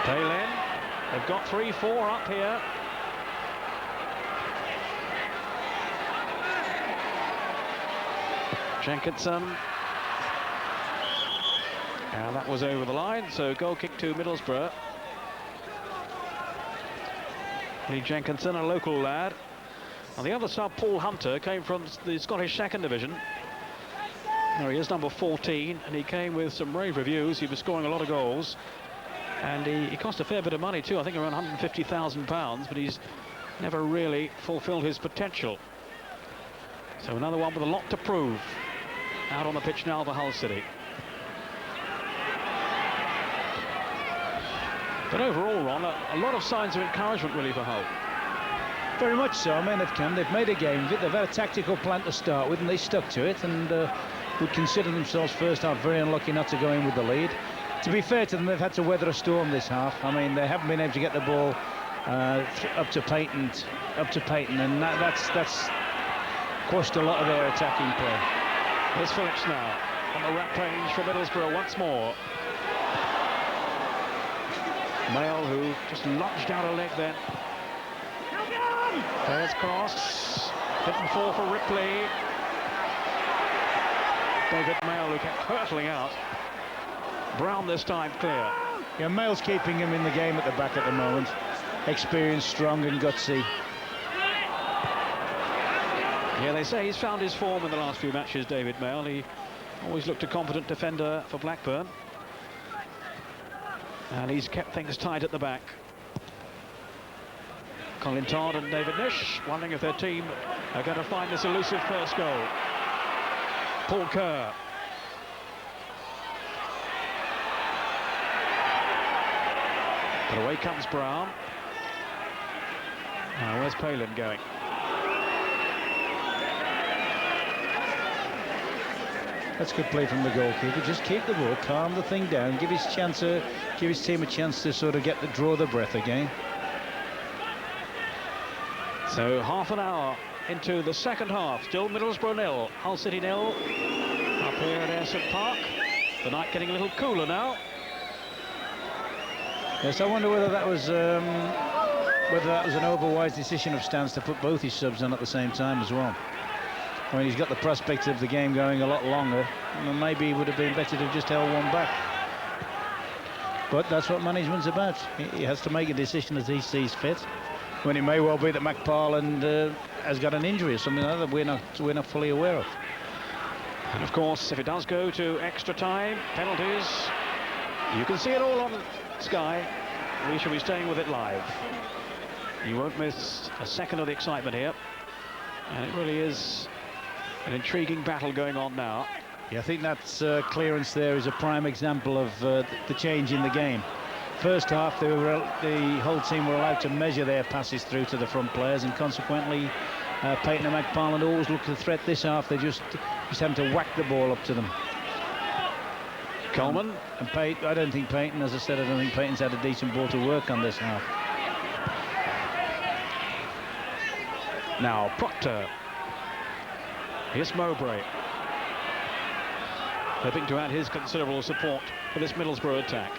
Palin, they've got 3-4 up here. Jenkinson. And that was over the line, so goal kick to Middlesbrough. Lee Jenkinson, a local lad. On the other side, Paul Hunter came from the Scottish Second Division. There he is, number 14, and he came with some rave reviews. He was scoring a lot of goals, and he cost a fair bit of money too, I think around £150,000, but he's never really fulfilled his potential. So another one with a lot to prove out on the pitch now for Hull City. But overall, Ron, a lot of signs of encouragement really for Hull. Very much so. I mean, they've made a game of it. They've had a tactical plan to start with, and they stuck to it, and would consider themselves first half very unlucky not to go in with the lead. To be fair to them, they've had to weather a storm this half. I mean, they haven't been able to get the ball up to Payton, and that's quashed a lot of their attacking play. Here's Phillips now on the rampage for Middlesbrough once more. Mayle, who just lunged out a leg then. There's cross. Didn't fall for Ripley. David Mayle, who kept hurtling out. Brown this time clear. Yeah, Mayle's keeping him in the game at the back at the moment. Experienced, strong and gutsy. Yeah, they say he's found his form in the last few matches, David Mayle. He always looked a competent defender for Blackburn. And he's kept things tight at the back. Colin Todd and David Nish wondering if their team are going to find this elusive first goal. Paul Kerr. But away comes Brown. Now, where's Palin going? That's good play from the goalkeeper. Just keep the ball, calm the thing down, give his team a chance to sort of draw the breath again. So half an hour into the second half, still Middlesbrough 0, Hull City 0. Up here at Ayresome Park. The night getting a little cooler now. Yes, I wonder whether that was an overwise decision of Stan's to put both his subs on at the same time as well. I mean, he's got the prospect of the game going a lot longer, and maybe it would have been better to have just held one back. But that's what management's about. He has to make a decision as he sees fit. When it may well be that McParland has got an injury or something like that we're not fully aware of. And of course, if it does go to extra time, penalties, you can see it all on Sky. We shall be staying with it live. You won't miss a second of the excitement here. And it really is an intriguing battle going on now. Yeah, I think that's clearance there is a prime example of the change in the game. First half, the whole team were allowed to measure their passes through to the front players, and consequently, Payton and McParland always looked to threat. This half, they're just having to whack the ball up to them. Coleman. And Payton, I don't think Payton, as I said, I don't think Payton's had a decent ball to work on this half. Now Proctor. Here's Mowbray, hoping to add his considerable support for this Middlesbrough attack.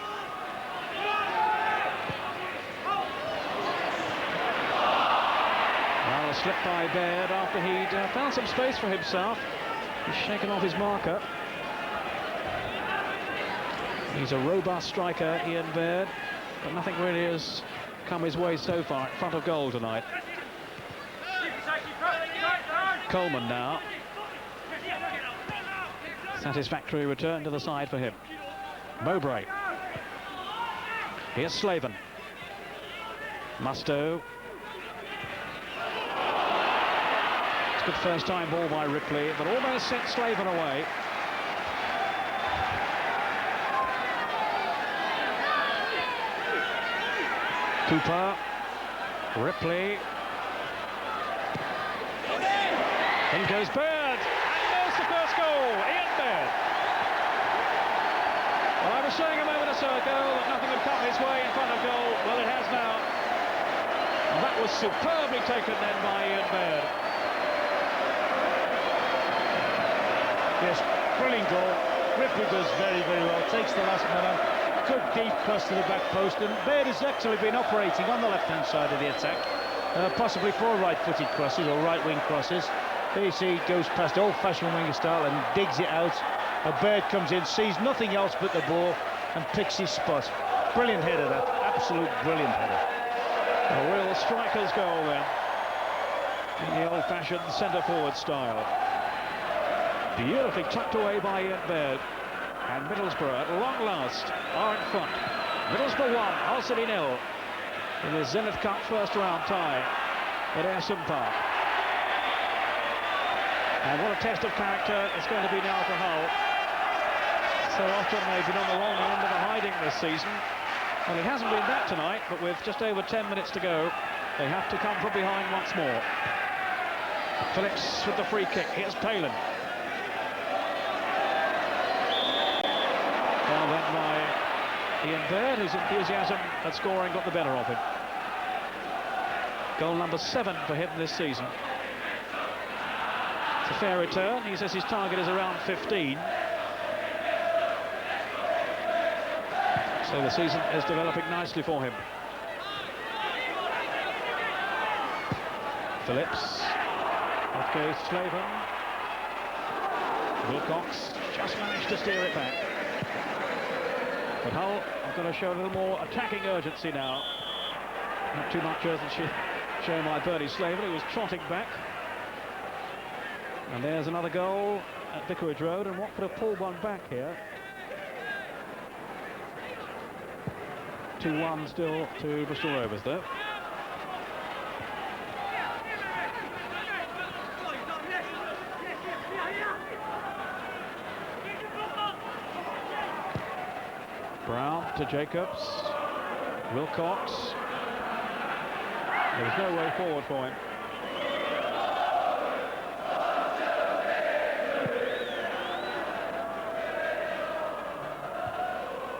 Well, a slip by Baird after he'd found some space for himself. He's shaken off his marker. He's a robust striker, Ian Baird, but nothing really has come his way so far in front of goal tonight. Coleman now. Satisfactory return to the side for him. Mowbray. Here's Slaven. Mustoe. It's a good first time ball by Ripley, but almost sent Slaven away. Cooper. Ripley. In goes Baird, and there's the first goal, Ian Baird. Well, I was saying a moment or so ago that nothing had come his way in front of goal. Well, it has now. And that was superbly taken then by Ian Baird. Yes, brilliant goal. Ripley does very, very well. Takes the last man on. Good deep cross to the back post, and Baird has actually been operating on the left-hand side of the attack, possibly for right-footed crosses or right-wing crosses. There you see, goes past old-fashioned winger style and digs it out. A Baird comes in, sees nothing else but the ball and picks his spot. Brilliant header, that. Absolute brilliant header. A real striker's goal then, in the old-fashioned centre-forward style. Beautifully tucked away by Ian Baird. And Middlesbrough, at long last, are in front. Middlesbrough 1, Hull City 0, in the Zenith Cup first-round tie at Ayresome Park. And what a test of character it's going to be now for Hull. So often they've been on the wrong end of a hiding this season. Well, it hasn't been that tonight, but with just over 10 minutes to go, they have to come from behind once more. Phillips with the free kick. Here's Palin. Well then by Ian Baird, whose enthusiasm at scoring got the better of him. Goal number 7 for him this season. It's a fair return. He says his target is around 15. So the season is developing nicely for him. Phillips. Off goes Slaven. Wilcox just managed to steer it back. But Hull are going to show a little more attacking urgency now. Not too much urgency shown by Bernie Slaven, who was trotting back. And there's another goal at Vicarage Road, and Watford have pulled one back here. 2-1 still to Bristol Rovers, though. Brown to Jacobs. Wilcox. There's no way forward for him.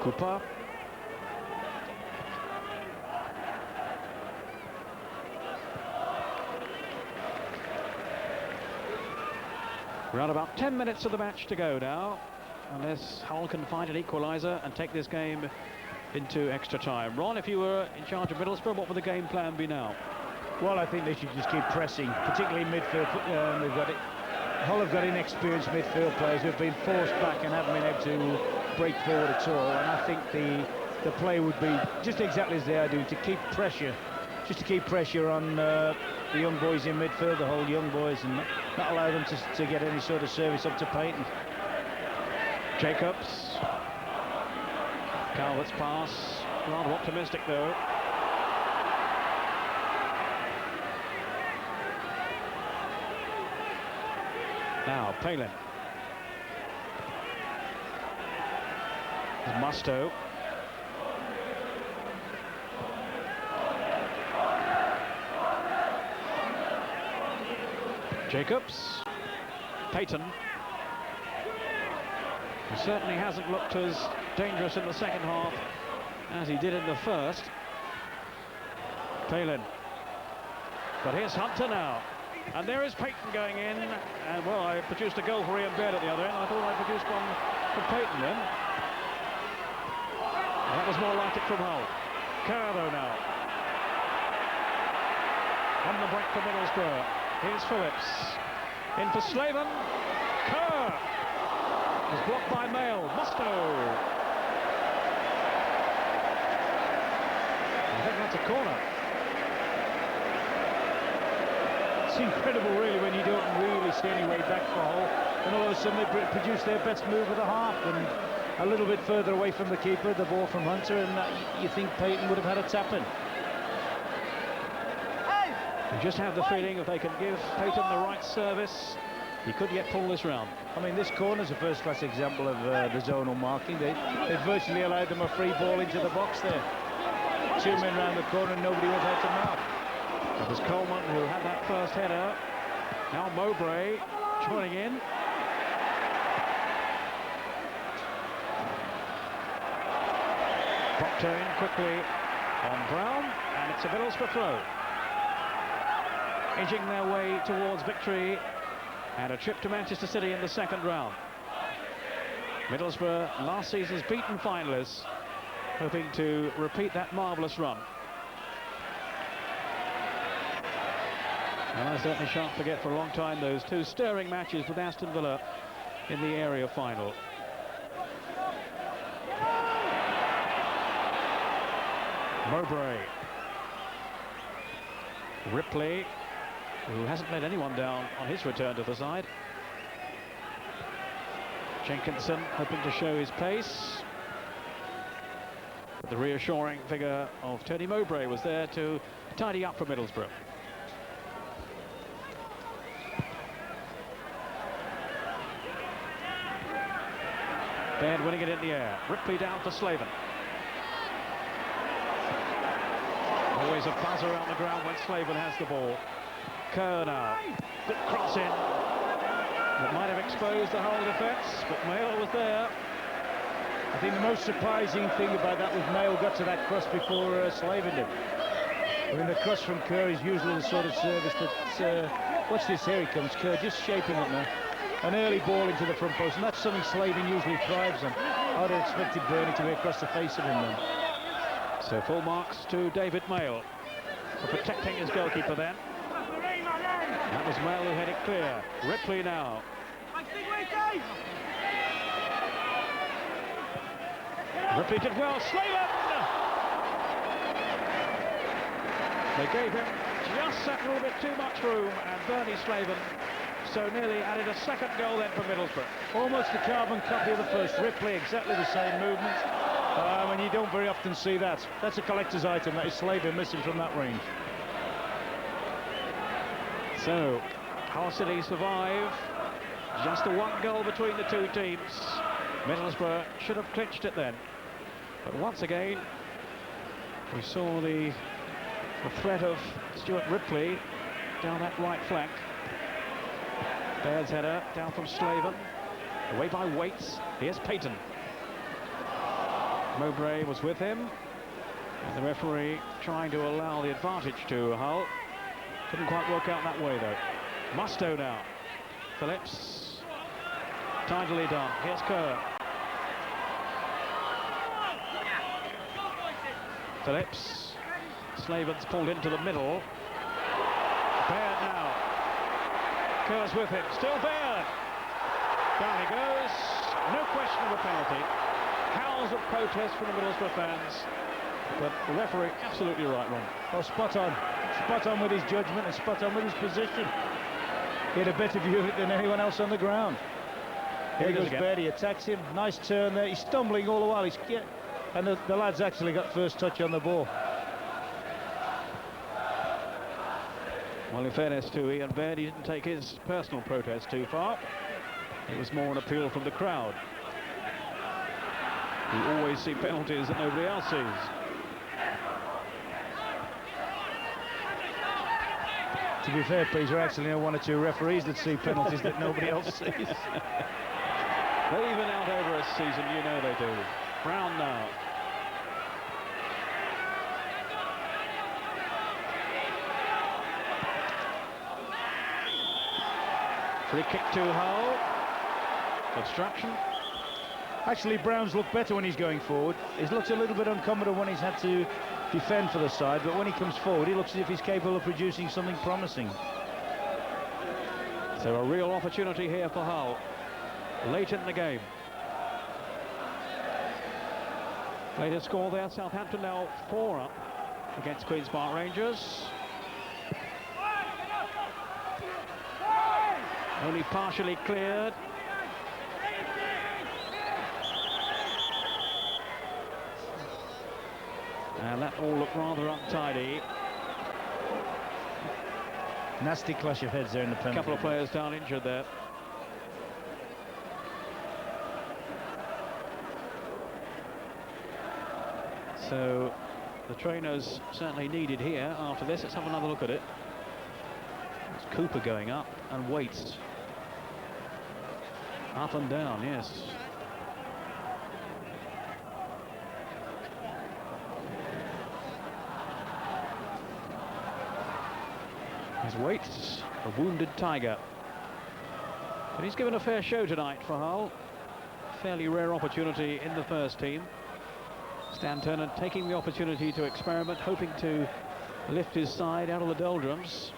Cooper. Around about 10 minutes of the match to go now, unless Hull can find an equaliser and take this game into extra time. Ron, if you were in charge of Middlesbrough, what would the game plan be now? Well, I think they should just keep pressing, particularly midfield. Hull have got inexperienced midfield players who have been forced back and haven't been able to break forward at all. And I think the play would be just exactly as they are doing, to keep pressure, just to keep pressure on the young boys in midfield, the whole young boys, and not allow them to get any sort of service up to Payton. Jacobs. Calvert's pass, rather optimistic though. Now Palin. Mustoe. Jacobs. Payton. He certainly hasn't looked as dangerous in the second half as he did in the first. Palin. But here's Hunter now. And there is Payton going in. And, well, I produced a goal for Ian Baird at the other end. I thought I produced one for Payton then. That was more like it from Hull. Kerr, though, now. On the break for Middlesbrough. Here's Phillips. In for Slaven. Kerr. Was blocked by Mail. Musto. I think that's a corner. It's incredible, really, when you don't really see any way back for Hull. And all of a sudden they produce their best move of the half. And a little bit further away from the keeper, the ball from Hunter, and you think Payton would have had a tap in. You just have the feeling if they can give Payton the right service, he could yet pull this round. I mean, this corner's a first-class example of the zonal marking. They virtually allowed them a free ball into the box there. Two men round the corner and nobody was out to mark. It was Coleman who had that first header. Now Mowbray joining in. Proctor in quickly on Brown, and it's a Middlesbrough throw. Edging their way towards victory and a trip to Manchester City in the second round. Middlesbrough, last season's beaten finalists, hoping to repeat that marvellous run. And I certainly shan't forget for a long time those two stirring matches with Aston Villa in the area final. Mowbray. Ripley, who hasn't let anyone down on his return to the side. Jenkinson hoping to show his pace. But the reassuring figure of Tony Mowbray was there to tidy up for Middlesbrough. Baird winning it in the air. Ripley down for Slaven. Always a buzz around the ground when Slaven has the ball. Kerr now. Good cross in. That might have exposed the whole defence, but Mail was there. I think the most surprising thing about that was Mail got to that cross before Slaven did. I mean, the cross from Kerr is usually the sort of service that... watch this, here he comes, Kerr just shaping it now. An early ball into the front post, and that's something Slaven usually thrives on. I would have expected Bernie to be across the face of him then. So full marks to David Mail for protecting his goalkeeper then. That was Mail who had it clear. Ripley now. Ripley did well. Slaven! They gave him just that little bit too much room, and Bernie Slaven so nearly added a second goal then for Middlesbrough. Almost a carbon copy of the first. Ripley, exactly the same movement. And you don't very often see that. That's a collector's item. That is Slaven missing from that range. So, Hull City survive. Just a one goal between the two teams. Middlesbrough should have clinched it then. But once again, we saw the threat of Stuart Ripley down that right flank. Baird's header down from Slaven. Away by Waits. Here's Payton. Mowbray was with him. And the referee trying to allow the advantage to Hull. Couldn't quite work out that way, though. Musto now. Phillips. Tidily done. Here's Kerr. Phillips. Slaven's pulled into the middle. Baird now. Kerr's with him. Still Baird. Down he goes. No question of a penalty. Howls of protest from the Middlesbrough fans. But the referee absolutely right, Ron. Oh, spot on. Spot on with his judgment and spot on with his position. He had a better view of it than anyone else on the ground. Here goes Baird. He attacks him. Nice turn there. He's stumbling all the while. And the lad's actually got first touch on the ball. Well, in fairness to Ian Baird, he didn't take his personal protest too far. It was more an appeal from the crowd, who always see penalties that nobody else sees. To be fair, Peter, actually know one or two referees that see penalties that nobody else sees. They even out over a season, you know they do. Brown now. Free kick to Hull. Obstruction. Actually, Brown's looked better when he's going forward. He's looked a little bit uncomfortable when he's had to defend for the side, but when he comes forward, he looks as if he's capable of producing something promising. So a real opportunity here for Hull, late in the game. Latest score there, Southampton now 4 up against Queen's Park Rangers. Only partially cleared. And that all looked rather untidy. Nasty clash of heads there in the penalty. A couple of players down injured there. So the trainers certainly needed here after this. Let's have another look at it. It's Cooper going up and Waits. Up and down, yes. His Waits, a wounded tiger. But he's given a fair show tonight for Hull. Fairly rare opportunity in the first team. Stan Turner taking the opportunity to experiment, hoping to lift his side out of the doldrums.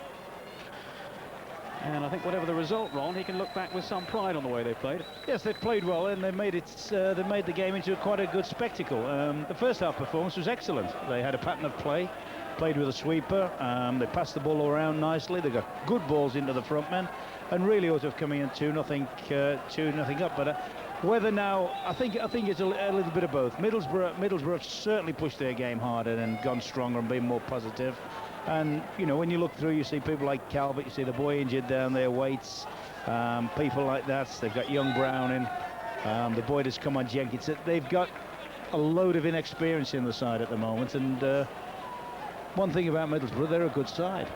And I think whatever the result, Ron, he can look back with some pride on the way they played. Yes, they've played well, and they made it. They made the game into quite a good spectacle. The first half performance was excellent. They had a pattern of play, played with a sweeper. They passed the ball around nicely. They got good balls into the front men, and really ought to have come in 2-0 up. But whether now, I think it's a little bit of both. Middlesbrough have certainly pushed their game harder and gone stronger and been more positive. And, you know, when you look through, you see people like Calvert, you see the boy injured down there, Waits, people like that. They've got young Brown in, the boy that's come on, Jenkins. They've got a load of inexperience in the side at the moment. And one thing about Middlesbrough, they're a good side.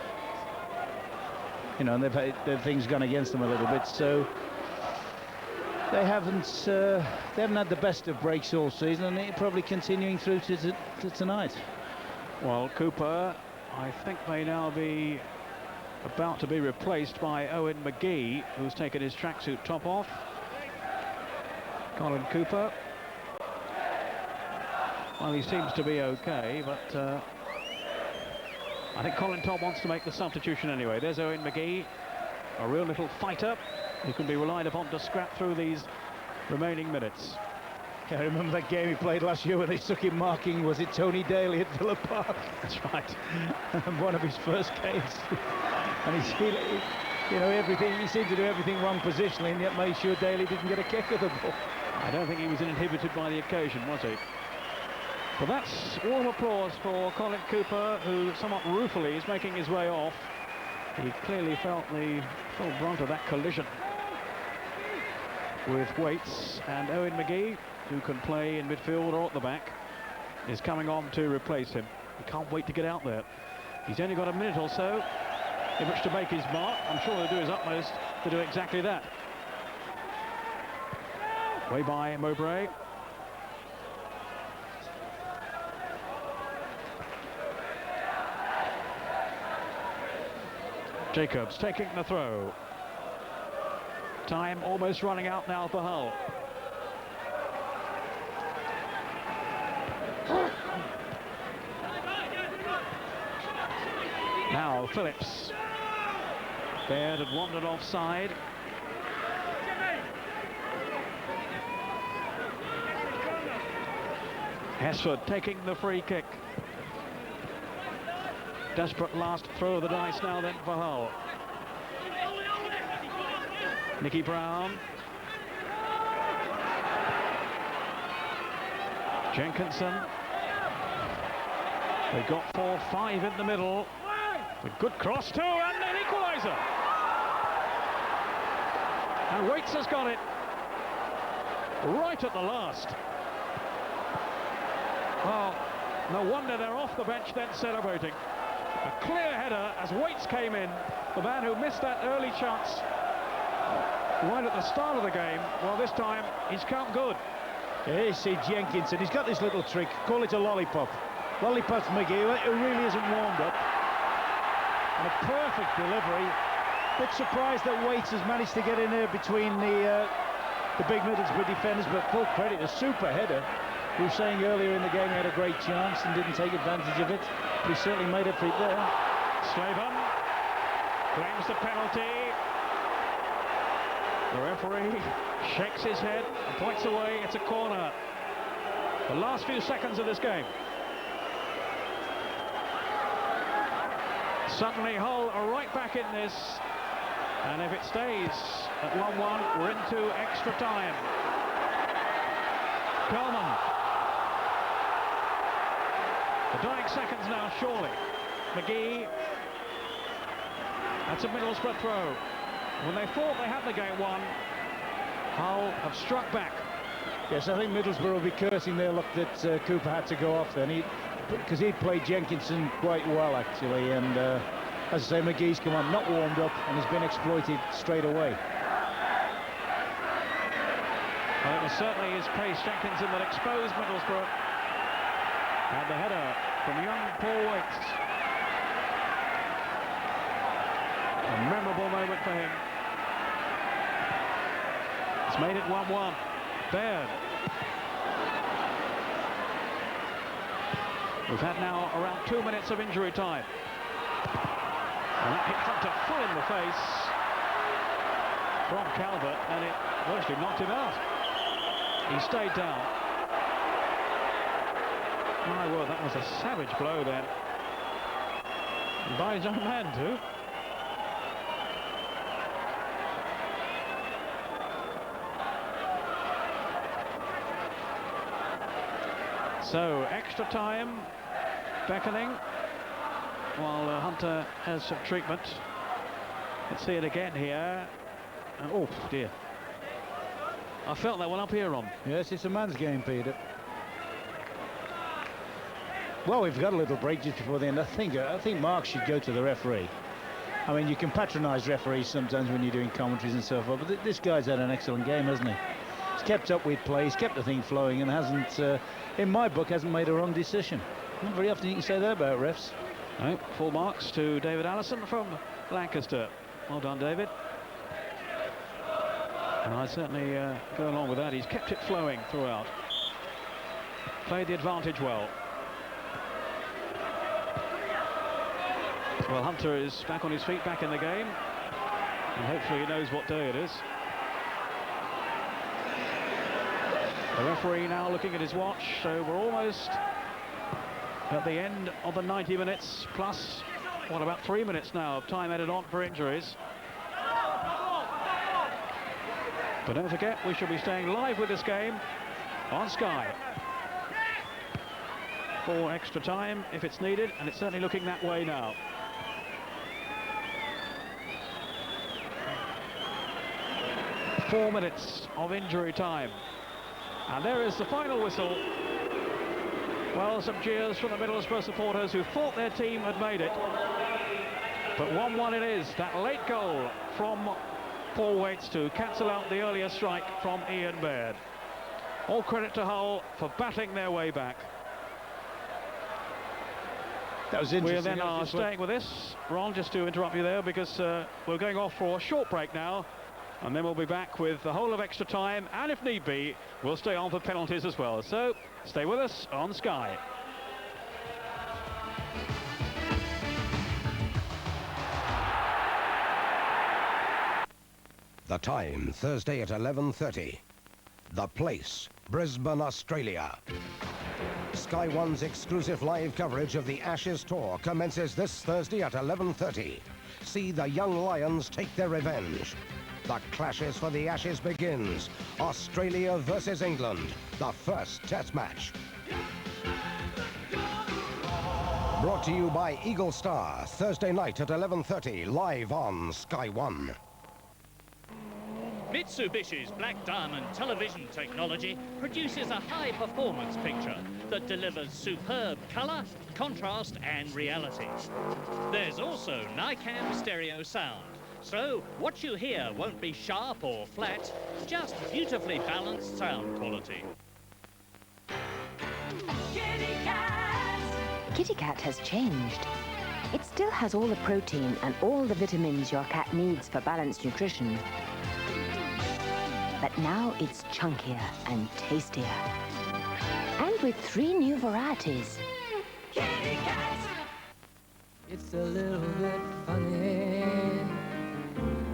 You know, and they've had things gone against them a little bit. So they haven't had the best of breaks all season, and they're probably continuing through to tonight. Well, Cooper, I think, may now be about to be replaced by Owen McGee, who's taken his tracksuit top off. Colin Cooper. Well, he seems to be okay, but I think Colin Todd wants to make the substitution anyway. There's Owen McGee, a real little fighter who can be relied upon to scrap through these remaining minutes. Yeah, I remember that game he played last year when they stuck him marking, was it Tony Daly at Villa Park? That's right. One of his first games. And you know, he seemed to do everything wrong positionally, and yet made sure Daly didn't get a kick of the ball. I don't think he was inhibited by the occasion, was he? But that's warm applause for Colin Cooper, who somewhat ruefully is making his way off. He clearly felt the full brunt of that collision with Waits, and Owen McGee, who can play in midfield or at the back, is coming on to replace him. He can't wait to get out there. He's only got a minute or so in which to make his mark. I'm sure he'll do his utmost to do exactly that. Way by Mowbray. Jacobs taking the throw. Time almost running out now for Hull. Now Phillips. Baird had wandered offside. Hesford taking the free kick. Desperate last throw of the dice now then for Hull. Nicky Brown. Jenkinson. They got 4-5 in the middle. A good cross too, and an equaliser. And Waits has got it right at the last. Well, no wonder they're off the bench then celebrating. A clear header as Waits came in, the man who missed that early chance right at the start of the game. Well, this time he's come good. Yeah, you see Jenkinson, he's got this little trick, call it a lollipop. Lollipop's McGee, who really isn't warmed up. And a perfect delivery. Bit surprised that Waits has managed to get in there between the big Middlesbrough defenders, but full credit, a super header. We were saying earlier in the game he had a great chance and didn't take advantage of it, but he certainly made up for it there. Slaven claims the penalty. The referee shakes his head and points away. It's a corner. The last few seconds of this game. Suddenly Hull are right back in this, and if it stays at 1-1, we're into extra time. Coleman. The dying seconds now, surely. McGee. That's a Middlesbrough throw. When they thought they had the game won, Hull have struck back. Yes, I think Middlesbrough will be cursing their luck that Cooper had to go off then, because he'd played Jenkinson quite well actually, and as I say, McGee's come on, not warmed up, and has been exploited straight away. Well, it was certainly his pace, Jenkinson, that exposed Middlesbrough. And the header from young Paul Waits. A memorable moment for him. It's made it 1-1. Baird. We've had now around 2 minutes of injury time. And that hit Hunter full in the face from Calvert, and it virtually knocked him out. He stayed down. My word, that was a savage blow then. And by his own man too. So, extra time, beckoning, while Hunter has some treatment. Let's see it again here. Oh, dear. I felt that one up here, Ron. Yes, it's a man's game, Peter. Well, we've got a little break just before the end. I think Mark should go to the referee. I mean, you can patronise referees sometimes when you're doing commentaries and so forth, but this guy's had an excellent game, hasn't he? He's kept up with play, he's kept the thing flowing, and hasn't, in my book, hasn't made a wrong decision. Not very often you can say that about refs. No, full marks to David Allison from Lancaster. Well done, David. And I certainly go along with that. He's kept it flowing throughout. Played the advantage well. Well, Hunter is back on his feet, back in the game. And hopefully he knows what day it is. The referee now looking at his watch, so we're almost at the end of the 90 minutes, plus, what, about 3 minutes now of time added on for injuries. But don't forget, we shall be staying live with this game on Sky for extra time if it's needed, and it's certainly looking that way now. Four minutes of injury time. And there is the final whistle. Well, some cheers from the Middlesbrough supporters who thought their team had made it. But 1-1 it is. That late goal from Paul Waits to cancel out the earlier strike from Ian Baird. All credit to Hull for battling their way back. That was interesting. We then are staying with this. Ron, just to interrupt you there, because we're going off for a short break now. And then we'll be back with the whole of extra time, and if need be, we'll stay on for penalties as well. So, stay with us on Sky. The time, Thursday at 11:30. The place, Brisbane, Australia. Sky One's exclusive live coverage of the Ashes Tour commences this Thursday at 11:30. See the young Lions take their revenge. The clashes for the Ashes begins. Australia versus England, the first test match. Brought to you by Eagle Star, Thursday night at 11:30, live on Sky One. Mitsubishi's Black Diamond television technology produces a high-performance picture that delivers superb colour, contrast and reality. There's also Nicam stereo sound, So, what you hear won't be sharp or flat, just beautifully balanced sound quality. Kitty Cat has changed. It still has all the protein and all the vitamins your cat needs for balanced nutrition. But now it's chunkier and tastier. And with 3 new varieties. Kitty Cat! It's a little bit funny,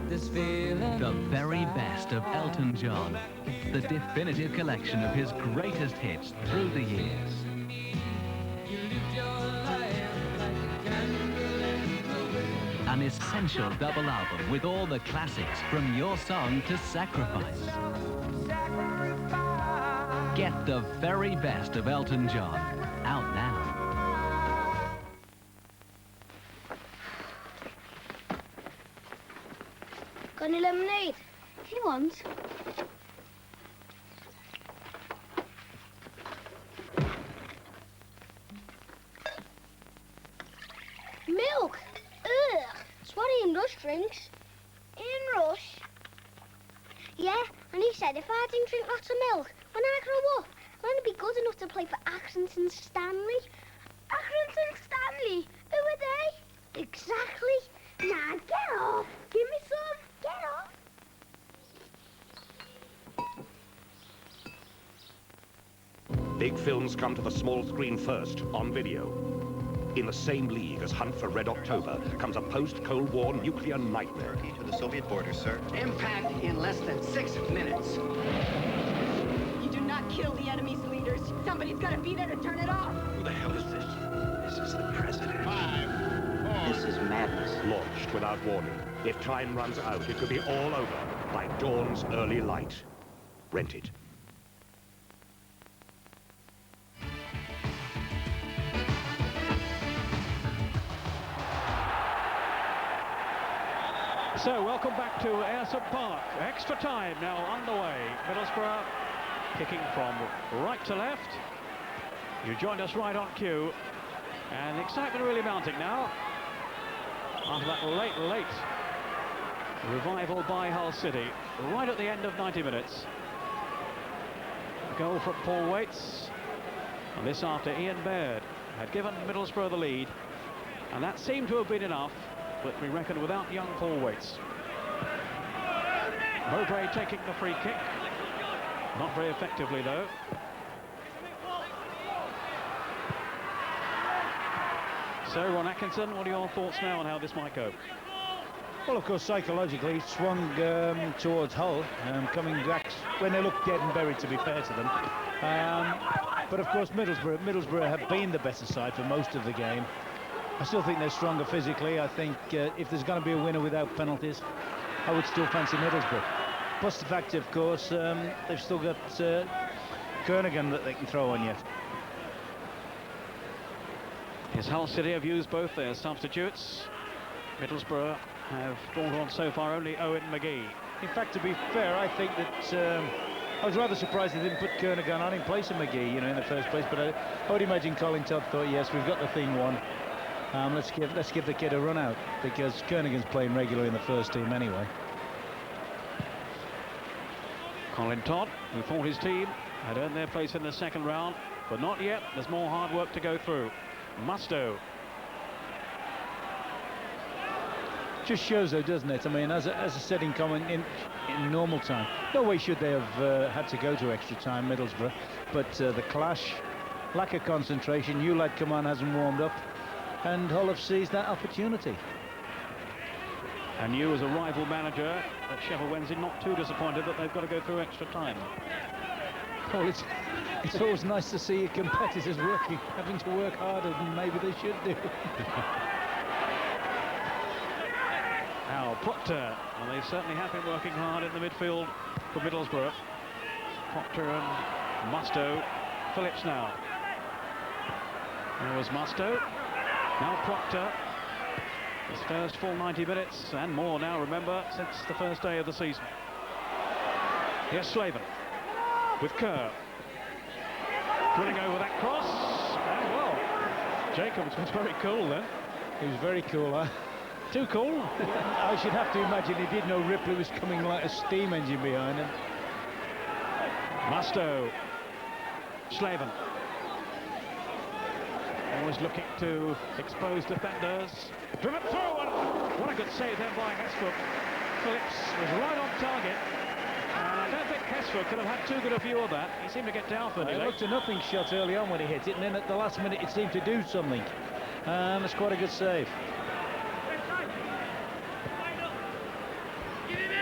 this feeling. The very best of Elton John. The definitive collection of his greatest hits through the years. An essential double album with all the classics from Your Song to Sacrifice. Get the very best of Elton John. Out now. Got any lemonade? If you want. Milk! Ugh! It's what Ian Rush drinks. Ian Rush? Yeah, and he said if I didn't drink lots of milk, when I grow up, I'm going to be good enough to play for Accrington Stanley. Accrington Stanley? Who are they? Exactly. Nah, get off. Give me some. Get off. Big films come to the small screen first, on video. In the same league as Hunt for Red October comes a post-Cold War nuclear nightmare. To the Soviet border, sir. Impact in less than 6 minutes. You do not kill the enemy's leaders. Somebody's got to be there to turn it off. Who the hell is this? This is the president. 5, 4. This is madness. Launched without warning. If time runs out, it could be all over by dawn's early light. Rent it. So, welcome back to Ayrton Park. Extra time now underway. Middlesbrough kicking from right to left. You joined us right on cue. And the excitement really mounting now. After that late revival by Hull City. Right at the end of 90 minutes. A goal from Paul Waits. And this after Ian Baird had given Middlesbrough the lead. And that seemed to have been enough. But we reckon without young Paul Waits. Mowbray taking the free kick. Not very effectively, though. So, Ron Atkinson, what are your thoughts now on how this might go? Well, of course, psychologically, it swung towards Hull, coming back when they looked dead and buried, to be fair to them. But, of course, Middlesbrough have been the better side for most of the game. I still think they're stronger physically. I think if there's going to be a winner without penalties, I would still fancy Middlesbrough. Plus the fact, of course, they've still got Kernaghan that they can throw on yet. Yes, Hull City have used both their substitutes. Middlesbrough have brought on so far only Owen McGee. In fact, to be fair, I think that I was rather surprised they didn't put Kernaghan on in place of McGee, you know, in the first place. But I would imagine Colin Todd thought, yes, we've got the thing won. Let's give the kid a run out, because Kernaghan's playing regularly in the first team anyway. Colin Todd, who thought his team had earned their place in the second round, but not yet. There's more hard work to go through. Musto. Just shows, though, doesn't it? I mean, as a setting comment in normal time, no way should they have had to go to extra time, Middlesbrough. But the clash, lack of concentration, new lad come on, hasn't warmed up. And Hull have seized that opportunity. And you, as a rival manager at Sheffield Wednesday, not too disappointed that they've got to go through extra time. Well, it's always nice to see your competitors having to work harder than maybe they should do. Now, Proctor, and they certainly have been working hard in the midfield for Middlesbrough. Proctor and Musto. Phillips now. There was Musto. Now Proctor, his first full 90 minutes and more now, remember, since the first day of the season. Here's Slaven with Kerr. Drilling over that cross, and well, Jacobs was very cool then. He was very cool. too cool. I should have to imagine he did know Ripley was coming like a steam engine behind him. Musto. Slaven. Always looking to expose defenders. Driven through, and what a good save then by Hesfoot. Phillips was right on target. And I don't think Hesfoot could have had too good a view of that. He seemed to get down for It looked a nothing shot early on when he hit it, and then at the last minute it seemed to do something. And it's quite a good save.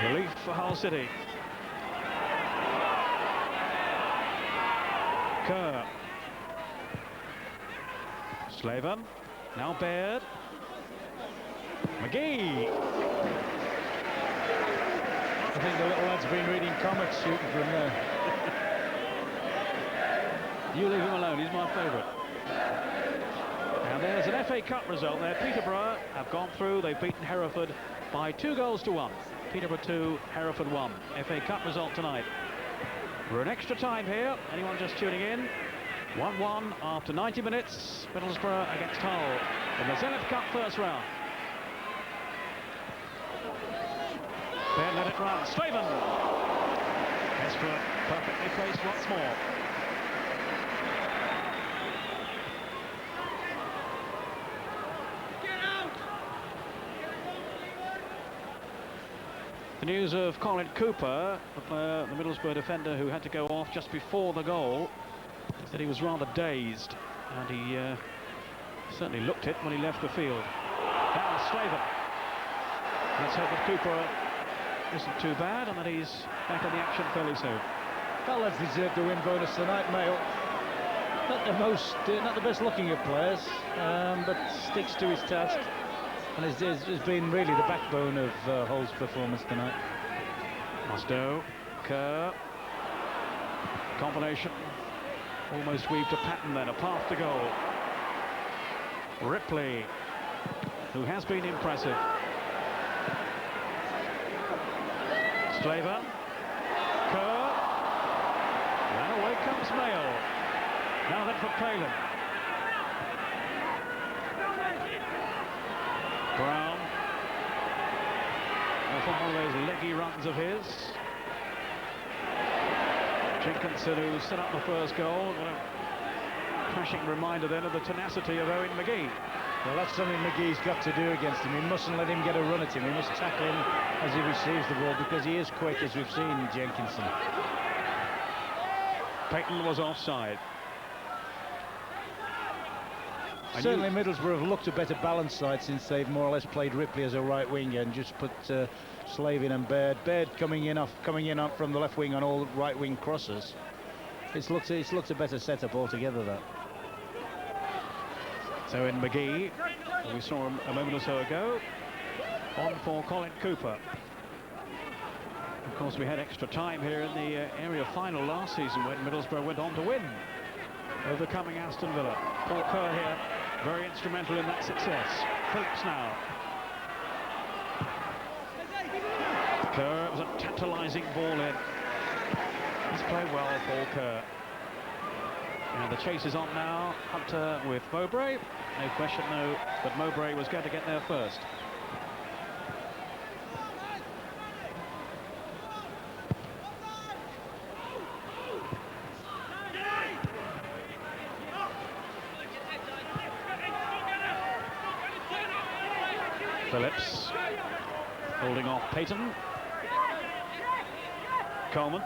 Relief for Hull City. Kerr. Slaven. Now Baird. McGee. I think the little lad's been reading comics shooting from there. You leave him alone, he's my favourite. Now there's an FA Cup result there. Peterborough have gone through, they've beaten Hereford by 2-1. Peterborough 2, Hereford 1. FA Cup result tonight. We're in extra time here, anyone just tuning in. 1-1 after 90 minutes, Middlesbrough against Hull in the Zenith Cup first round. Baird let it run, Slaven. Hesfoot perfectly placed once more. The news of Colin Cooper, the Middlesbrough defender who had to go off just before the goal, said he was rather dazed, and he certainly looked it when he left the field. Now Slaven. Let's hope that Cooper isn't too bad and that he's back in the action fairly soon. Fellas deserve the win bonus tonight, Mail. Not the best looking of players, but sticks to his task. And has been really the backbone of Hull's performance tonight. Musto, Kerr, combination, almost weaved a pattern then, a path to goal. Ripley, who has been impressive. Slaven, Kerr, and away comes Mayo. Now then for Palin. Brown, off on one of those leggy runs of his. Jenkinson, who set up the first goal. What a crashing reminder then of the tenacity of Owen McGee. Well, that's something McGee's got to do against him. He mustn't let him get a run at him. He must tackle him as he receives the ball, because he is quick, as we've seen Jenkinson. Payton was offside. Certainly Middlesbrough have looked a better balanced side since they've more or less played Ripley as a right winger and just put Slavin and Baird. Baird coming in up from the left wing on all right wing crosses. It's looked a better setup altogether, that. So in McGee, we saw him a moment or so ago, on for Colin Cooper. Of course, we had extra time here in the area final last season when Middlesbrough went on to win, overcoming Aston Villa. Paul Kerr here, very instrumental in that success. Phillips now. Kerr, it was a tantalising ball in. He's played well, Paul Kerr. And the chase is on now. Hunter with Mowbray. No question, though, that Mowbray was going to get there first. Phillips holding off Payton. Coleman.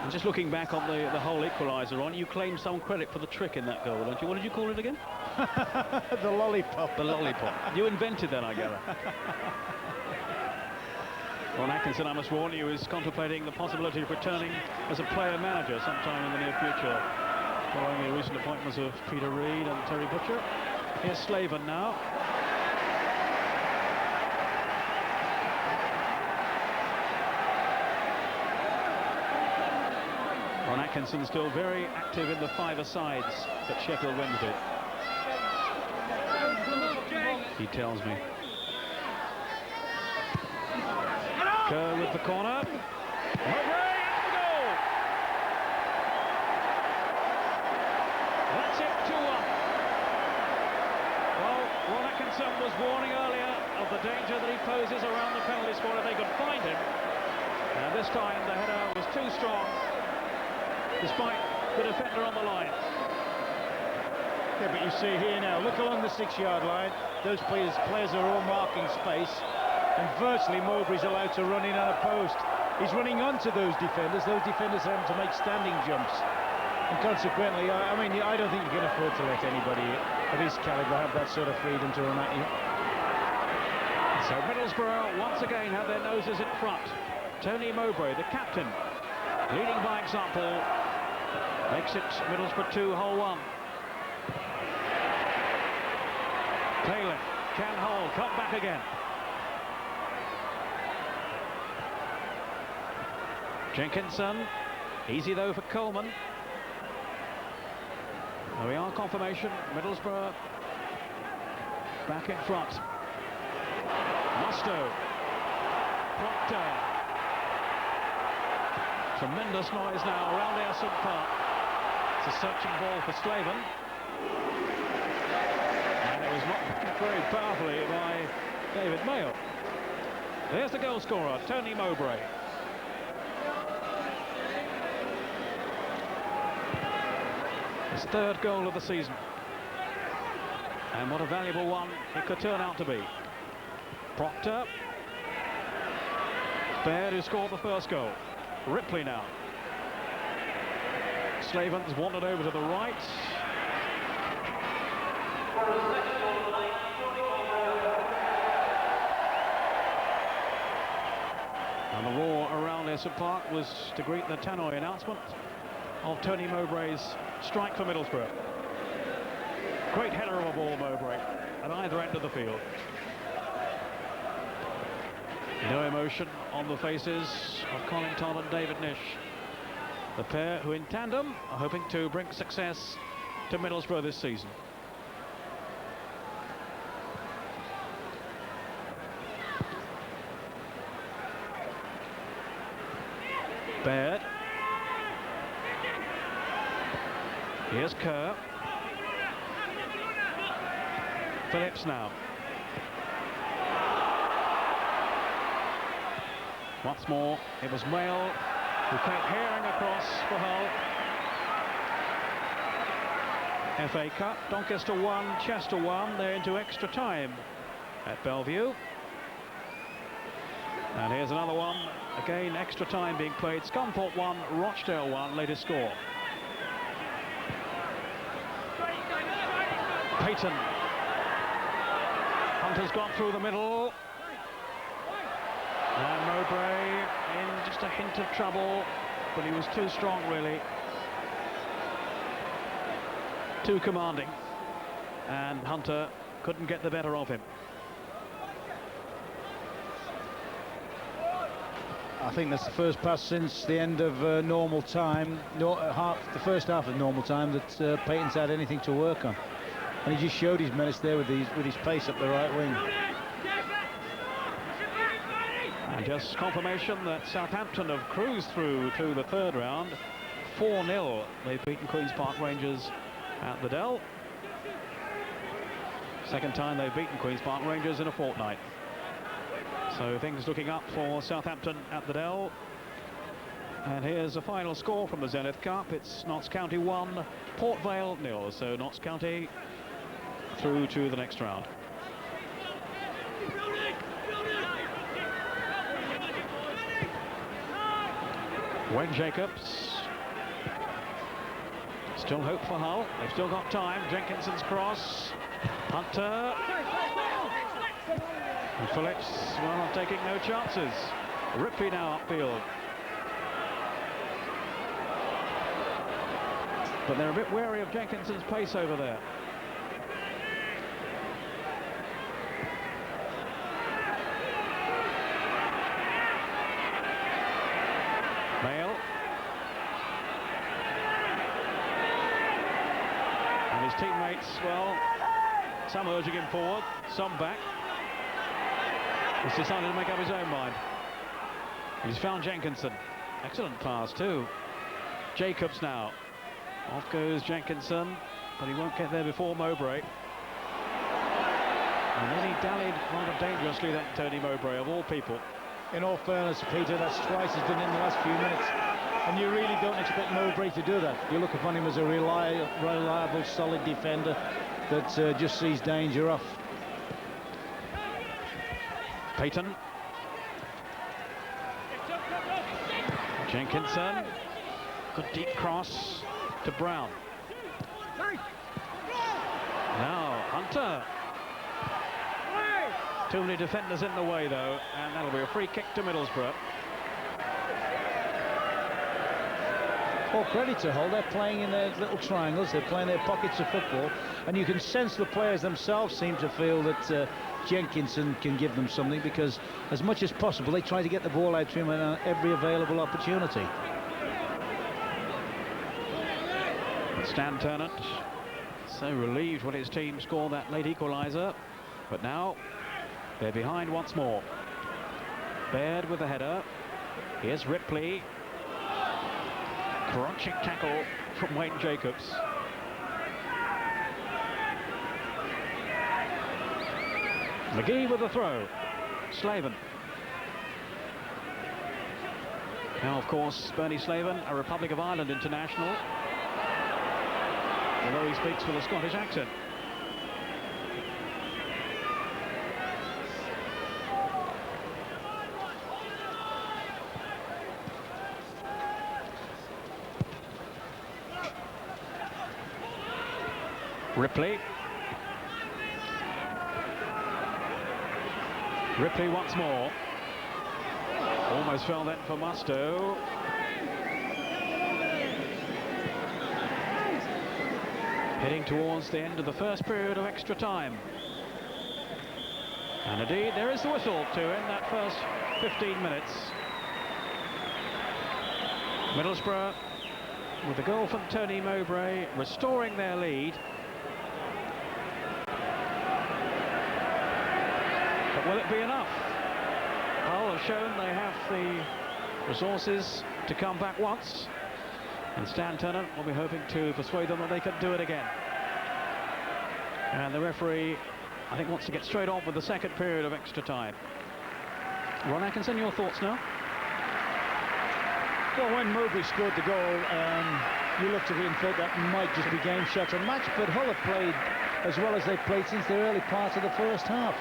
And just looking back on the whole equaliser on, you claim some credit for the trick in that goal, don't you? What did you call it again? The lollipop. The lollipop. You invented that, I gather. Ron Atkinson, I must warn you, is contemplating the possibility of returning as a player-manager sometime in the near future, following the recent appointments of Peter Reid and Terry Butcher. Here's Slaven now. Ron Atkinson still very active in the five-a-sides at Sheffield Wednesday. He tells me. Kerr with the corner. Mowbray and the goal. That's it, 2-1. was warning earlier of the danger that he poses around the penalty spot if they could find him. And this time the header was too strong, despite the defender on the line. Yeah, but you see here now, look along the 6-yard line. Those players are all marking space, and virtually Mowbray's allowed to run in on a post. He's running onto those defenders are having to make standing jumps. And consequently, I mean, I don't think you can afford to let anybody of his calibre have that sort of freedom to run at you. So Middlesbrough once again have their noses in front. Tony Mowbray, the captain, leading by example, makes it Middlesbrough 2, Hull 1. Palin, can Hull come back again? Jenkinson, easy though for Coleman. There we are, confirmation, Middlesbrough back in front. Musto, Proctor. Tremendous noise now around Ayresome Park. It's a searching ball for Slaven. And it was knocked very powerfully by David Mayo. There's the goal scorer, Tony Mowbray. His 3rd goal of the season. And what a valuable one it could turn out to be. Proctor. Baird, who scored the 1st goal. Ripley now. Slaven's wandered over to the right. And the roar around Ayresome Park was to greet the tannoy announcement of Tony Mowbray's strike for Middlesbrough. Great header of a ball, Mowbray, at either end of the field. No emotion on the faces of Colin Todd and David Nish. The pair who in tandem are hoping to bring success to Middlesbrough this season. Baird. Here's Kerr. Phillips now. Once more, it was Mail who came herring across for Hull. FA Cup, Doncaster 1, Chester 1. They're into extra time at Bellevue. And here's another one. Again, extra time being played. Scunthorpe 1, Rochdale 1, latest score. Payton. Hunter's gone through the middle. And Mowbray in just a hint of trouble, but he was too strong, really. Too commanding. And Hunter couldn't get the better of him. I think that's the first pass since the end of normal time, the first half of normal time, that Payton's had anything to work on. And he just showed his menace there with his pace up the right wing. And just confirmation that Southampton have cruised through to the 3rd round. 4-0 they've beaten Queen's Park Rangers at the Dell. Second time they've beaten Queen's Park Rangers in a fortnight. So things looking up for Southampton at the Dell. And here's a final score from the Zenith Cup. It's Notts County 1, Port Vale 0. So Notts County through to the next round. Wayne Jacobs. Still hope for Hull. They've still got time. Jenkinson's cross. Hunter. And Phillips, well, taking no chances. Ripley now upfield. But they're a bit wary of Jenkinson's pace over there. Mail. And his teammates, well, some urging him forward, some back. He's decided to make up his own mind. He's found Jenkinson. Excellent pass too. Jacobs now. Off goes Jenkinson, but he won't get there before Mowbray. And then he dallied rather dangerously, that Tony Mowbray, of all people. In all fairness, Peter, that's twice he's done it in the last few minutes. And you really don't expect Mowbray to do that. You look upon him as a reliable, solid defender that just sees danger off. Payton. Jenkinson. Good deep cross to Brown. Now Hunter. Too many defenders in the way, though, and that'll be a free kick to Middlesbrough. Well, credit to Hull, they're playing in their little triangles, they're playing their pockets of football, and you can sense the players themselves seem to feel that Jenkinson can give them something, because as much as possible they try to get the ball out to him at every available opportunity. Stan Turnant, so relieved when his team scored that late equaliser, but now they're behind once more. Baird with the header. Here's Ripley. Crunching tackle from Wayne Jacobs. McGee with the throw. Slaven. Now, of course, Bernie Slaven, a Republic of Ireland international, although he speaks with a Scottish accent. Ripley. Ripley once more. Almost fell then for Musto. Heading towards the end of the first period of extra time. And indeed, there is the whistle to end that first 15 minutes. Middlesbrough, with the goal from Tony Mowbray, restoring their lead. But will it be enough? Hull have shown they have the resources to come back once, and Stan Turnant will be hoping to persuade them that they can do it again. And the referee, I think, wants to get straight on with the second period of extra time. Ron Atkinson, your thoughts now? Well, when Mowbray scored the goal, you looked at it and thought that might just be game, shot and match, but Hull have played as well as they've played since the early part of the first half.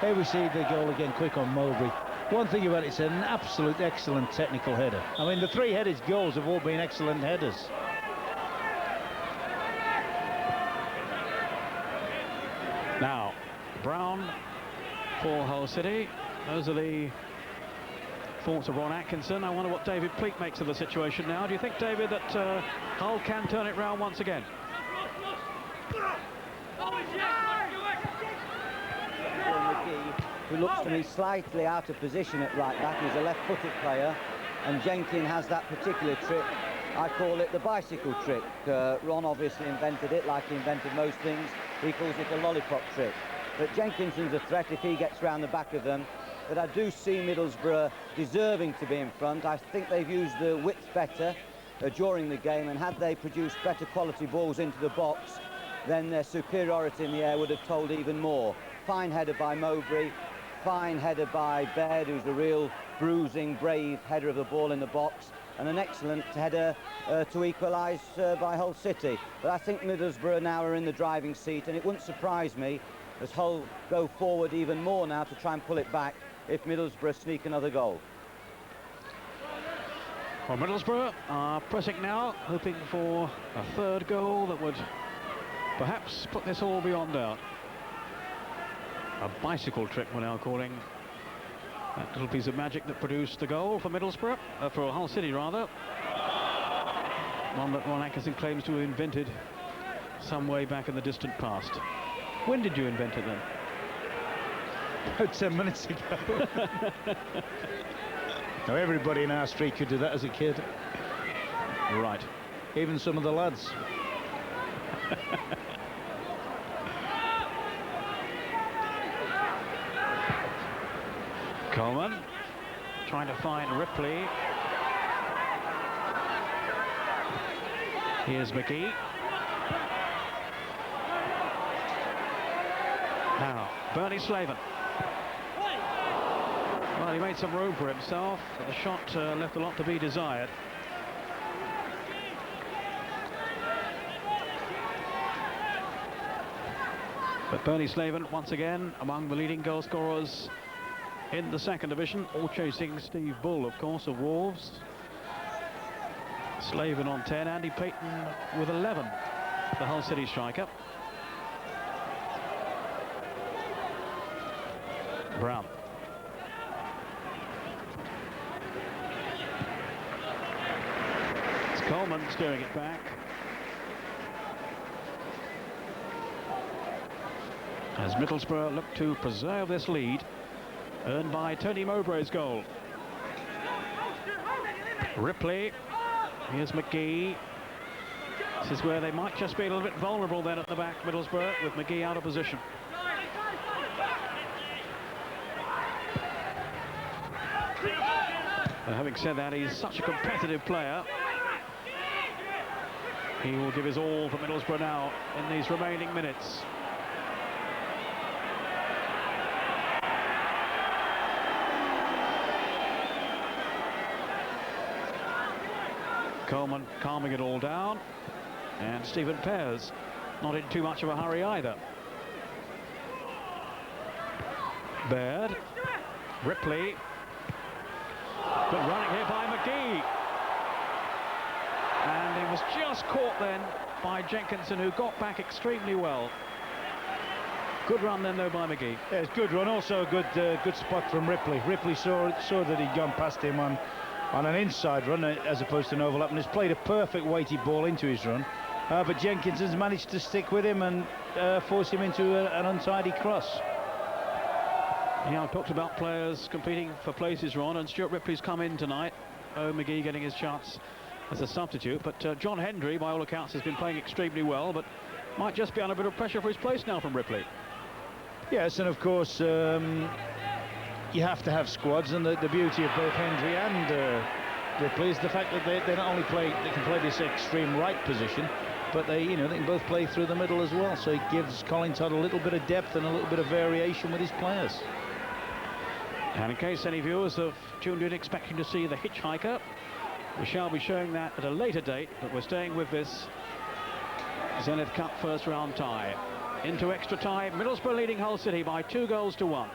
Here we see the goal again, quick on Mowbray. One thing about it's an absolute excellent technical header. I mean, the three headed goals have all been excellent headers. Now, Brown for Hull City. Those are the thoughts of Ron Atkinson. I wonder what David Pleat makes of the situation now. Do you think, David, that Hull can turn it round once again? Who looks to me slightly out of position at right back. He's a left-footed player, and Jenkins has that particular trick. I call it the bicycle trick. Ron obviously invented it, like he invented most things. He calls it a lollipop trick. But Jenkinson's a threat if he gets round the back of them. But I do see Middlesbrough deserving to be in front. I think they've used the width better during the game, and had they produced better quality balls into the box, then their superiority in the air would have told even more. Fine header by Mowbray. Fine header by Baird, who's a real bruising, brave header of the ball in the box, and an excellent header to equalise by Hull City. But I think Middlesbrough now are in the driving seat, and it wouldn't surprise me as Hull go forward even more now to try and pull it back if Middlesbrough sneak another goal. Well, Middlesbrough are pressing now, hoping for a third goal that would perhaps put this all beyond doubt. A bicycle trick we're now calling that little piece of magic that produced the goal for Middlesbrough, for Hull City rather. One that Ron Atkinson claims to have invented some way back in the distant past. When did you invent it then? About 10 minutes ago. Now everybody in our street could do that as a kid. Right. Even some of the lads. Coleman trying to find Ripley. Here's McGee. Now, Bernie Slaven. Well, he made some room for himself. The shot left a lot to be desired. But Bernie Slaven, once again, among the leading goal scorers in the second division, all chasing Steve Bull, of course, of Wolves. Slaven on 10, Andy Payton with 11, the Hull City striker. Brown. It's Coleman steering it back. As Middlesbrough look to preserve this lead, earned by Tony Mowbray's goal. Ripley, here's McGee. This is where they might just be a little bit vulnerable then at the back, Middlesbrough, with McGee out of position. Having said that, he's such a competitive player. He will give his all for Middlesbrough now in these remaining minutes. Coleman calming it all down, and Stephen Pears not in too much of a hurry either. Baird, Ripley, good running here by McGee, and he was just caught then by Jenkinson, who got back extremely well. Good run then though by McGee. Yeah, it's good run, also a good spot from Ripley. Ripley saw that he'd gone past him on an inside run as opposed to an overlap, and has played a perfect weighty ball into his run. But Jenkinson's managed to stick with him and force him into an untidy cross. Yeah, I've talked about players competing for places, Ron, and Stuart Ripley's come in tonight. Oh, McGee getting his chance as a substitute, but John Hendry, by all accounts, has been playing extremely well, but might just be under a bit of pressure for his place now from Ripley. Yes, and of course, you have to have squads, and the beauty of both Hendry and Ripley is the fact that they not only can play this extreme right position, but they can both play through the middle as well. So it gives Colin Todd a little bit of depth and a little bit of variation with his players. And in case any viewers have tuned in expecting to see the hitchhiker, we shall be showing that at a later date, but we're staying with this Zenith Cup first round tie. Into extra time, Middlesbrough leading Hull City by 2-1.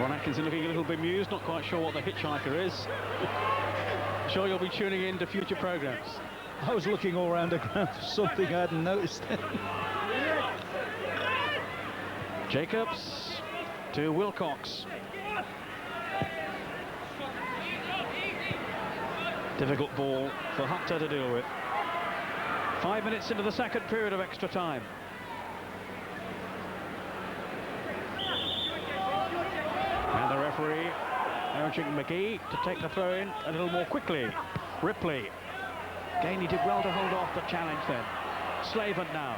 Ron Atkinson looking a little bemused, not quite sure what the hitchhiker is. Sure you'll be tuning in to future programmes. I was looking all around the ground for something I hadn't noticed. Jacobs to Wilcox. Difficult ball for Hunter to deal with. 5 minutes into the second period of extra time. And the referee urging McGee to take the throw in a little more quickly. Ripley. Again, he did well to hold off the challenge then. Slaven now.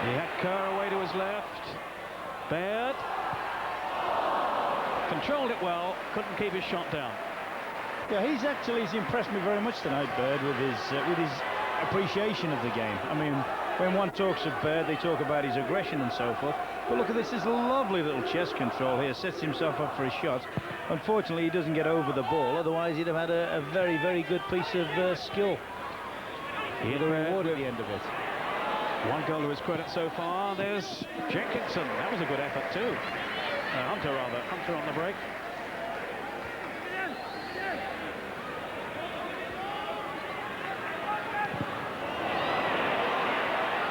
He had Kerr away to his left. Baird. Controlled it well, couldn't keep his shot down. Yeah, he's impressed me very much tonight, Baird, with his appreciation of the game. I mean, when one talks of Baird, they talk about his aggression and so forth. But look at this lovely little chest control here. Sets himself up for a shot. Unfortunately, he doesn't get over the ball. Otherwise, he'd have had a very, very good piece of skill. He had a reward at the end of it. One goal to his credit so far. There's Jenkinson. That was a good effort too. Hunter on the break.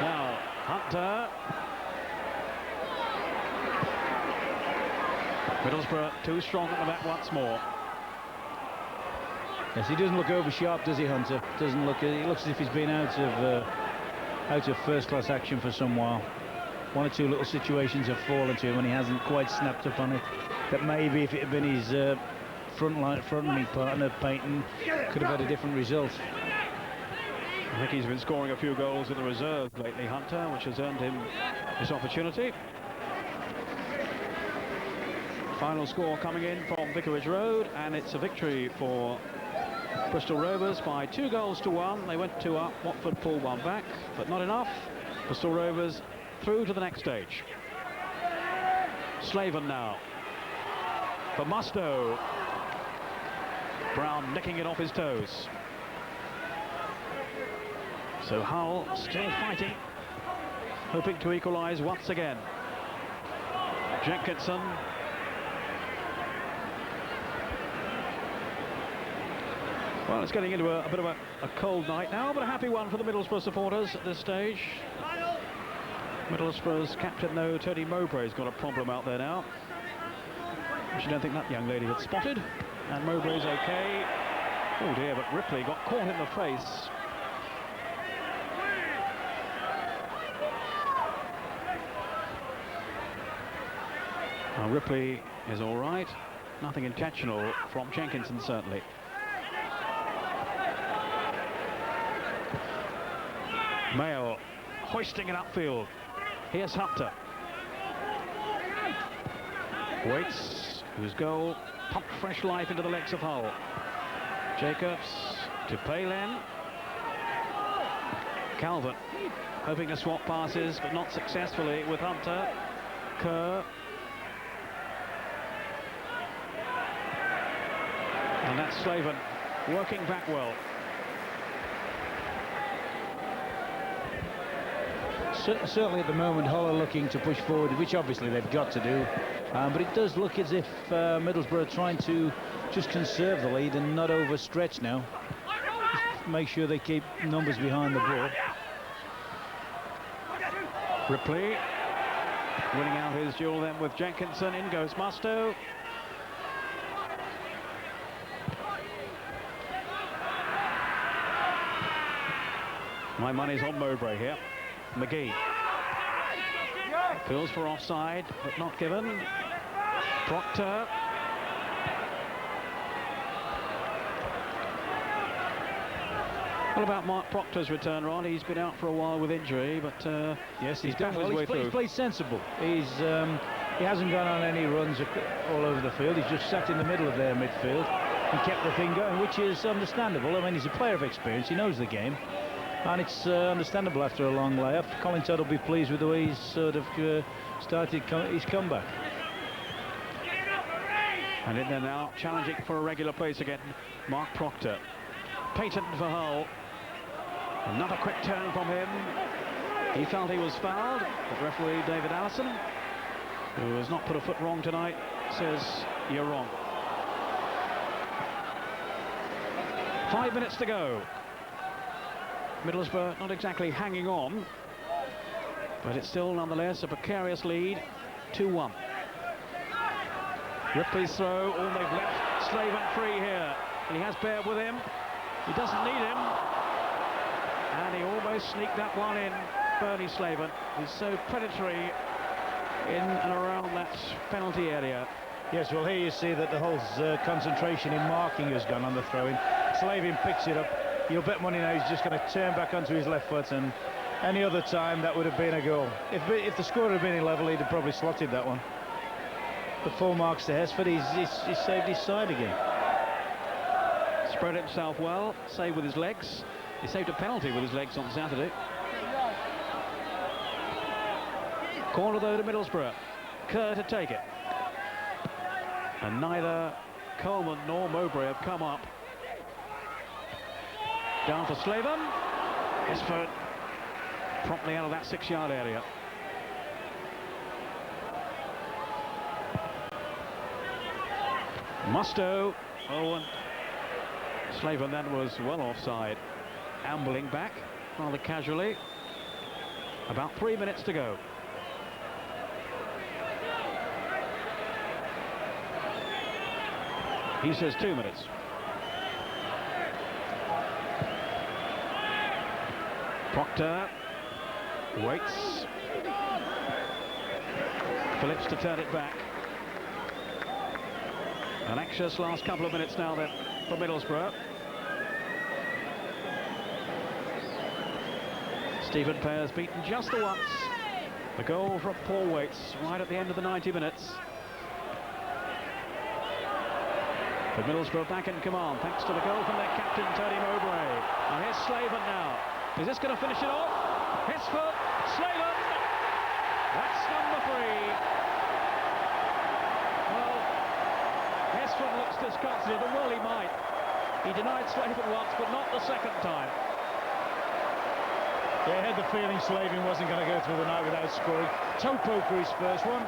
Now Hunter. Middlesbrough too strong at the back once more. Yes, he doesn't look over sharp, does he, Hunter? Doesn't look. He looks as if he's been out of first-class action for some while. One or two little situations have fallen to him and he hasn't quite snapped up on it. That maybe if it had been his front-knee partner, Payton, could have had a different result. I think he's been scoring a few goals in the reserve lately, Hunter, which has earned him his opportunity. Final score coming in from Vicarage Road, and it's a victory for Bristol Rovers by 2-1. They went 2 up. Watford pulled 1 back, but not enough. Bristol Rovers through to the next stage. Slaven now for Mustoe. Brown nicking it off his toes. So Hull still fighting, hoping to equalise once again. Jenkinson. Well, it's getting into a bit of a cold night now, but a happy one for the Middlesbrough supporters at this stage. Middlesbrough's captain, though, Tony Mowbray's got a problem out there now, which I don't think that young lady had spotted. And Mowbray's okay. Oh dear, but Ripley got caught in the face. Now Ripley is all right. Nothing intentional from Jenkinson, certainly. Mayo hoisting it upfield. Here's Hunter. Waits, whose goal pumped fresh life into the legs of Hull. Jacobs to Palin. Calvert hoping to swap passes, but not successfully with Hunter. Kerr. And that's Slaven working back well. Certainly at the moment Hull are looking to push forward, which obviously they've got to do, but it does look as if Middlesbrough are trying to just conserve the lead and not overstretch now. Just make sure they keep numbers behind the ball. Ripley winning out his duel then with Jenkinson. In goes Mustoe. My money's on Mowbray here. McGee feels for offside, but not given. Proctor. What about Mark Proctor's return, Ron? He's been out for a while with injury, but yes, he's done his way through. He's played sensible. He hasn't gone on any runs all over the field. He's just sat in the middle of their midfield and kept the thing going, which is understandable. I mean, he's a player of experience. He knows the game. And it's understandable after a long layoff. Colin Todd will be pleased with the way he's sort of started his comeback. And in there now, challenging for a regular place again, Mark Proctor. Patent for Hull. Another quick turn from him. He felt he was fouled, but referee David Allison, who has not put a foot wrong tonight, says you're wrong. 5 minutes to go. Middlesbrough not exactly hanging on, but it's still nonetheless a precarious lead, 2-1. Ripley's throw, all they've left Slaven free here. He has Baird with him. He doesn't need him. And he almost sneaked that one in, Bernie Slaven. He's so predatory in and around that penalty area. Yes, well, here you see that the whole concentration in marking has gone on the throw-in. Slaven picks it up. You'll bet money now he's just going to turn back onto his left foot, and any other time that would have been a goal. If the score had been in level, he'd have probably slotted that one. The 4 marks to Hesford. He's saved his side again. Spread himself well, saved with his legs. He saved a penalty with his legs on Saturday. Corner though to Middlesbrough. Kerr to take it. And neither Coleman nor Mowbray have come up. Down to Slaven. Hesford promptly out of that 6-yard area. Mustoe. Oh, and Slaven then was well offside. Ambling back rather casually. About 3 minutes to go. He says 2 minutes. Proctor waits. Phillips to turn it back. An anxious last couple of minutes now then for Middlesbrough. Stephen Pear's beaten just the once. The goal from Paul Waits right at the end of the 90 minutes. But Middlesbrough back in command, thanks to the goal from their captain, Tony Mowbray. And here's Slaven now. Is this going to finish it off? Hesford, Slaven! That's number 3. Well, Hesford looks disgusted, and well he might. He denied Slaven once, but not the second time. Yeah, I had the feeling Slavin wasn't going to go through the night without scoring. Toe poker his first one.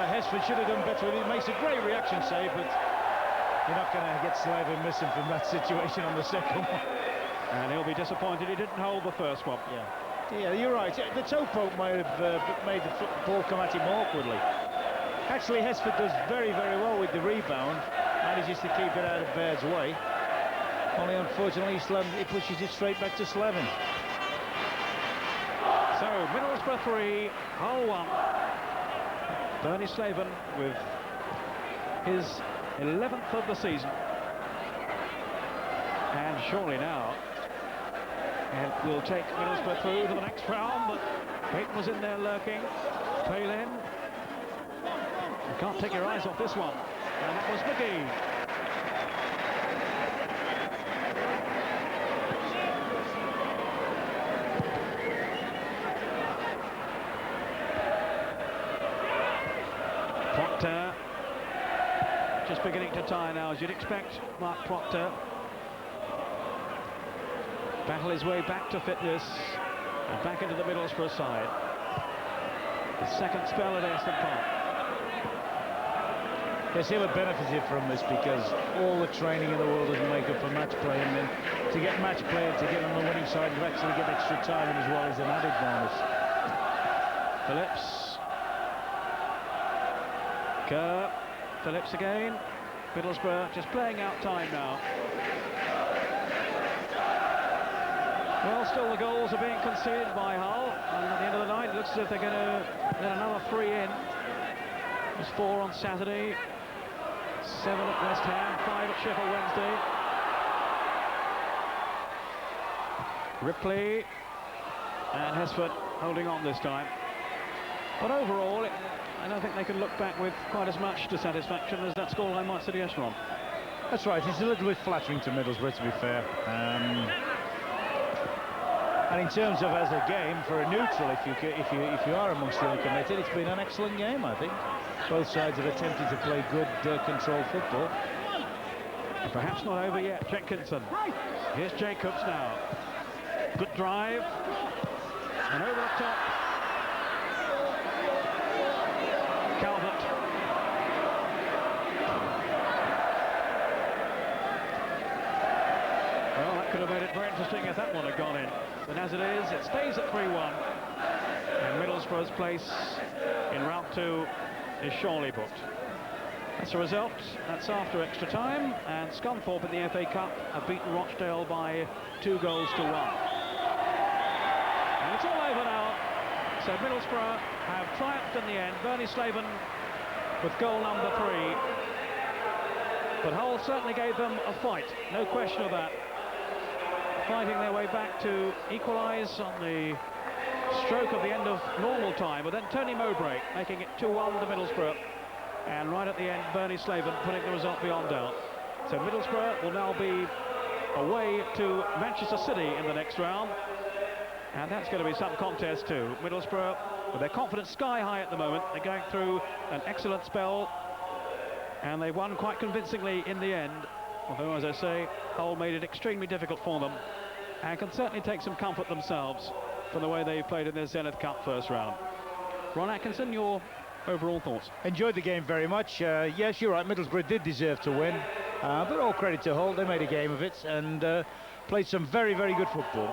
Hesford should have done better with it. He makes a great reaction save, but you're not going to get Slavin missing from that situation on the second one. And he'll be disappointed he didn't hold the first one. Yeah, you're right. The toe poke might have made the ball come at him awkwardly. Actually, Hesford does very, very well with the rebound. Manages to keep it out of Baird's way. Only unfortunately, he pushes it straight back to Slevin. So, Middlesbrough 3, Hull 1. Bernie Slaven with his 11th of the season. And surely now it will take Middlesbrough through to the next round, but Peyton was in there lurking. Palin. You can't take your eyes off this one. And that was McGee. Proctor just beginning to tire now, as you'd expect. Mark Proctor battle his way back to fitness and back into the Middlesbrough side. The second spell at Aston Park. Yes, he'll have benefited from this because all the training in the world doesn't make up for match play, and then to get match play and to get on the winning side and to actually get extra time as well is an added bonus. Phillips. Kerr. Phillips again. Middlesbrough just playing out time now. Well, still the goals are being conceded by Hull, and at the end of the night it looks as if they're going to let another 3 in. There's 4 on Saturday, 7 at West Ham, 5 at Sheffield Wednesday. Ripley and Hesford holding on this time. But overall, I don't think they can look back with quite as much dissatisfaction as that scoreline might suggest, Ron. That's right. It's a little bit flattering to Middlesbrough, to be fair. And in terms of as a game for a neutral, if you are amongst the uncommitted, it's been an excellent game, I think. Both sides have attempted to play good controlled football. And perhaps not over yet. Jenkinson. Here's Jacobs now. Good drive. And over the top. Calvert. Well, that could have made it very interesting if that one had gone in. But as it is, it stays at 3-1. And Middlesbrough's place in round 2 is surely booked. That's a result. That's after extra time. And Scunthorpe in the FA Cup have beaten Rochdale by 2 goals to 1. And it's all over now. So Middlesbrough have triumphed in the end. Bernie Slaven with goal number 3. But Hull certainly gave them a fight, no question of that. Fighting their way back to equalise on the stroke of the end of normal time, but then Tony Mowbray making it 2-1 to Middlesbrough, and right at the end Bernie Slaven putting the result beyond doubt. So Middlesbrough will now be away to Manchester City in the next round, and that's going to be some contest too. Middlesbrough, with their confidence sky high at the moment, they're going through an excellent spell, and they won quite convincingly in the end. Although, as I say, Hull made it extremely difficult for them, and can certainly take some comfort themselves from the way they played in their Zenith Cup first round. Ron Atkinson, your overall thoughts? Enjoyed the game very much. Yes, you're right, Middlesbrough did deserve to win, but all credit to Hull, they made a game of it and played some very, very good football.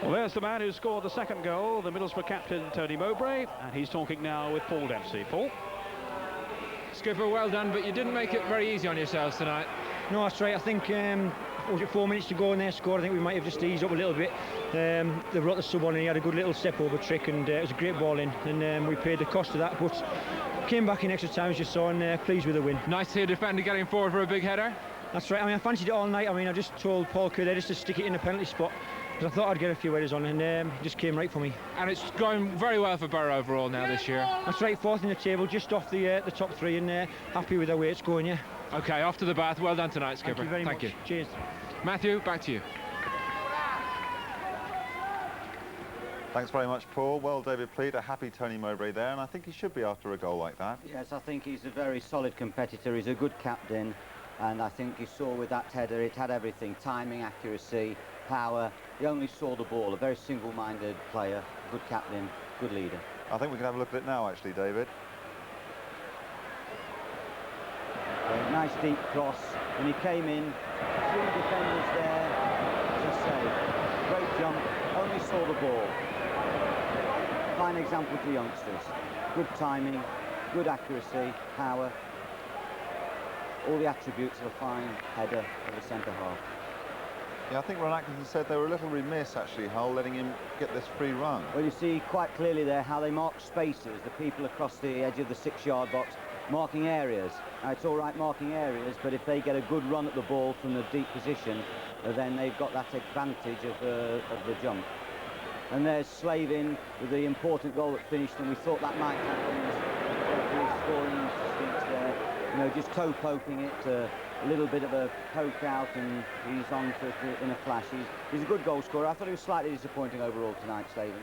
Well, there's the man who scored the second goal, the Middlesbrough captain, Tony Mowbray, and he's talking now with Paul Dempsey. Paul? Skipper, well done, but you didn't make it very easy on yourselves tonight. No, that's right. I think, was it 4 minutes to go and they scored? I think we might have just eased up a little bit. They brought the sub on and he had a good little step over trick, and it was a great ball in, and we paid the cost of that, but came back in extra time, as you saw, and pleased with the win. Nice to see a defender getting forward for a big header. That's right. I mean, I fancied it all night. I mean, I just told Paul Kerr there just to stick it in the penalty spot, because I thought I'd get a few headers on, and it just came right for me. And it's going very well for Borough overall now this year. That's right, 4th in the table, just off the top 3, and happy with the way it's going, yeah. OK, off to the bath. Well done tonight, skipper. Thank you very much. You. Cheers. Matthew, back to you. Thanks very much, Paul. Well, David Pleat, a happy Tony Mowbray there, and I think he should be after a goal like that. Yes, I think he's a very solid competitor. He's a good captain, and I think you saw with that header, it had everything: timing, accuracy, power. He only saw the ball. A very single-minded player, good captain, good leader. I think we can have a look at it now, actually, David. A nice deep cross, and he came in. 3 defenders there, as I say. Great jump, only saw the ball. Fine example for youngsters. Good timing, good accuracy, power. All the attributes of a fine header of a centre-half. Yeah, I think Ron Atkinson said they were a little remiss, actually, Hull, letting him get this free run. Well, you see quite clearly there how they mark spaces, the people across the edge of the 6-yard box, marking areas. Now, it's all right marking areas, but if they get a good run at the ball from the deep position, then they've got that advantage of the jump. And there's Slavin with the important goal that finished, and we thought that might happen. Scoring instincts there, you know, just toe poking it, a little bit of a poke out, and he's on to it in a flash. He's a good goal scorer. I thought he was slightly disappointing overall tonight, Slavin.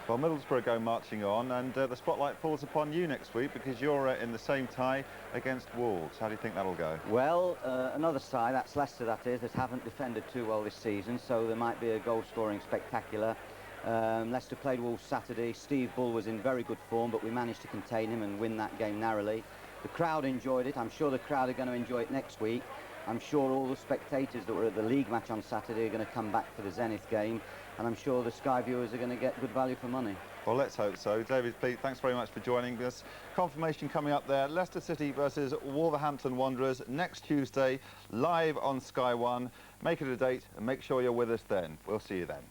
Well, Middlesbrough go marching on, and the spotlight falls upon you next week because you're in the same tie against Wolves. How do you think that'll go? Well, another side, that's Leicester that is, that haven't defended too well this season, so there might be a goal-scoring spectacular. Leicester played Wolves Saturday. Steve Bull was in very good form, but we managed to contain him and win that game narrowly. The crowd enjoyed it. I'm sure the crowd are going to enjoy it next week. I'm sure all the spectators that were at the league match on Saturday are going to come back for the Zenith game, and I'm sure the Sky viewers are going to get good value for money. Well, let's hope so. David Pleat, thanks very much for joining us. Confirmation coming up there. Leicester City versus Wolverhampton Wanderers next Tuesday, live on Sky 1. Make it a date and make sure you're with us then. We'll see you then.